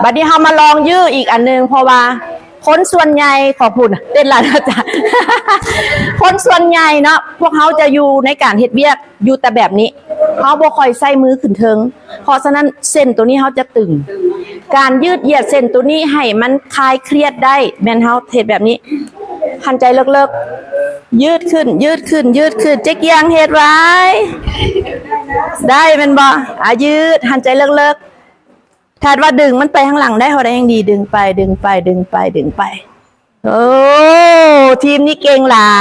บัดนี้เขามาลองยืดอีกอันนึงเพราะว่าคนส่วนใหญ่ขอพูดเต้นหลายอาจารย์คนส่วนใหญ่เนาะพวกเขาจะอยู่ในการเฮ็ดเวียกอยู่แต่แบบนี้เขาบ่ค่อยใส่มือขึ้นเทิงเพราะฉะนั้นเส้นตัวนี้เขาจะตึงการยืดเหยียดเส้นตัวนี้ให้มันคลายเครียดได้แม่นเฮาเฮ็ดแบบนี้หันใจเลิกๆยืดขึ้นเจ๊เกียงเฮ็ดไว้ได้แม่นบ่ยืดหันใจเลิกๆถ้าว่าดึงมันไปข้างหลังได้เฮาได้ยังดีดึงไปโอ้ทีมนี้เก่งหลา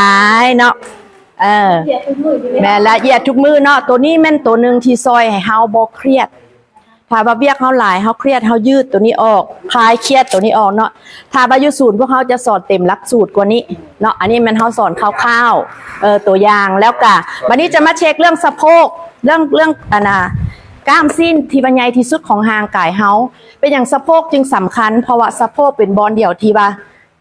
ยเนาะแม่ละเอียดทุกมือเนาะตัวนี้แม่นตัวนึงที่ซอยให้เฮาบ่เครียดถ้าว่าเวียกเฮาหลายเฮาเครียดเฮายืดตัวนี้ออกคลายเครียดตัวนี้ออกเนาะถ้าว่าอยู่ศูนย์พวกเฮาจะสอนเต็มหลักสูตรกว่านี้เนาะอันนี้มันเฮาสอนคร่าวๆตัวอย่างแล้วก็วันนี้จะมาเช็คเรื่องสะโพกเรื่องกล้ามสิ้นที่บรรยายที่สุดของห่างกายเฮาเป็นอย่างสะโพกจึงสำคัญเพราะว่าสะโพกเป็นบอลเดี่ยวที่ว่า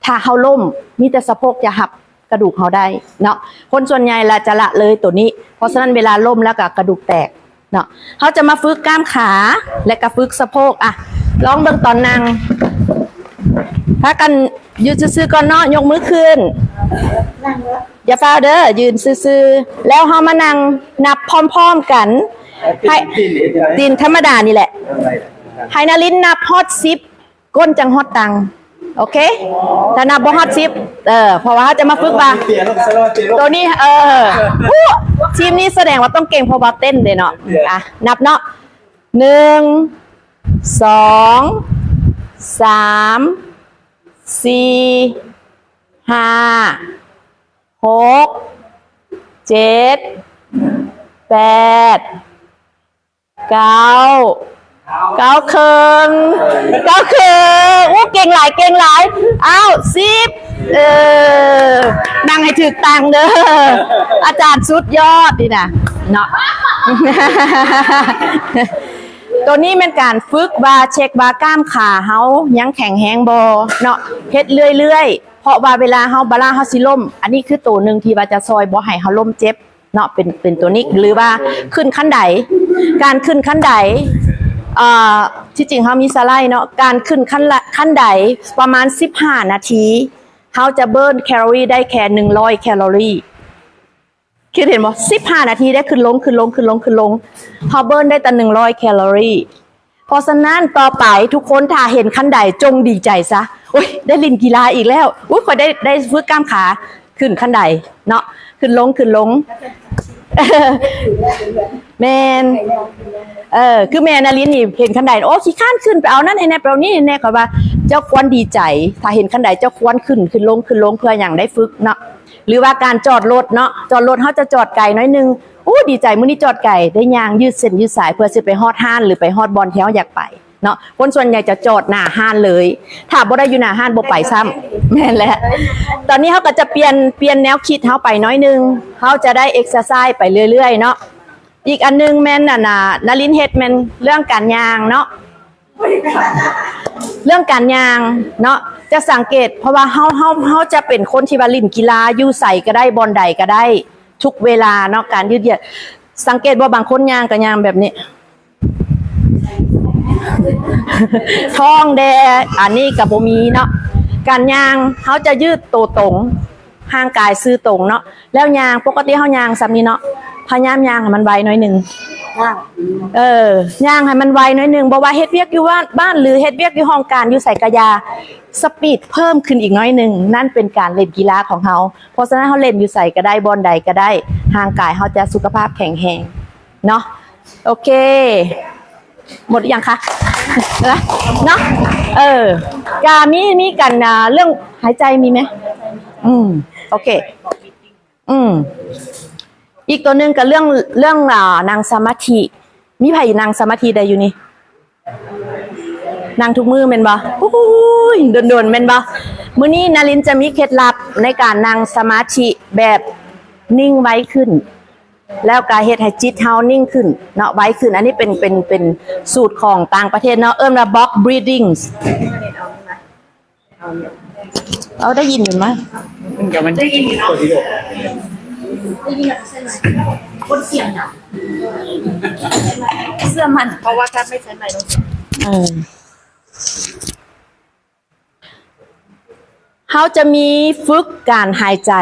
ถ้าเฮาล้มมีแต่สะโพกจะหับ กระดูกเขาได้เนาะคนส่วนใหญ่ละจะละเลยตัวนี้ เพราะฉะนั้นเวลาล้มแล้วก็กระดูกแตกเนาะเขาจะมาฝึกกล้ามขาและก็ฝึกสะโพกอ่ะลองเบิ่งตอนนั่งถ้ากันยืนซื่อๆก่อนเนาะยกมือขึ้นอย่าฟ้าวเด้อยืนซื่อๆแล้วเฮามานั่งนับพร้อมๆกันให้ตีนธรรมดานี่แหละให้นารินนับฮอด10ก้นจังฮอดตังโอเคถ้านับบ่ฮอด10เพราะว่าเขาจะมาฝึกว่าตัวนี้อู้ทีมนี้แสดงว่าต้องเก่งเพราะว่าเต้นเลยเนาะอ่ะนับเนาะ1 2 3 4 5 6 7 8 9 เคิงอู้เก่งหลายอ้าว10นั่งให้ถึกตังเด้ออาจารย์สุดยอดดีนะเนาะ ตัวนี้เป็นการฝึกว่าเช็คว่ากล้ามขาเฮายังแข็งแรงบ่เนาะเฮ็ดเรื่อยๆเพราะว่าเวลาเฮาบาลาเฮาสิล้มอันนี้คือตัวหนึ่งที่ว่าจะซอยบ่ให้เฮาล้มเจ็บเนาะเป็นตัวนี้หรือว่าขึ้นขั้นใดการขึ้นขั้นใดที่จริงเขามีสไลด์เนาะการขึ้นขั้นใดประมาณ15นาทีเขาจะเบิร์นแคลอรี่ได้แค่100แคลอรี่คิดเห็นบ่15นาทีได้ขึ้นลงเขาเบิร์นได้แต่100แคลอรี่เพราะฉะนั้นต่อไปทุกคนถ้าเห็นขั้นใดจงดีใจซะโอ้ยได้เล่นกีฬาอีกแล้วอุ้ยขอได้ฝึกกล้ามขาขึ้นขั้นใดเนาะขึ้นลงแมนคือแม่นารินนี่เห็นขั้นใดโอ้ขี้ข้านขึ้นไปเอานั่นให้แน่ไปเอานี่ให้แน่ก็ว่าเจ้าควรดีใจถ้าเห็นขั้นใดเจ้าควรขึ้นลงเพื่ออย่างได้ฝึกเนาะหรือว่าการจอดรถเนาะจอดรถเขาจะจอดไกลน้อยนึงอู้ดีใจมื้อนี้จอดไกลได้ยางยืดเส้นยืดสายเพื่อสิไปฮอดห้านหรือไปฮอดบอลแถวอยากไปเนาะคนส่วนใหญ่จะจอดหน้าห้านเลยถ้าบ่ได้อยู่หน้าห้านบ่ไปซ้ำแม่นแหละตอนนี้เขาก็จะเปลี่ยนแนวคิดเขาไปน้อยนึงเขาจะได้เอ็กซ์ไซส์ไปเรื่อยๆเนาะอีกอันนึงแม่นนารินเฮ็ดแม่นเรื่องการยางเนาะเรื่องการยางเนาะจะสังเกตเพราะว่าเฮาจะเป็นคนที่ว่าเล่นกีฬาอยู่ใส่ก็ได้บอลใดก็ได้ทุกเวลาเนาะการยืดเหยียดสังเกตว่าบางคนยางก็ยางแบบนี้ท้องแดอันนี้กับบ่มีเนาะการยางเขาจะยืดตัวตรงห่างกายซื่อตรงเนาะแล้วยางปกติเขายางซ้ำนี้เนาะพยายามยางให้มันไวน้อยนึงย่างให้มันไวน้อยนึงบ่ว่าเฮ็ดเวียกอยู่บ้านหรือเฮ็ดเวียกอยู่ห้องการอยู่ใส่กระยาสปีดเพิ่มขึ้นอีกน้อยนึงนั่นเป็นการเล่นกีฬาของเฮาเพราะฉะนั้นเฮาเล่นอยู่ใส่ก็ได้บอลใดก็ได้ห่างกายเฮาจะสุขภาพแข็งแรงเนาะโอเคหมดยังคะเนาะกามีกันเรื่องหายใจมีไหมโอเคอีกตัวหนึ่งกับเรื่องนางสมาธิมีไผ่นางสมาธิใดอยู่นี่นางทุกมือเป็นบ่โดนเป็นบ่มื้อนี้นารินจะมีเคล็ดลับในการนางสมาธิแบบนิ่งไว้ขึ้นแล้วก็เฮ็ดให้จิตเฮานิ่งขึ้นเนาะไว้ขึ้นอันนี้เป็นสูตรของต่างประเทศเนาะว่า box breathing เอาได้ยินมั้ยมันได้ยินเนาะคนเสียงอะเสื้อมันเพราะว่าถ้าไม่ใช้ไมค์ต้องเขาจะมีฝึกการหายใจ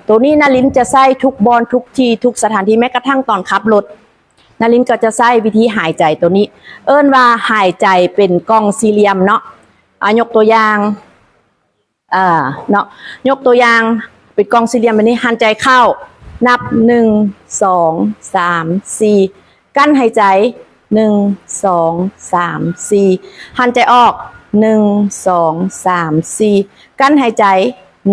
ตัวนี้นารินจะใส่ทุกบอลทุกทีทุกสถานที่แม้กระทั่งตอนขับรถนารินก็จะใส่วิธีหายใจตัวนี้ว่าหายใจเป็นกล้องสี่เหลี่ยมเนาะยกตัวอย่างเนาะยกตัวอย่างเป็นกล้องสี่เหลี่ยมแบบนี้หายใจเข้านับ1 2 3 4กั้นหายใจ1 2 3 4หายใจออก1 2 3 4กั้นหายใจ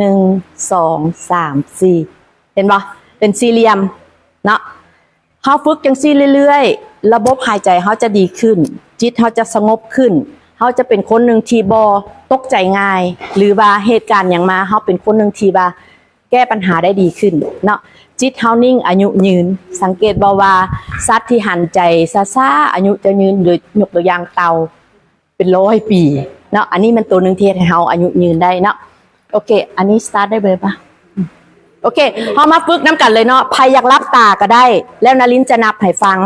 1 2 3 4เห็นปะเป็นสี่เหลี่ยมเนาะเขาฝึกจังซี่เรื่อยๆระบบหายใจเขาจะดีขึ้นจิตเขาจะสงบขึ้นเขาจะเป็นคนหนึ่งที่บ่ตกใจง่ายหรือว่าเหตุการณ์อย่างมาเขาเป็นคนหนึ่งที่ว่าแก้ปัญหาได้ดีขึ้นเนาะจิตเฮานิ่งอายุยืนสังเกตบ่ว่าสัตว์ที่หันใจซ่าๆอายุจะยืนโดยยกตัวอย่างเต่าเป็น100 ปีเนาะอันนี้มันตัวนึงที่ให้เฮาอายุยืนได้เนาะโอเคอันนี้สตาร์ทได้เลยปะ โอเคเฮามาฝึกน้ำกันเลยเนาะใครอยากรับตาก็ได้ แล้วนารินจะนับให้ฟัง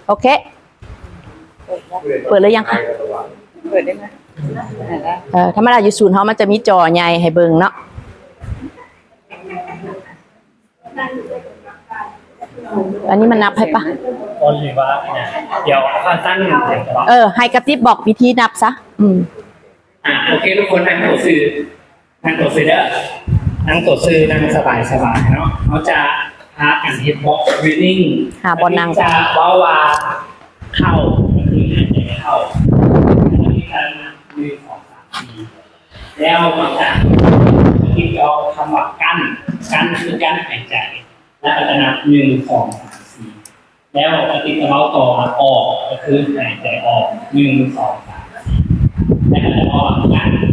โอเคเปิดเลยยังคะเปิดได้ไหมธรรมดาอยู่ศูนย์เฮามันจะมีจอใหญ่ให้เบิ่งเนาะอันนี้มันนับให้ปะ ตอนหรือว่าเดี๋ยวสั้นให้กระติบบอกวิธีนับซะโอเคทุกคนนั่งตัวซื้อนั่งตัวซื้อเด้อนั่งตัวซื้อนั่งสบายเนาะเขาจะหาอันเฮดบ็อกซ์วินนิ่งจะว่าเข้าเข้าที่การมือของ3 ทีแล้วมันจะที่เราคำว่ากั้นคือกั้นหายใจแล้วก็จะนับ1 2 3 4แล้วปฏิกิริยาต่อออกก็คือหายใจออก1 2 3 4แล้วก็จะออกกั้นหา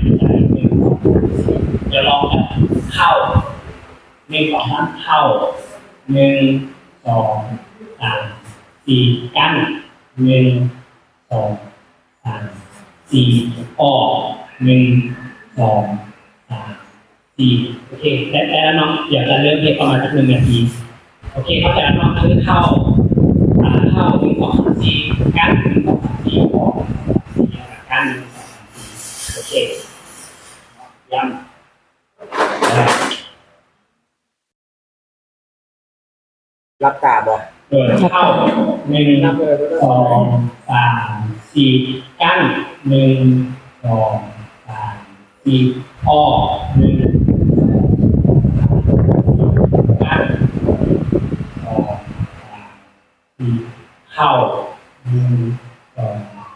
ยใจ1 2 3 4เดี๋ยวลองกันเข้า1 2 3เข้า1 2 3 4กั้น1 2 3 4ออก1 2 3 4โอเคแล้วน้องเดี๋ยวจะเริ่มเรียนประมาณสัก1 นาทีโอเคเข้าใจน้องคือเข้า1 2 3 4กั้น1 2 3 4ออก1 2 3 4กั้น1 2 3 4โอเคย้ำรับตาบ่เข้า1 2 3 4กั้น1 2 3 4ออก1 กั้น2 3 4เข้า1 2 3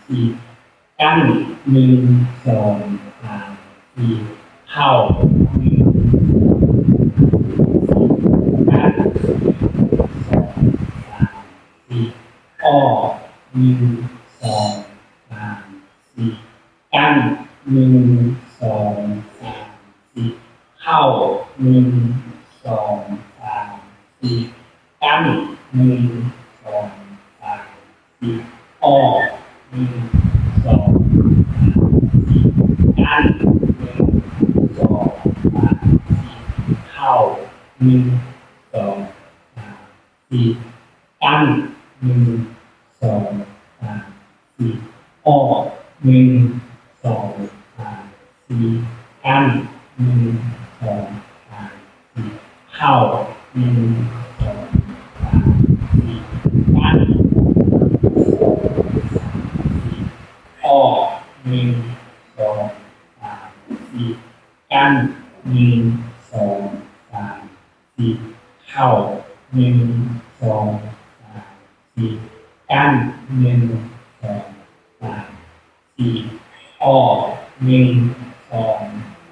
4กั้น1 2 3 4ออก1 2 3 4กั้น1 2 3 4เข้ากั้นออก1 2 3 4กั้น1 2 3 4เข้า1 2 3 4กั้น1 2 3 4ออก1 2 3 4กั้น1 2 3 4เข้า1 2 3 4กั้น1 2 3 4ออก1 2 3 4กั้น1 2 3 4เข้า1 2 3 4กั้นออก1 2 3 4กั้น1 2 3 4เข้า1 2 3 4กั้น1 2 3 4ออก1 2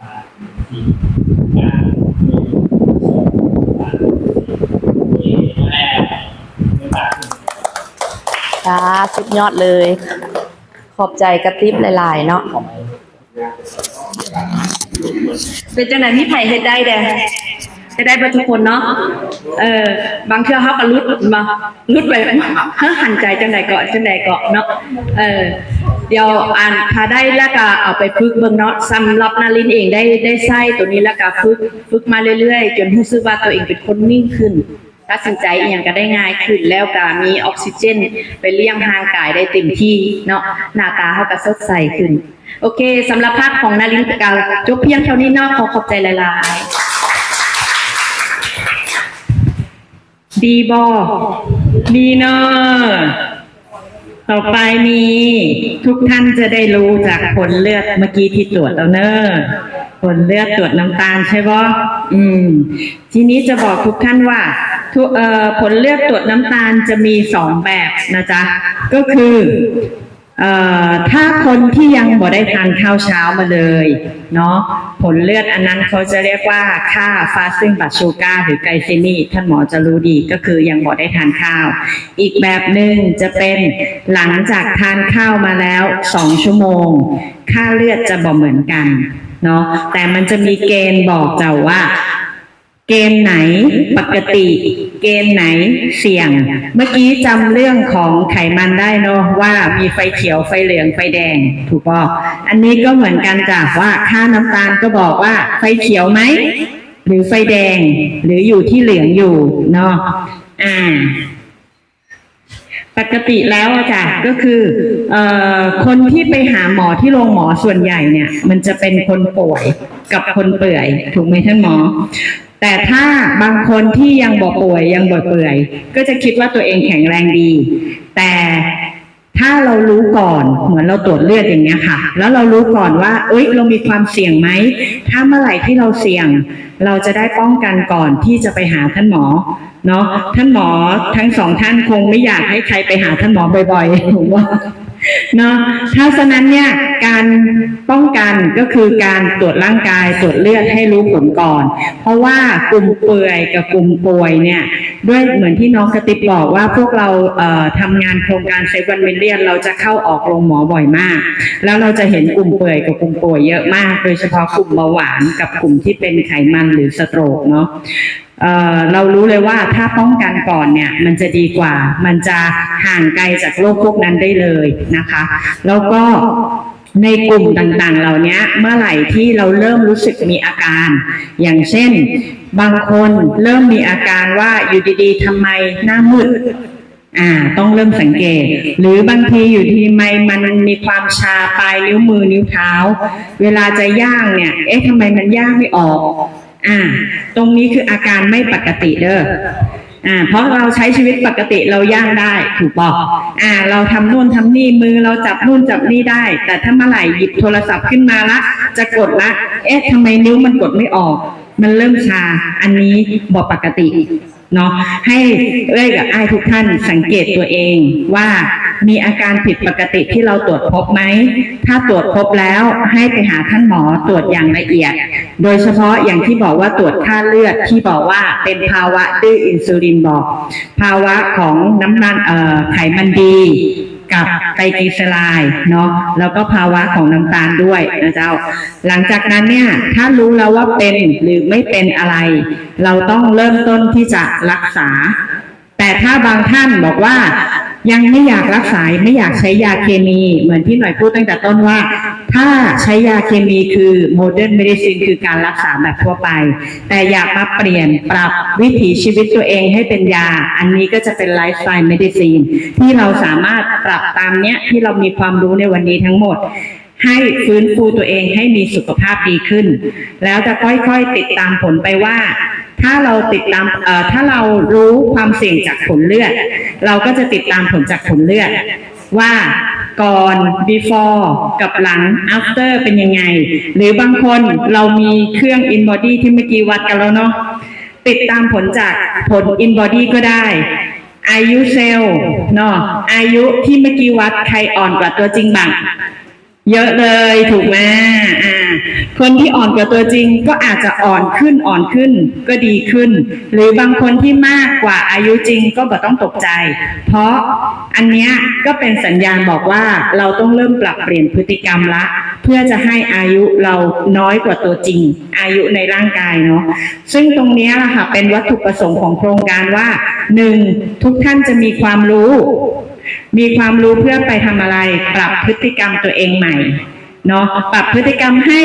3 4กั้น1 2 3 4แล้วสุดยอดเลยขอบใจกระติบหลายๆเนาะเป็นจังไหนพี่ไผ่เฮ็ดได้เด้ได้บ่ทุกคนเนาะบางเทื่อเฮาก็ลุดไปหันใจจังได๋ก็เนาะเดี๋ยวถ้าได้แล้วก็เอาไปฝึกเบิ่งเนาะสำหรับนารินเองได้ใช้ตัวนี้แล้วก็ฝึกมาเรื่อยๆจนรู้สึกว่าตัวเองเป็นคนนิ่งขึ้นตัดสินใจอีหยังก็ได้ง่ายขึ้นแล้วก็มีออกซิเจนไปเลี้ยงร่างกายได้เต็มที่เนาะหน้าตาเฮาก็สดใสขึ้นโอเคสำหรับภาคของนารินก็จบเพียงเท่านี้เนาะขอบใจหลายๆดีบ่ดีเนาะต่อไปนี้ทุกท่านจะได้รู้จากผลเลือดเมื่อกี้ที่ตรวจแล้วเนอะผลเลือดตรวจน้ำตาลใช่บ่ทีนี้จะบอกทุกท่านว่าผลเลือดตรวจน้ำตาลจะมี2แบบนะจ๊ะก็คือถ้าคนที่ยังบ่ได้ทานข้าวเช้ามาเลยเนาะผลเลือดอันนั้นเขาจะเรียกว่าค่า fasting blood sugar หรือไกลเซมีท่านหมอจะรู้ดีก็คือยังบ่ได้ทานข้าวอีกแบบหนึ่งจะเป็นหลังจากทานข้าวมาแล้ว2 ชั่วโมงค่าเลือดจะบ่เหมือนกันเนาะแต่มันจะมีเกณฑ์บอกเจ้าว่า เกณฑ์ไหนปกติ เกณฑ์ไหนเสี่ยง เมื่อกี้จำเรื่องของไขมันได้เนาะว่ามีไฟเขียวไฟเหลืองไฟแดงถูกป่ะอันนี้ก็เหมือนกันจ้ะว่าค่าน้ำตาลก็บอกว่าไฟเขียวไหมหรือไฟแดงหรืออยู่ที่เหลืองอยู่เนาะปกติแล้วจ้ะก็คือคนที่ไปหาหมอที่โรงหมอส่วนใหญ่เนี่ยมันจะเป็นคนป่วยกับคนเปื่อยถูกไหมท่านหมอแต่ถ้าบางคนที่ยังบ่ป่วยยังบ่เปื่อยก็จะคิดว่าตัวเองแข็งแรงดีแต่ถ้าเรารู้ก่อนเหมือนเราตรวจเลือดอย่างเงี้ยค่ะแล้วเรารู้ก่อนว่าเรามีความเสี่ยงไหมถ้าเมื่อไหร่ที่เราเสี่ยงเราจะได้ป้องกันก่อนที่จะไปหาท่านหมอเนาะท่านหมอทั้งสองท่านคงไม่อยากให้ใครไปหาท่านหมอบ่อยๆถูกว่าเนาะถ้าฉะนั้นเนี่ยการป้องกันก็คือการตรวจร่างกายตรวจเลือดให้รู้ผลก่อนเพราะว่ากลุ่มเปื่อยกับกลุ่มป่วยเนี่ยด้วยเหมือนที่น้องกระติบบอกว่าพวกเราทำงานโครงการเซฟวันมิลเลียนเราจะเข้าออกโรงหมอบ่อยมากแล้วเราจะเห็นกลุ่มเปื่อยกับกลุ่มป่วยเยอะมากโดยเฉพาะกลุ่มเบาหวานกับกลุ่มที่เป็นไขมันหรือสโตรกเนาะเรารู้เลยว่าถ้าป้องกันก่อนเนี่ยมันจะดีกว่ามันจะห่างไกลจากโรคพวกนั้นได้เลยนะคะแล้วก็ในกลุ่มต่างๆเหล่านี้เมื่อไหร่ที่เราเริ่มรู้สึกมีอาการอย่างเช่นบางคนเริ่มมีอาการว่าอยู่ดีๆทำไมหน้ามืดต้องเริ่มสังเกตหรือบางทีอยู่ดีมันมีความชาปลายนิ้วมือนิ้วเท้าเวลาจะย่างเนี่ยทำไมมันย่างไม่ออกตรงนี้คืออาการไม่ปกติเด้อเพราะเราใช้ชีวิตปกติเราย่างได้ถูกบอกเราทำนู่นทำนี่มือเราจับนู่นจับนี่ได้แต่ถ้าเมื่อไหร่หยิบโทรศัพท์ขึ้นมาละจะกดละทำไมนิ้วมันกดไม่ออกมันเริ่มชาอันนี้บอกปกติเนาะให้กับทุกท่านสังเกตตัวเองว่ามีอาการผิดปกติที่เราตรวจพบไหมถ้าตรวจพบแล้วให้ไปหาท่านหมอตรวจอย่างละเอียดโดยเฉพาะอย่างที่บอกว่าตรวจค่าเลือดที่บอกว่าเป็นภาวะดื้ออินซูลินบอกภาวะของน้ำมันไขมันดีกับไตรกลีเซอไรด์เนาะแล้วก็ภาวะของน้ำตาลด้วยนะเจ้าหลังจากนั้นเนี่ยถ้ารู้แล้วว่าเป็นหรือไม่เป็นอะไรเราต้องเริ่มต้นที่จะรักษาแต่ถ้าบางท่านบอกว่ายังไม่อยากรักษาไม่อยากใช้ยาเคมีเหมือนที่หน่อยพูดตั้งแต่ต้นว่าถ้าใช้ยาเคมีคือโมเดิร์นเมดิซินคือการรักษาแบบทั่วไปแต่อยากมาเปลี่ยนปรับวิถีชีวิตตัวเองให้เป็นยาอันนี้ก็จะเป็นไลฟ์สไตล์เมดิซินที่เราสามารถปรับตามเนี้ยที่เรามีความรู้ในวันนี้ทั้งหมดให้ฟื้นฟูตัวเองให้มีสุขภาพดีขึ้นแล้วจะค่อยๆติดตามผลไปว่าถ้าเราติดตามถ้าเรารู้ความเสี่ยงจากผลเลือดเราก็จะติดตามผลจากผลเลือดว่าก่อน before กับหลัง after เป็นยังไงหรือบางคนเรามีเครื่อง in body ที่เมื่อกี้วัดกันแล้วเนาะติดตามผลจากผล in body ก็ได้อายุเซลล์เนาะอายุที่เมื่อกี้วัดใครอ่อนกว่าตัวจริงบ้างเยอะเลยถูกไหมคนที่อ่อนกว่าตัวจริงก็อาจจะอ่อนขึ้นก็ดีขึ้นหรือบางคนที่มากกว่าอายุจริงก็บ่ต้องตกใจเพราะอันเนี้ยก็เป็นสัญญาณบอกว่าเราต้องเริ่มปรับเปลี่ยนพฤติกรรมละเพื่อจะให้อายุเราน้อยกว่าตัวจริงอายุในร่างกายเนาะซึ่งตรงนี้ล่ะค่ะเป็นวัตถุประสงค์ของโครงการว่า1ทุกท่านจะมีความรู้เพื่อไปทำอะไรปรับพฤติกรรมตัวเองใหม่เนาะปรับพฤติกรรมให้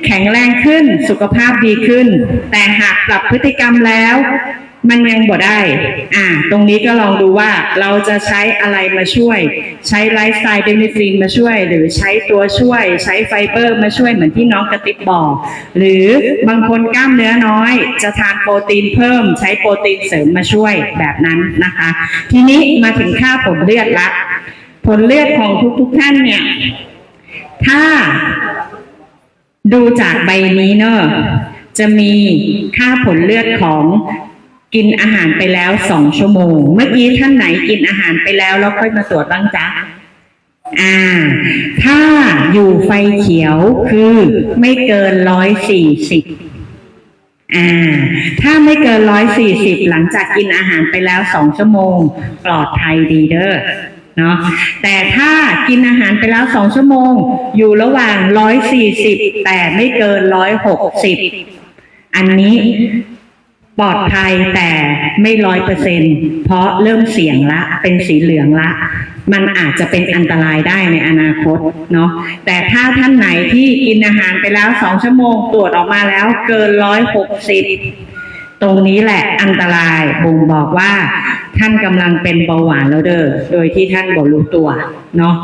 แข็งแรงขึ้นสุขภาพดีขึ้นแต่หากปรับพฤติกรรมแล้วมันยังบ่ได้ตรงนี้ก็ลองดูว่าเราจะใช้อะไรมาช่วยใช้ไลฟ์สไตล์เดนิฟรีนมาช่วยหรือใช้ตัวช่วยใช้ไฟเบอร์มาช่วยเหมือนที่น้องกระติบบอกหรือบางคนกล้ามเนื้อน้อยจะทานโปรตีนเพิ่มใช้โปรตีนเสริมมาช่วยแบบนั้นนะคะทีนี้มาถึงค่าผลเลือดละผลเลือดของทุกท่านเนี่ยถ้าดูจากใบนี้เนอะจะมีค่าผลเลือดของกินอาหารไปแล้ว2 ชั่วโมงเมื่อกี้ท่านไหนกินอาหารไปแล้วค่อยมาตรวจบ้างจ๊ะถ้าอยู่ไฟเขียวคือไม่เกิน140ถ้าไม่เกิน140หลังจากกินอาหารไปแล้ว2 ชั่วโมงปลอดภัยดีเด้อเนาะแต่ถ้ากินอาหารไปแล้ว2 ชั่วโมงอยู่ระหว่าง140แต่ไม่เกิน160อันนี้ ปลอดภัยแต่ไม่100%เพราะเริ่มเสี่ยงละเป็นสีเหลืองละ มันอาจจะเป็นอันตรายได้ในอนาคตเนาะแต่ถ้าท่านไหนที่กินอาหารไปแล้ว2 ชั่วโมงตรวจออกมาแล้วเกิน160ตรงนี้แหละอันตรายบ่งบอกว่าท่านกำลังเป็นเบาหวานแล้วเด้อโดยที่ท่านบ่รู้ตัวเนาะ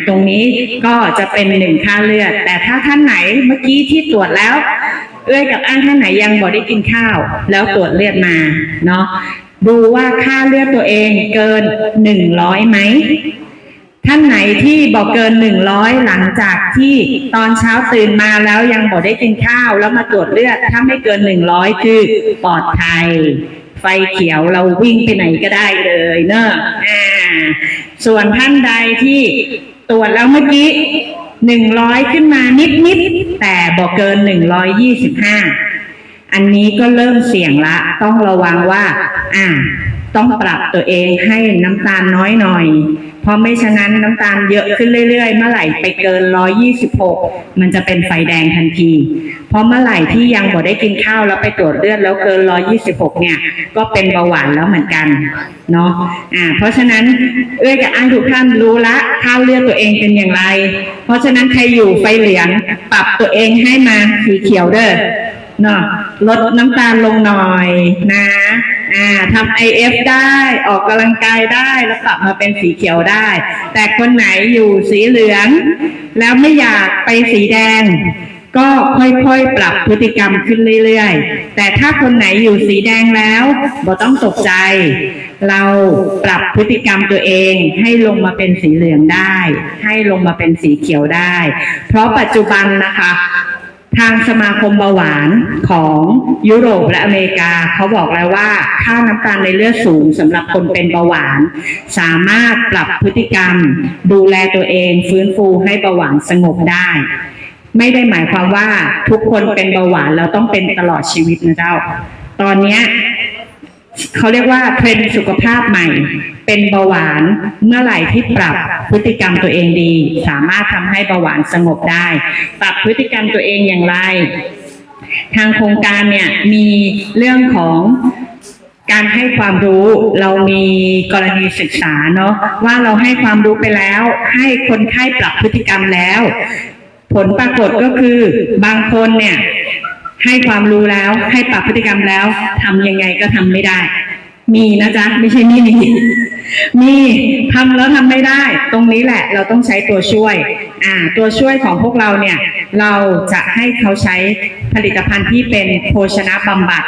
ตรงนี้ก็จะเป็น1ค่าเลือดแต่ถ้าท่านไหนเมื่อกี้ที่ตรวจแล้วกับท่านไหนยังบ่ได้กินข้าวแล้วตรวจเลือดมาเนาะดูว่าค่าเลือดตัวเองเกิน100ไหมท่านไหนที่บอกเกิน100หลังจากที่ตอนเช้าตื่นมาแล้วยังบ่ได้กินข้าวแล้วมาตรวจเลือดถ้าไม่เกิน100คือปลอดภัยไฟเขียวเราวิ่งไปไหนก็ได้เลยเนอะส่วนท่านใดที่ตรวจแล้วเมื่อกี้100ขึ้นมานิดๆแต่บอกเกิน125อันนี้ก็เริ่มเสี่ยงละต้องระวังว่าต้องปรับตัวเองให้น้ำตาลน้อยหน่อยเพราะไม่ฉะนั้นน้ำตาลเยอะขึ้นเรื่อยๆเมื่อไหร่ไปเกิน126มันจะเป็นไฟแดงทันทีเพราะเมื่อไหร่ที่ยังบ่ได้กินข้าวแล้วไปตรวจเลือดแล้วเกิน126เนี่ยก็เป็นเบาหวานแล้วเหมือนกันเนาะเพราะฉะนั้นกับทุกท่านรู้ละค่าเลือดตัวเองเป็นอย่างไรเพราะฉะนั้นใครอยู่ไฟเหลืองปรับตัวเองให้มาสีเขียวเด้อเนาะลดน้ำตาลลงหน่อยนะทำ IF ได้ออกกำลังกายได้แล้วปรับมาเป็นสีเขียวได้แต่คนไหนอยู่สีเหลืองแล้วไม่อยากไปสีแดงก็ค่อยๆปรับพฤติกรรมขึ้นเรื่อยๆแต่ถ้าคนไหนอยู่สีแดงแล้วบ่ต้องตกใจเราปรับพฤติกรรมตัวเองให้ลงมาเป็นสีเหลืองได้ให้ลงมาเป็นสีเขียวได้เพราะปัจจุบันนะคะทางสมาคมเบาหวานของยุโรปและอเมริกาเขาบอกแล้วว่าค่าน้ำตาลในเลือดสูงสำหรับคนเป็นเบาหวานสามารถปรับพฤติกรรมดูแลตัวเองฟื้นฟูให้เบาหวานสงบได้ไม่ได้หมายความว่าทุกคนเป็นเบาหวานแล้วต้องเป็นตลอดชีวิตนะเจ้าตอนนี้เขาเรียกว่าเทรนด์สุขภาพใหม่เป็นเบาหวานเมื่อไหร่ที่ปรับพฤติกรรมตัวเองดีสามารถทำให้เบาหวานสงบได้ปรับพฤติกรรมตัวเองอย่างไรทางโครงการเนี่ยมีเรื่องของการให้ความรู้เรามีกรณีศึกษาเนาะว่าเราให้ความรู้ไปแล้วให้คนไข้ปรับพฤติกรรมแล้วผลปรากฏก็คือบางคนเนี่ยให้ความรู้แล้วให้ปรับพฤติกรรมแล้วทำยังไงก็ทำไม่ได้มีนะจ๊ะไม่ใช่ไม่มีทำแล้วทำไม่ได้ตรงนี้แหละเราต้องใช้ตัวช่วยตัวช่วยของพวกเราเนี่ยเราจะให้เขาใช้ผลิตภัณฑ์ที่เป็นโภชนะบำบัด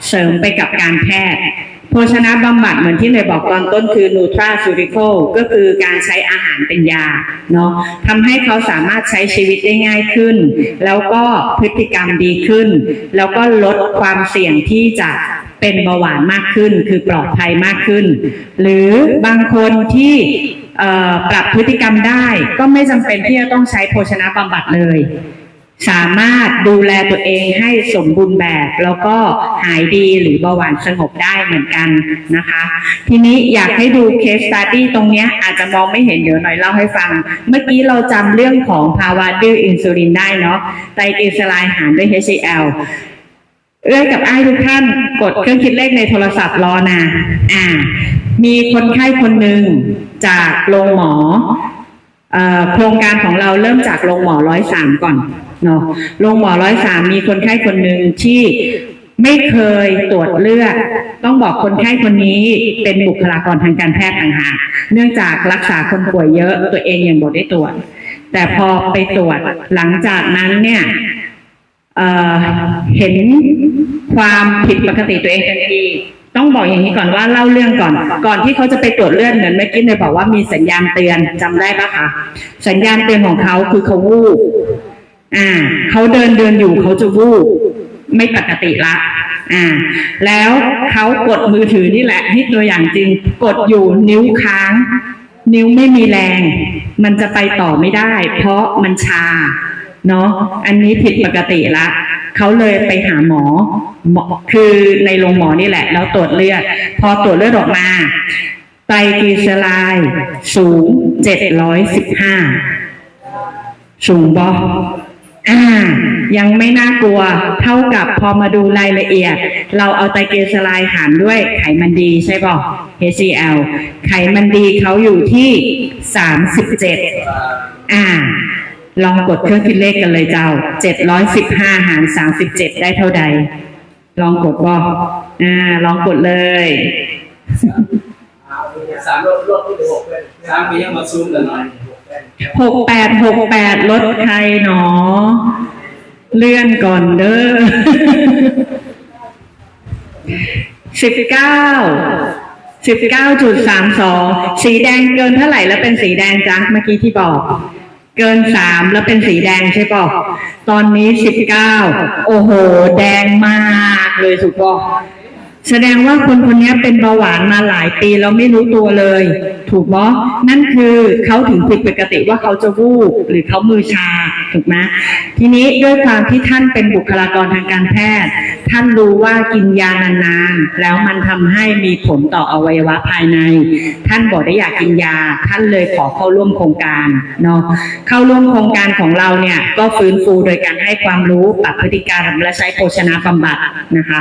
เสริมไปกับการแพทย์โภชนะบำบัดเหมือนที่เลยบอกตอนต้นคือ Nutraceutical ก็คือการใช้อาหารเป็นยาเนาะทำให้เขาสามารถใช้ชีวิตได้ง่ายขึ้นแล้วก็พฤติกรรมดีขึ้นแล้วก็ลดความเสี่ยงที่จะเป็นเบาหวานมากขึ้นคือปลอดภัยมากขึ้นหรือบางคนที่ปรับพฤติกรรมได้ก็ไม่จำเป็นที่จะต้องใช้โภชนะบำบัดเลยสามารถดูแลตัวเองให้สมบูรณ์แบบแล้วก็หายดีหรือเบาหวานสงบได้เหมือนกันนะคะทีนี้อยากให้ดู case study ตรงนี้อาจจะมองไม่เห็นเดี๋ยวหน่อยเล่าให้ฟังเมื่อกี้เราจำเรื่องของภาวะดื้ออินซูลินได้เนาะไตรกลีเซอไรด์หารด้วย HDLกับทุกท่านกดเครื่องคิดเลขในโทรศัพท์รอนะมีคนไข้คนหนึ่งจากโรงหมอโครงการของเราเริ่มจากโรงหมอ103ก่อนเนาะโรงหมอ103มีคนไข้คนหนึ่งที่ไม่เคยตรวจเลือดต้องบอกคนไข้คนนี้เป็นบุคลากรทางการแพทย์ต่างหากเนื่องจากรักษาคนป่วยเยอะตัวเองยังบ่ได้ตรวจแต่พอไปตรวจหลังจากนั้นเนี่ยเห็นความผิดปกติตัวเองทันทีต้องบอกอย่างนี้ก่อนว่าเล่าเรื่องก่อนที่เขาจะไปตรวจเลือดเหมือนเมื่อกี้เลยบอกว่ามีสัญญาณเตือนจำได้ปะคะสัญญาณเตือนของเขาคือเขาวูบเขาเดินอยู่เขาจะวูบไม่ปกติละแล้วเขากดมือถือนี่แหละนี่ตัวอย่างจริงกดอยู่นิ้วค้างนิ้วไม่มีแรงมันจะไปต่อไม่ได้เพราะมันชาเนาะอันนี้ผิดปกติละเขาเลยไปหาหมอคือในโรงหมอนี่แหละแล้วตรวจเลือดพอตรวจเลือดออกมาไตรกลีเซอไรด์สูง715สูงบ่ ยังไม่น่ากลัวเท่ากับพอมาดูรายละเอียด เราเอาไตรเกลีเซอไรด์หารด้วยไขมันดีใช่ป่ะ HCl ไขมันดีเขาอยู่ที่37ลองกดเครื่องคิดเลขกันเลยเจ้า715หาร37ได้เท่าใดลองกดบ่ลองกดเลย3ปียังมาซูมกันหน่อย6868ลดใครหนอเลื่อนก่อนเด้อ19.32สีแดงเกินเท่าไหร่แล้วเป็นสีแดงจ๊ะเมื่อกี้ที่บอกเกิน3แล้วเป็นสีแดงใช่ป่ะตอนนี้19โอ้โหแดงมากเลยสุดป่ะแสดงว่าคนคนนี้เป็นเบาหวานมาหลายปีแล้วไม่รู้ตัวเลยถูกไหมนั่นคือเขาถึงผิดปกติว่าเขาจะวูบหรือเขามือชาถูกไหมทีนี้ด้วยความที่ท่านเป็นบุคลากรทางการแพทย์ท่านรู้ว่ากินยานานๆแล้วมันทำให้มีผลต่ออวัยวะภายในท่านบอกได้อยากกินยาท่านเลยขอเข้าร่วมโครงการเนาะเข้าร่วมโครงการของเราเนี่ยก็ฟื้นฟูโดยการให้ความรู้ปรับพฤติกรรมและใช้โภชนาบำบัดนะคะ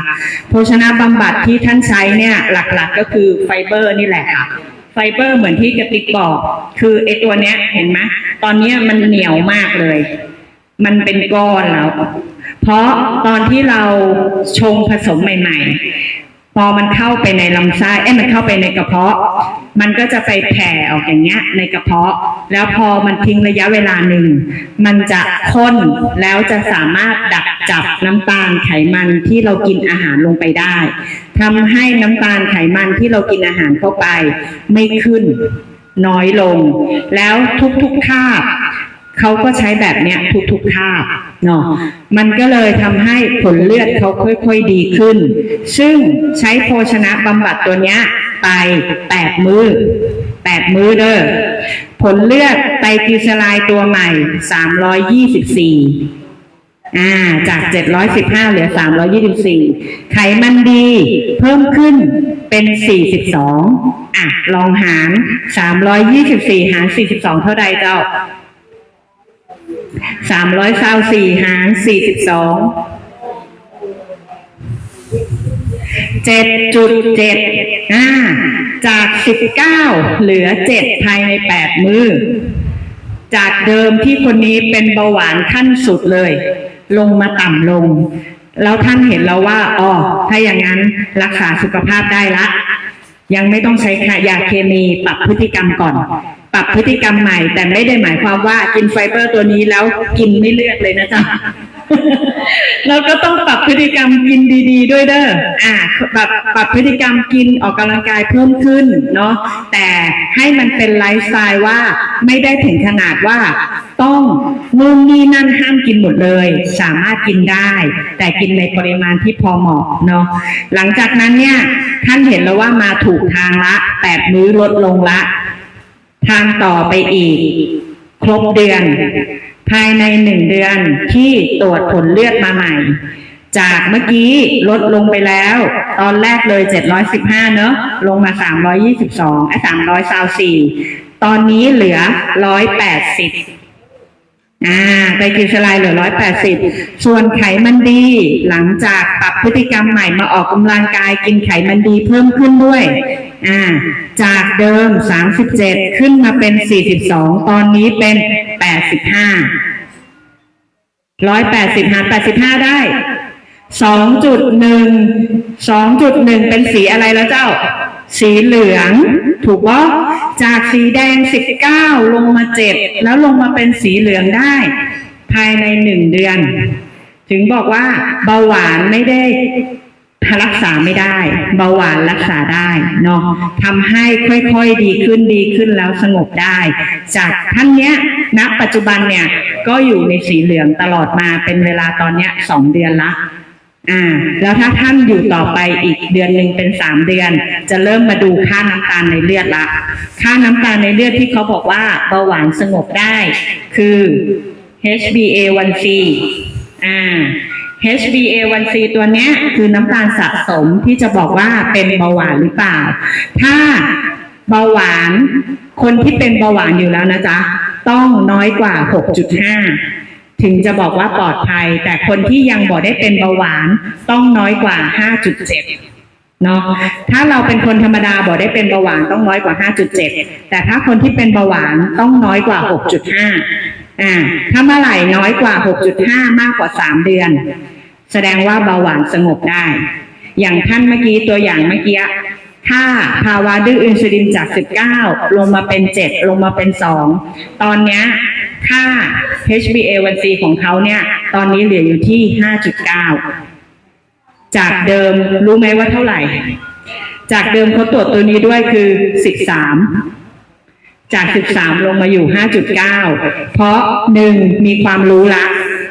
โภชนาบำบัดที่ท่านใช้เนี่ยหลักๆก็คือไฟเบอร์นี่แหละค่ะไฟเบอร์เหมือนที่กระติกบอกคือไอ้ตัวเนี้ยเห็นไหมตอนนี้มันเหนียวมากเลยมันเป็นก้อนแล้วเพราะตอนที่เราชงผสมใหม่ๆพอมันเข้าไปในลำไส้มันเข้าไปในกระเพาะมันก็จะไปแผ่ออกอย่างเงี้ยในกระเพาะแล้วพอมันทิ้งระยะเวลาหนึ่งมันจะข้นแล้วจะสามารถดักจับน้ำตาลไขมันที่เรากินอาหารลงไปได้ทำให้น้ำตาลไขมันที่เรากินอาหารเข้าไปไม่ขึ้นน้อยลงแล้วทุกๆคาบเขาก็ใช้แบบเนี้ยทุกๆคาบเนาะมันก็เลยทำให้ผลเลือดเขาค่อยๆดีขึ้นซึ่งใช้โภชนะบำบัดตัวเนี้ยไป8 มื้อเด้อผลเลือดไตรกลีเซอไรด์ตัวใหม่324จาก715เหลือ324ไขมันดีเพิ่มขึ้นเป็น42ลองหาร324หาร42เท่าใดเจ้า324หาร42 7.7จาก19เหลือ7ภายใน8 มื้อจากเดิมที่คนนี้เป็นเบาหวานขั้นสุดเลยลงมาต่ำลงแล้วท่านเห็นแล้วว่าถ้าอย่างนั้นรักษาสุขภาพได้ละยังไม่ต้องใช้ยาเคมีปรับพฤติกรรมก่อนปรับพฤติกรรมใหม่แต่ไม่ได้หมายความว่ากินไฟเบอร์ตัวนี้แล้วกินไม่เลือกเลยนะจ๊ะ เราก็ต้องปรับพฤติกรรมกินดีๆด้วยเด้อปรับพฤติกรรมกินออกกำลังกายเพิ่มขึ้นเนาะแต่ให้มันเป็นไลฟ์สไตล์ว่าไม่ได้ถึงขนาดว่าต้องนู่นนี่นั่นห้ามกินหมดเลยสามารถกินได้แต่กินในปริมาณที่พอเหมาะเนาะหลังจากนั้นเนี่ยท่านเห็นแล้วว่ามาถูกทางละ8 มื้อลดลงละทางต่อไปอีกครบเดือนภายใน1 เดือนที่ตรวจผลเลือดมาใหม่จากเมื่อกี้ลดลงไปแล้วตอนแรกเลย715เนอะลงมา322 324ตอนนี้เหลือ180ไตรกลีเซอไรด์เหลือ180ส่วนไขมันดีหลังจากปรับพฤติกรรมใหม่มาออกกำลังกายกินไขมันดีเพิ่มขึ้นด้วยจากเดิม37ขึ้นมาเป็น42ตอนนี้เป็น85 180หาร85ได้2.1 เป็นสีอะไรแล้วเจ้าสีเหลืองถูกว่าจากสีแดง19ลงมา7แล้วลงมาเป็นสีเหลืองได้ภายใน1 เดือนถึงบอกว่าเบาหวานไม่ได้รักษาไม่ได้เบาหวานรักษาได้เนาะทำให้ค่อยๆดีขึ้นแล้วสงบได้จากท่านเนี้ยณปัจจุบันเนี่ยก็อยู่ในสีเหลืองตลอดมาเป็นเวลาตอนเนี้ย2 เดือนละแล้วถ้าท่านอยู่ต่อไปอีกเดือนหนึ่งเป็น3 เดือนจะเริ่มมาดูค่าน้ำตาลในเลือดละค่าน้ำตาลในเลือดที่เขาบอกว่าเบาหวานสงบได้คือ HbA1c HbA1c ตัวเนี้ยคือน้ำตาลสะสมที่จะบอกว่าเป็นเบาหวานหรือเปล่าถ้าเบาหวานคนที่เป็นเบาหวานอยู่แล้วนะจ๊ะต้องน้อยกว่า 6.5 ถึงจะบอกว่าปลอดภัย แต่คนที่ยังบอกได้เป็นเบาหวานต้องน้อยกว่า 5.7 เนาะถ้าเราเป็นคนธรรมดาบอกได้เป็นเบาหวานต้องน้อยกว่า 5.7 แต่ถ้าคนที่เป็นเบาหวานต้องน้อยกว่า 6.5 ถ้าเมื่อไหร่น้อยกว่า 6.5 มากกว่า 3 เดือน แสดงว่าเบาหวานสงบได้ อย่างท่านเมื่อกี้ตัวอย่างเมื่อกี้ถ้าภาวะดื้ออินซูลินจาก 19 ลงมาเป็น 7 ลงมาเป็น 2 ตอนเนี้ยค่า HbA1c ของเขาเนี่ยตอนนี้เหลืออยู่ที่ 5.9 จากเดิมรู้ไหมว่าเท่าไหร่ จากเดิมเขาตรวจตัวนี้ด้วยคือ 13 จาก 13 ลงมาอยู่ 5.9 เพราะ 1. มีความรู้ละ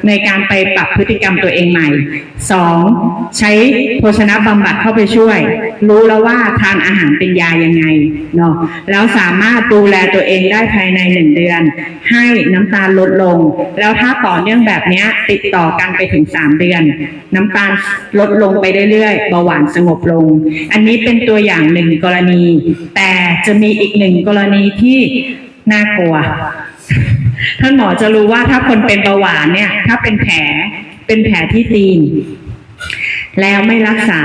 ในการไปปรับพฤติกรรมตัวเองใหม่ 2. ใช้โภชนะบำบัดเข้าไปช่วย รู้แล้วว่าทานอาหารเป็นยายังไงเนาะแล้วสามารถดูแลตัวเองได้ภายใน1 เดือนให้น้ำตาลลดลงแล้วถ้าต่อเนื่องแบบนี้ติดต่อกันไปถึง3 เดือนน้ำตาลลดลงไปเรื่อยๆเบาหวานสงบลงอันนี้เป็นตัวอย่าง1 กรณีแต่จะมีอีก1 กรณีที่น่ากลัวท่านหมอจะรู้ว่าถ้าคนเป็นเบาหวานเนี่ยถ้าเป็นแผลที่ตีนแล้วไม่รักษา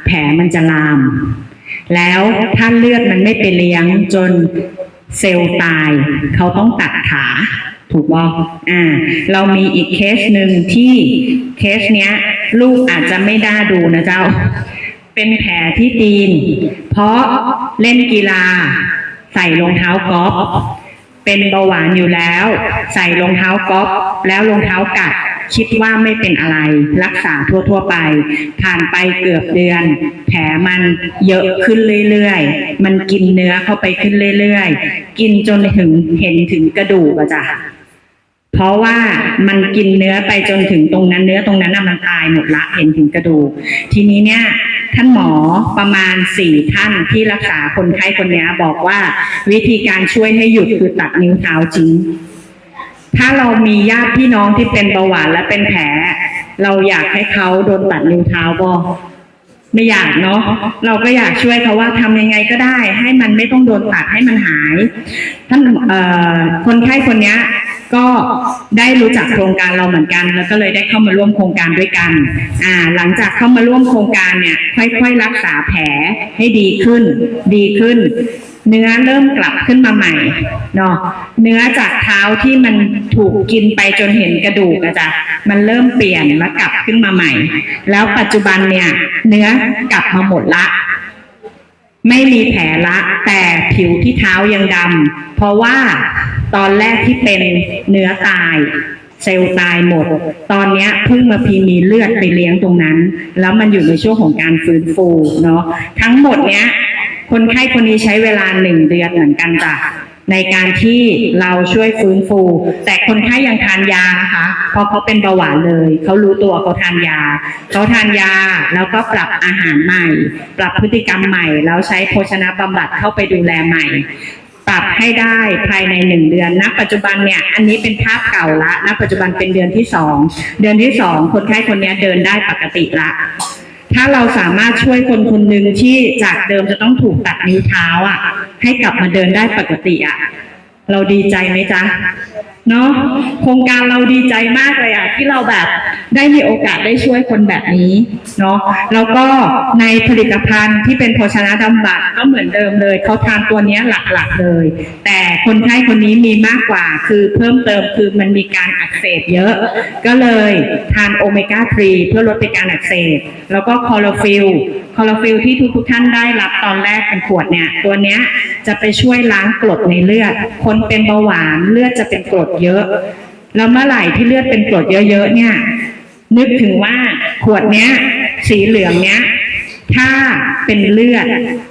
แผลมันจะลามแล้วถ้าเลือดมันไม่ไปเลี้ยงจนเซลล์ตายเขาต้องตัดขาถูกบ่เรามีอีกเคสหนึ่งที่เคสเนี้ยลูกอาจจะไม่น่าดูนะเจ้าเป็นแผลที่ตีนเพราะเล่นกีฬาใส่รองเท้ากอล์ฟเป็นเบาหวานอยู่แล้วใส่รองเท้ากอล์ฟแล้วรองเท้ากัดคิดว่าไม่เป็นอะไรรักษาทั่วไปผ่านไปเกือบเดือนแผลมันเยอะขึ้นเรื่อยๆมันกินเนื้อเข้าไปขึ้นเรื่อยๆกินจนเห็นถึงกระดูกอะจ้ะเพราะว่ามันกินเนื้อไปจนถึงตรงนั้นเนื้อตรงนั้นมันตายหมดละเห็นถึงกระดูกทีนี้เนี่ยท่านหมอประมาณ4 ท่านที่รักษาคนไข้คนนี้บอกว่าวิธีการช่วยให้หยุดคือตัดนิ้วเท้าจริงถ้าเรามีญาติพี่น้องที่เป็นเบาหวานและเป็นแผลเราอยากให้เขาโดนตัดนิ้วเท้าบ่ไม่อยากเนาะเราก็อยากช่วยเขาว่าทำยังไงก็ได้ให้มันไม่ต้องโดนตัดให้มันหายท่านคนไข้คนนี้ก็ได้รู้จักโครงการเราเหมือนกันแล้วก็เลยได้เข้ามาร่วมโครงการด้วยกันหลังจากเข้ามาร่วมโครงการเนี่ยค่อยๆรักษาแผลให้ดีขึ้นเนื้อเริ่มกลับขึ้นมาใหม่เนาะเนื้อจากเท้าที่มันถูกกินไปจนเห็นกระดูกอะจ้ะมันเริ่มเปลี่ยนแล้วกลับขึ้นมาใหม่แล้วปัจจุบันเนี่ยเนื้อกลับมาหมดละไม่มีแผลละแต่ผิวที่เท้ายังดำเพราะว่าตอนแรกที่เป็นเนื้อตายเซลล์ตายหมดตอนนี้เพิ่งมามีเลือดไปเลี้ยงตรงนั้นแล้วมันอยู่ในช่วงของการฟื้นฟูเนาะทั้งหมดเนี้ยคนไข้คนนี้ใช้เวลา1 เดือนเหมือนกันจ้ะในการที่เราช่วยฟื้นฟูแต่คนไข้ยังทานยานะคะเพราะเขาเป็นเบาหวานเลยเขารู้ตัวเขาทานยาแล้วก็ปรับอาหารใหม่ปรับพฤติกรรมใหม่แล้วใช้โภชนะบำบัดเข้าไปดูแลใหม่ปรับให้ได้ภายใน1 เดือนณปัจจุบันเนี่ยอันนี้เป็นภาพเก่าละณปัจจุบันเป็นเดือนที่2คนไข้คนนี้เดินได้ปกติละถ้าเราสามารถช่วยคนคนหนึ่งที่จากเดิมจะต้องถูกตัดนิ้วเท้าให้กลับมาเดินได้ปกติเราดีใจไหมจ๊ะเนาะโครงการเราดีใจมากเลยที่เราแบบได้มีโอกาสได้ช่วยคนแบบนี้เนาะแล้วก็ในผลิตภัณฑ์ที่เป็นโภชนะบำบัดก็เหมือนเดิมเลยเขาทานตัวนี้หลักๆเลยแต่คนไข้คนนี้มีมากกว่าคือเพิ่มเติมคือมันมีการอักเสบเยอะก็เลยทานโอเมก้า 3เพื่อลดการอักเสบแล้วก็คลอโรฟิลที่ทุกท่านได้รับตอนแรกเป็นขวดเนี่ยตัวเนี้ยจะไปช่วยล้างกรดในเลือดคนเป็นเบาหวานเลือดจะเป็นกรดเยอะแล้วเมื่อไหร่ที่เลือดเป็นกรดเยอะๆเนี่ยนึกถึงว่าขวดเนี้ยสีเหลืองเนี้ยถ้าเป็นเลือด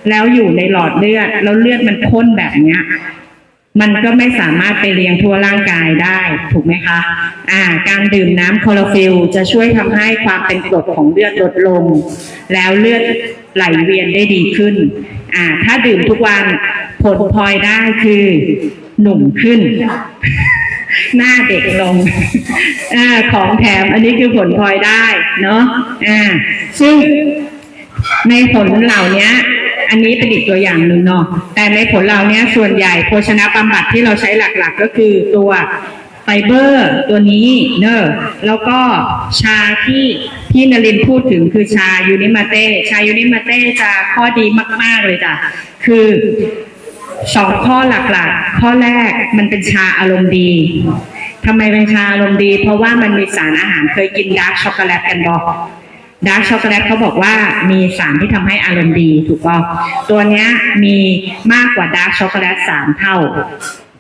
แล้วอยู่ในหลอดเลือดแล้วเลือดมันข้นแบบเนี้ยมันก็ไม่สามารถไปเลี้ยงทั่วร่างกายได้ถูกไหมคะการดื่มน้ำคลอโรฟิลจะช่วยทำให้ความเป็นกรดของเลือดลดลงแล้วเลือดไหลเวียนได้ดีขึ้นถ้าดื่มทุกวันผลพลอยได้คือหนุ่มขึ้นหน้าเด็กลงของแถมอันนี้คือผลพลอยได้เนาะซึ่งในผลเหล่านี้อันนี้เป็นอีกตัวอย่างหนึ่งเนาะแต่ในผลเหล่านี้ส่วนใหญ่โภชนะบำบัดที่เราใช้หลักๆก็คือตัวไฟ เบอร์ตัวนี้เนอะแล้วก็ชาที่พี่นรินทร์พูดถึงคือชายูนิมาเต้ชายูนิมาเต้จะข้อดีมากๆเลยจ้ะคือ2ข้อหลักๆข้อแรกมันเป็นชาอารมณ์ดีทำไมเป็นชาอารมณ์ดีเพราะว่ามันมีสารอาหารเคยกินดาร์กช็อกโกแลตกันบอกดาร์กช็อกโกแลตเขาบอกว่ามีสารที่ทำให้อารมณ์ดีถูกป่ะตัวเนี้ยมีมากกว่าดาร์กช็อกโกแลต3 เท่า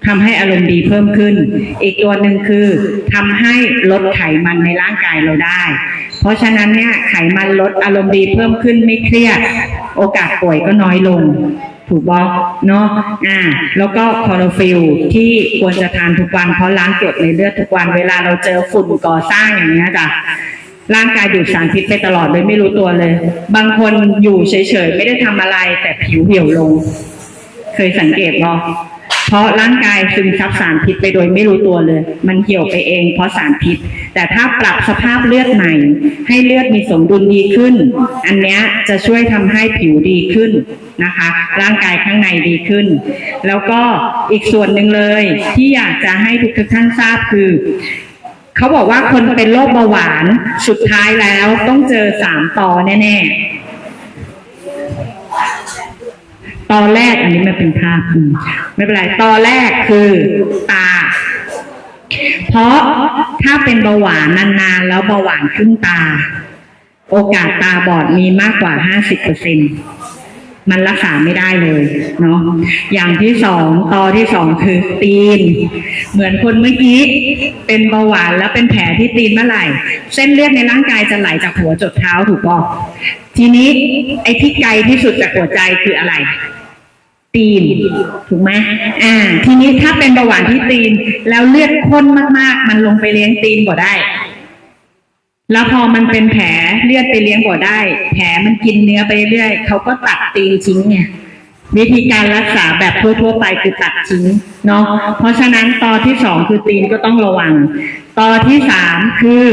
ทำให้อารมณ์ดีเพิ่มขึ้นอีกตัวหนึ่งคือทำให้ลดไขมันในร่างกายเราได้เพราะฉะนั้นเนี่ยไขมันลดอารมณ์ดีเพิ่มขึ้นไม่เครียดโอกาสป่วยก็น้อยลงถูกบอกเนาะแล้วก็คลอโรฟิลที่ควรจะทานทุกวันเพราะล้างกรดในเลือดทุกวันเวลาเราเจอฝุ่นก่อสร้างอย่างเงี้ยจ้ะร่างกายดูดสารพิษไปตลอดเลยไม่รู้ตัวเลยบางคนอยู่เฉยๆไม่ได้ทำอะไรแต่ผิวเหี่ยวลงเคยสังเกตหรอเพราะร่างกายซึมซับสารพิษไปโดยไม่รู้ตัวเลยมันเหี่ยวไปเองเพราะสารพิษแต่ถ้าปรับสภาพเลือดใหม่ให้เลือดมีสมดุลดีขึ้นอันเนี้ยจะช่วยทำให้ผิวดีขึ้นนะคะร่างกายข้างในดีขึ้นแล้วก็อีกส่วนหนึ่งเลยที่อยากจะให้ทุกท่านทราบคือเขาบอกว่าคนเป็นโรคเบาหวานสุดท้ายแล้วต้องเจอ3 ตอแน่ๆตอแรกอันนี้มันเป็นภาพไม่เป็นไรตอแรกคือตาเพราะถ้าเป็นเบาหวานนานๆแล้วเบาหวานขึ้นตาโอกาสตาบอดมีมากกว่า 50%มันรักษาไม่ได้เลยเนาะอย่างที่2ตอที่2คือตีนเหมือนคนเมื่อกี้เป็นเบาหวานแล้วเป็นแผลที่ตีนเมื่อไหร่เส้นเลือดในร่างกายจะไหลจากหัวจดเท้าถูกป่ะทีนี้ไอ้ที่ไกลที่สุดจากหัวใจคืออะไรตีนถูกไหมทีนี้ถ้าเป็นเบาหวานที่ตีนแล้วเลือดข้นมากๆมันลงไปเลี้ยงตีนบ่ได้แล้วพอมันเป็นแผลเลือดไปเลี้ยงบ่ได้แผลมันกินเนื้อไปเรื่อยเขาก็ตัดตีนทิ้งไงวิธีการรักษาแบบทั่วๆไปคือตัดทิ้งเนาะเพราะฉะนั้นตอที่2คือตีนก็ต้องระวังตอที่3คือ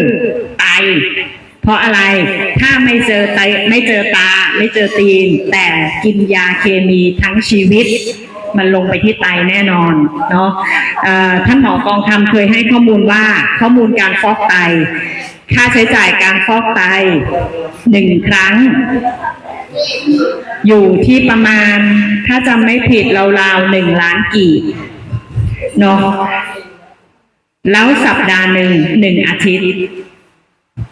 ไตเพราะอะไรถ้าไม่เจอไตไม่เจอตาไม่เจอตีนแต่กินยาเคมีทั้งชีวิตมันลงไปที่ไตแน่นอนเนาะท่านหมอกองคำเคยให้ข้อมูลว่าข้อมูลการฟอกไตค่าใช้จ่ายการฟอกไต1 ครั้งอยู่ที่ประมาณถ้าจำไม่ผิดราวๆ1 ล้านกีบเนาะแล้วสัปดาห์หนึ่ง1 อาทิตย์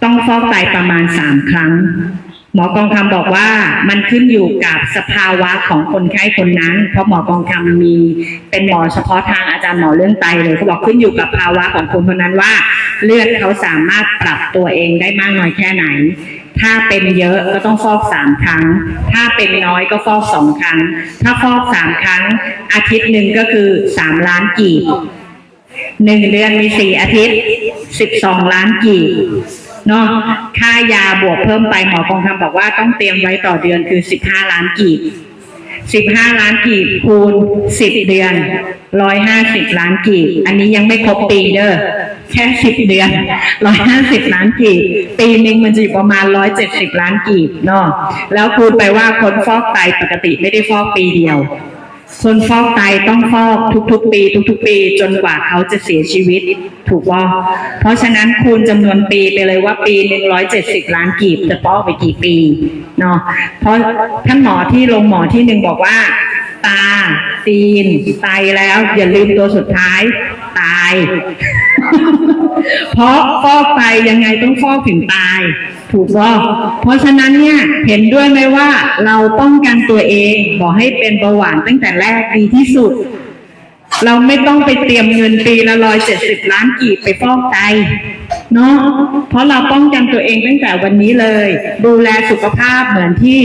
ต้องฟอกไตประมาณ3 ครั้งหมอกองคำบอกว่ามันขึ้นอยู่กับสภาวะของคนไข้คนนั้นเพราะหมอกองคำมีเป็นหมอเฉพาะทางอาจารย์หมอเรื่องไตเลยเขาบอกขึ้นอยู่กับภาวะของคนคนนั้นว่าเลือดเขาสามารถปรับตัวเองได้มากน้อยแค่ไหนถ้าเป็นเยอะก็ต้องฟอก3 ครั้งถ้าเป็นน้อยก็ฟอก2 ครั้งถ้าฟอก3 ครั้งอาทิตย์หนึ่งก็คือ3 ล้านกีบ1 เดือนมี4 อาทิตย์12 ล้านกีบเนาะค่ายาบวกเพิ่มไปหมอกองคำบอกว่าต้องเตรียมไว้ต่อเดือนคือ15 ล้านกีบ15 ล้านกีบคูณ10 เดือน150 ล้านกีบอันนี้ยังไม่ครบปีเด้อแค่10 เดือน150 ล้านกีบปีนึงมันจะอยู่ประมาณ170 ล้านกีบเนาะแล้วคูณไปว่าคนฟอกไตปกติไม่ได้ฟอกปีเดียวคนฟอกไตต้องฟอกทุกๆปีทุกๆปีจนกว่าเขาจะเสียชีวิตถูกป่ะเพราะฉะนั้นคูณจำนวนปีไปเลยว่าปีนึง170 ล้านกีบจะฟอกไปกี่ปีเนาะเพราะท่านหมอที่โรงหมอที่1บอกว่าตาตีนไตแล้วอย่าลืมตัวสุดท้ายตาย เพราะฟอกไตยังไงต้องฟอกถึงตายถูกป่ะเพราะฉะนั้นเนี่ยเห็นด้วยไหมว่าเราป้องกันตัวเองบอกให้เป็นเบาหวานตั้งแต่แรกดีที่สุดเราไม่ต้องไปเตรียมเงินปีละ170 ล้านกีบไปฟอกไตเนาะเพราะเราป้องกันตัวเองตั้งแต่วันนี้เลยดูแลสุขภาพเหมือนที่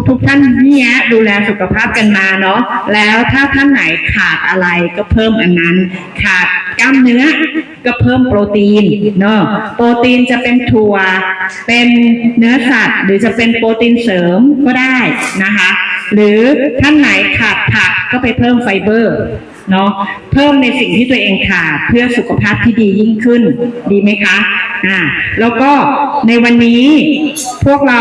ทุกท่านนี่ดูแลสุขภาพกันมาเนาะแล้วถ้าท่านไหนขาดอะไรก็เพิ่มอันนั้นขาดกล้ามเนื้อก็เพิ่มโปรตีนเนาะโปรตีนจะเป็นถั่วเป็นเนื้อสัตว์หรือจะเป็นโปรตีนเสริมก็ได้นะคะหรือท่านไหนขาดผักก็ไปเพิ่มไฟเบอร์ เนาะเพิ่มในสิ่งที่ตัวเองขาดเพื่อสุขภาพที่ดียิ่งขึ้นดีไหมคะแล้วก็ในวันนี้พวกเรา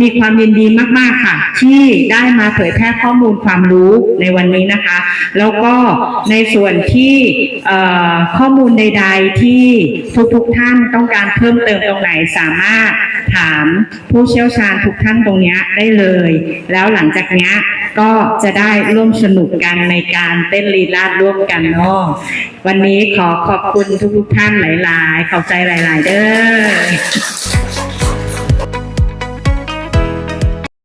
มีความยินดีมากๆค่ะที่ได้มาเผยแพร่ข้อมูลความรู้ในวันนี้นะคะแล้วก็ในส่วนที่ข้อมูลใดๆที่ทุกท่านต้องการเพิ่มเติมตรงไหนสามารถถามผู้เชี่ยวชาญทุกท่านตรงนี้ได้เลยแล้วหลังจากนี้ก็จะได้ร่วมสนุกกันในการเต้นลีลาศร่วมกันเนาะวันนี้ขอขอบคุณทุกท่านหลายๆขอบใจหลายๆเด้อ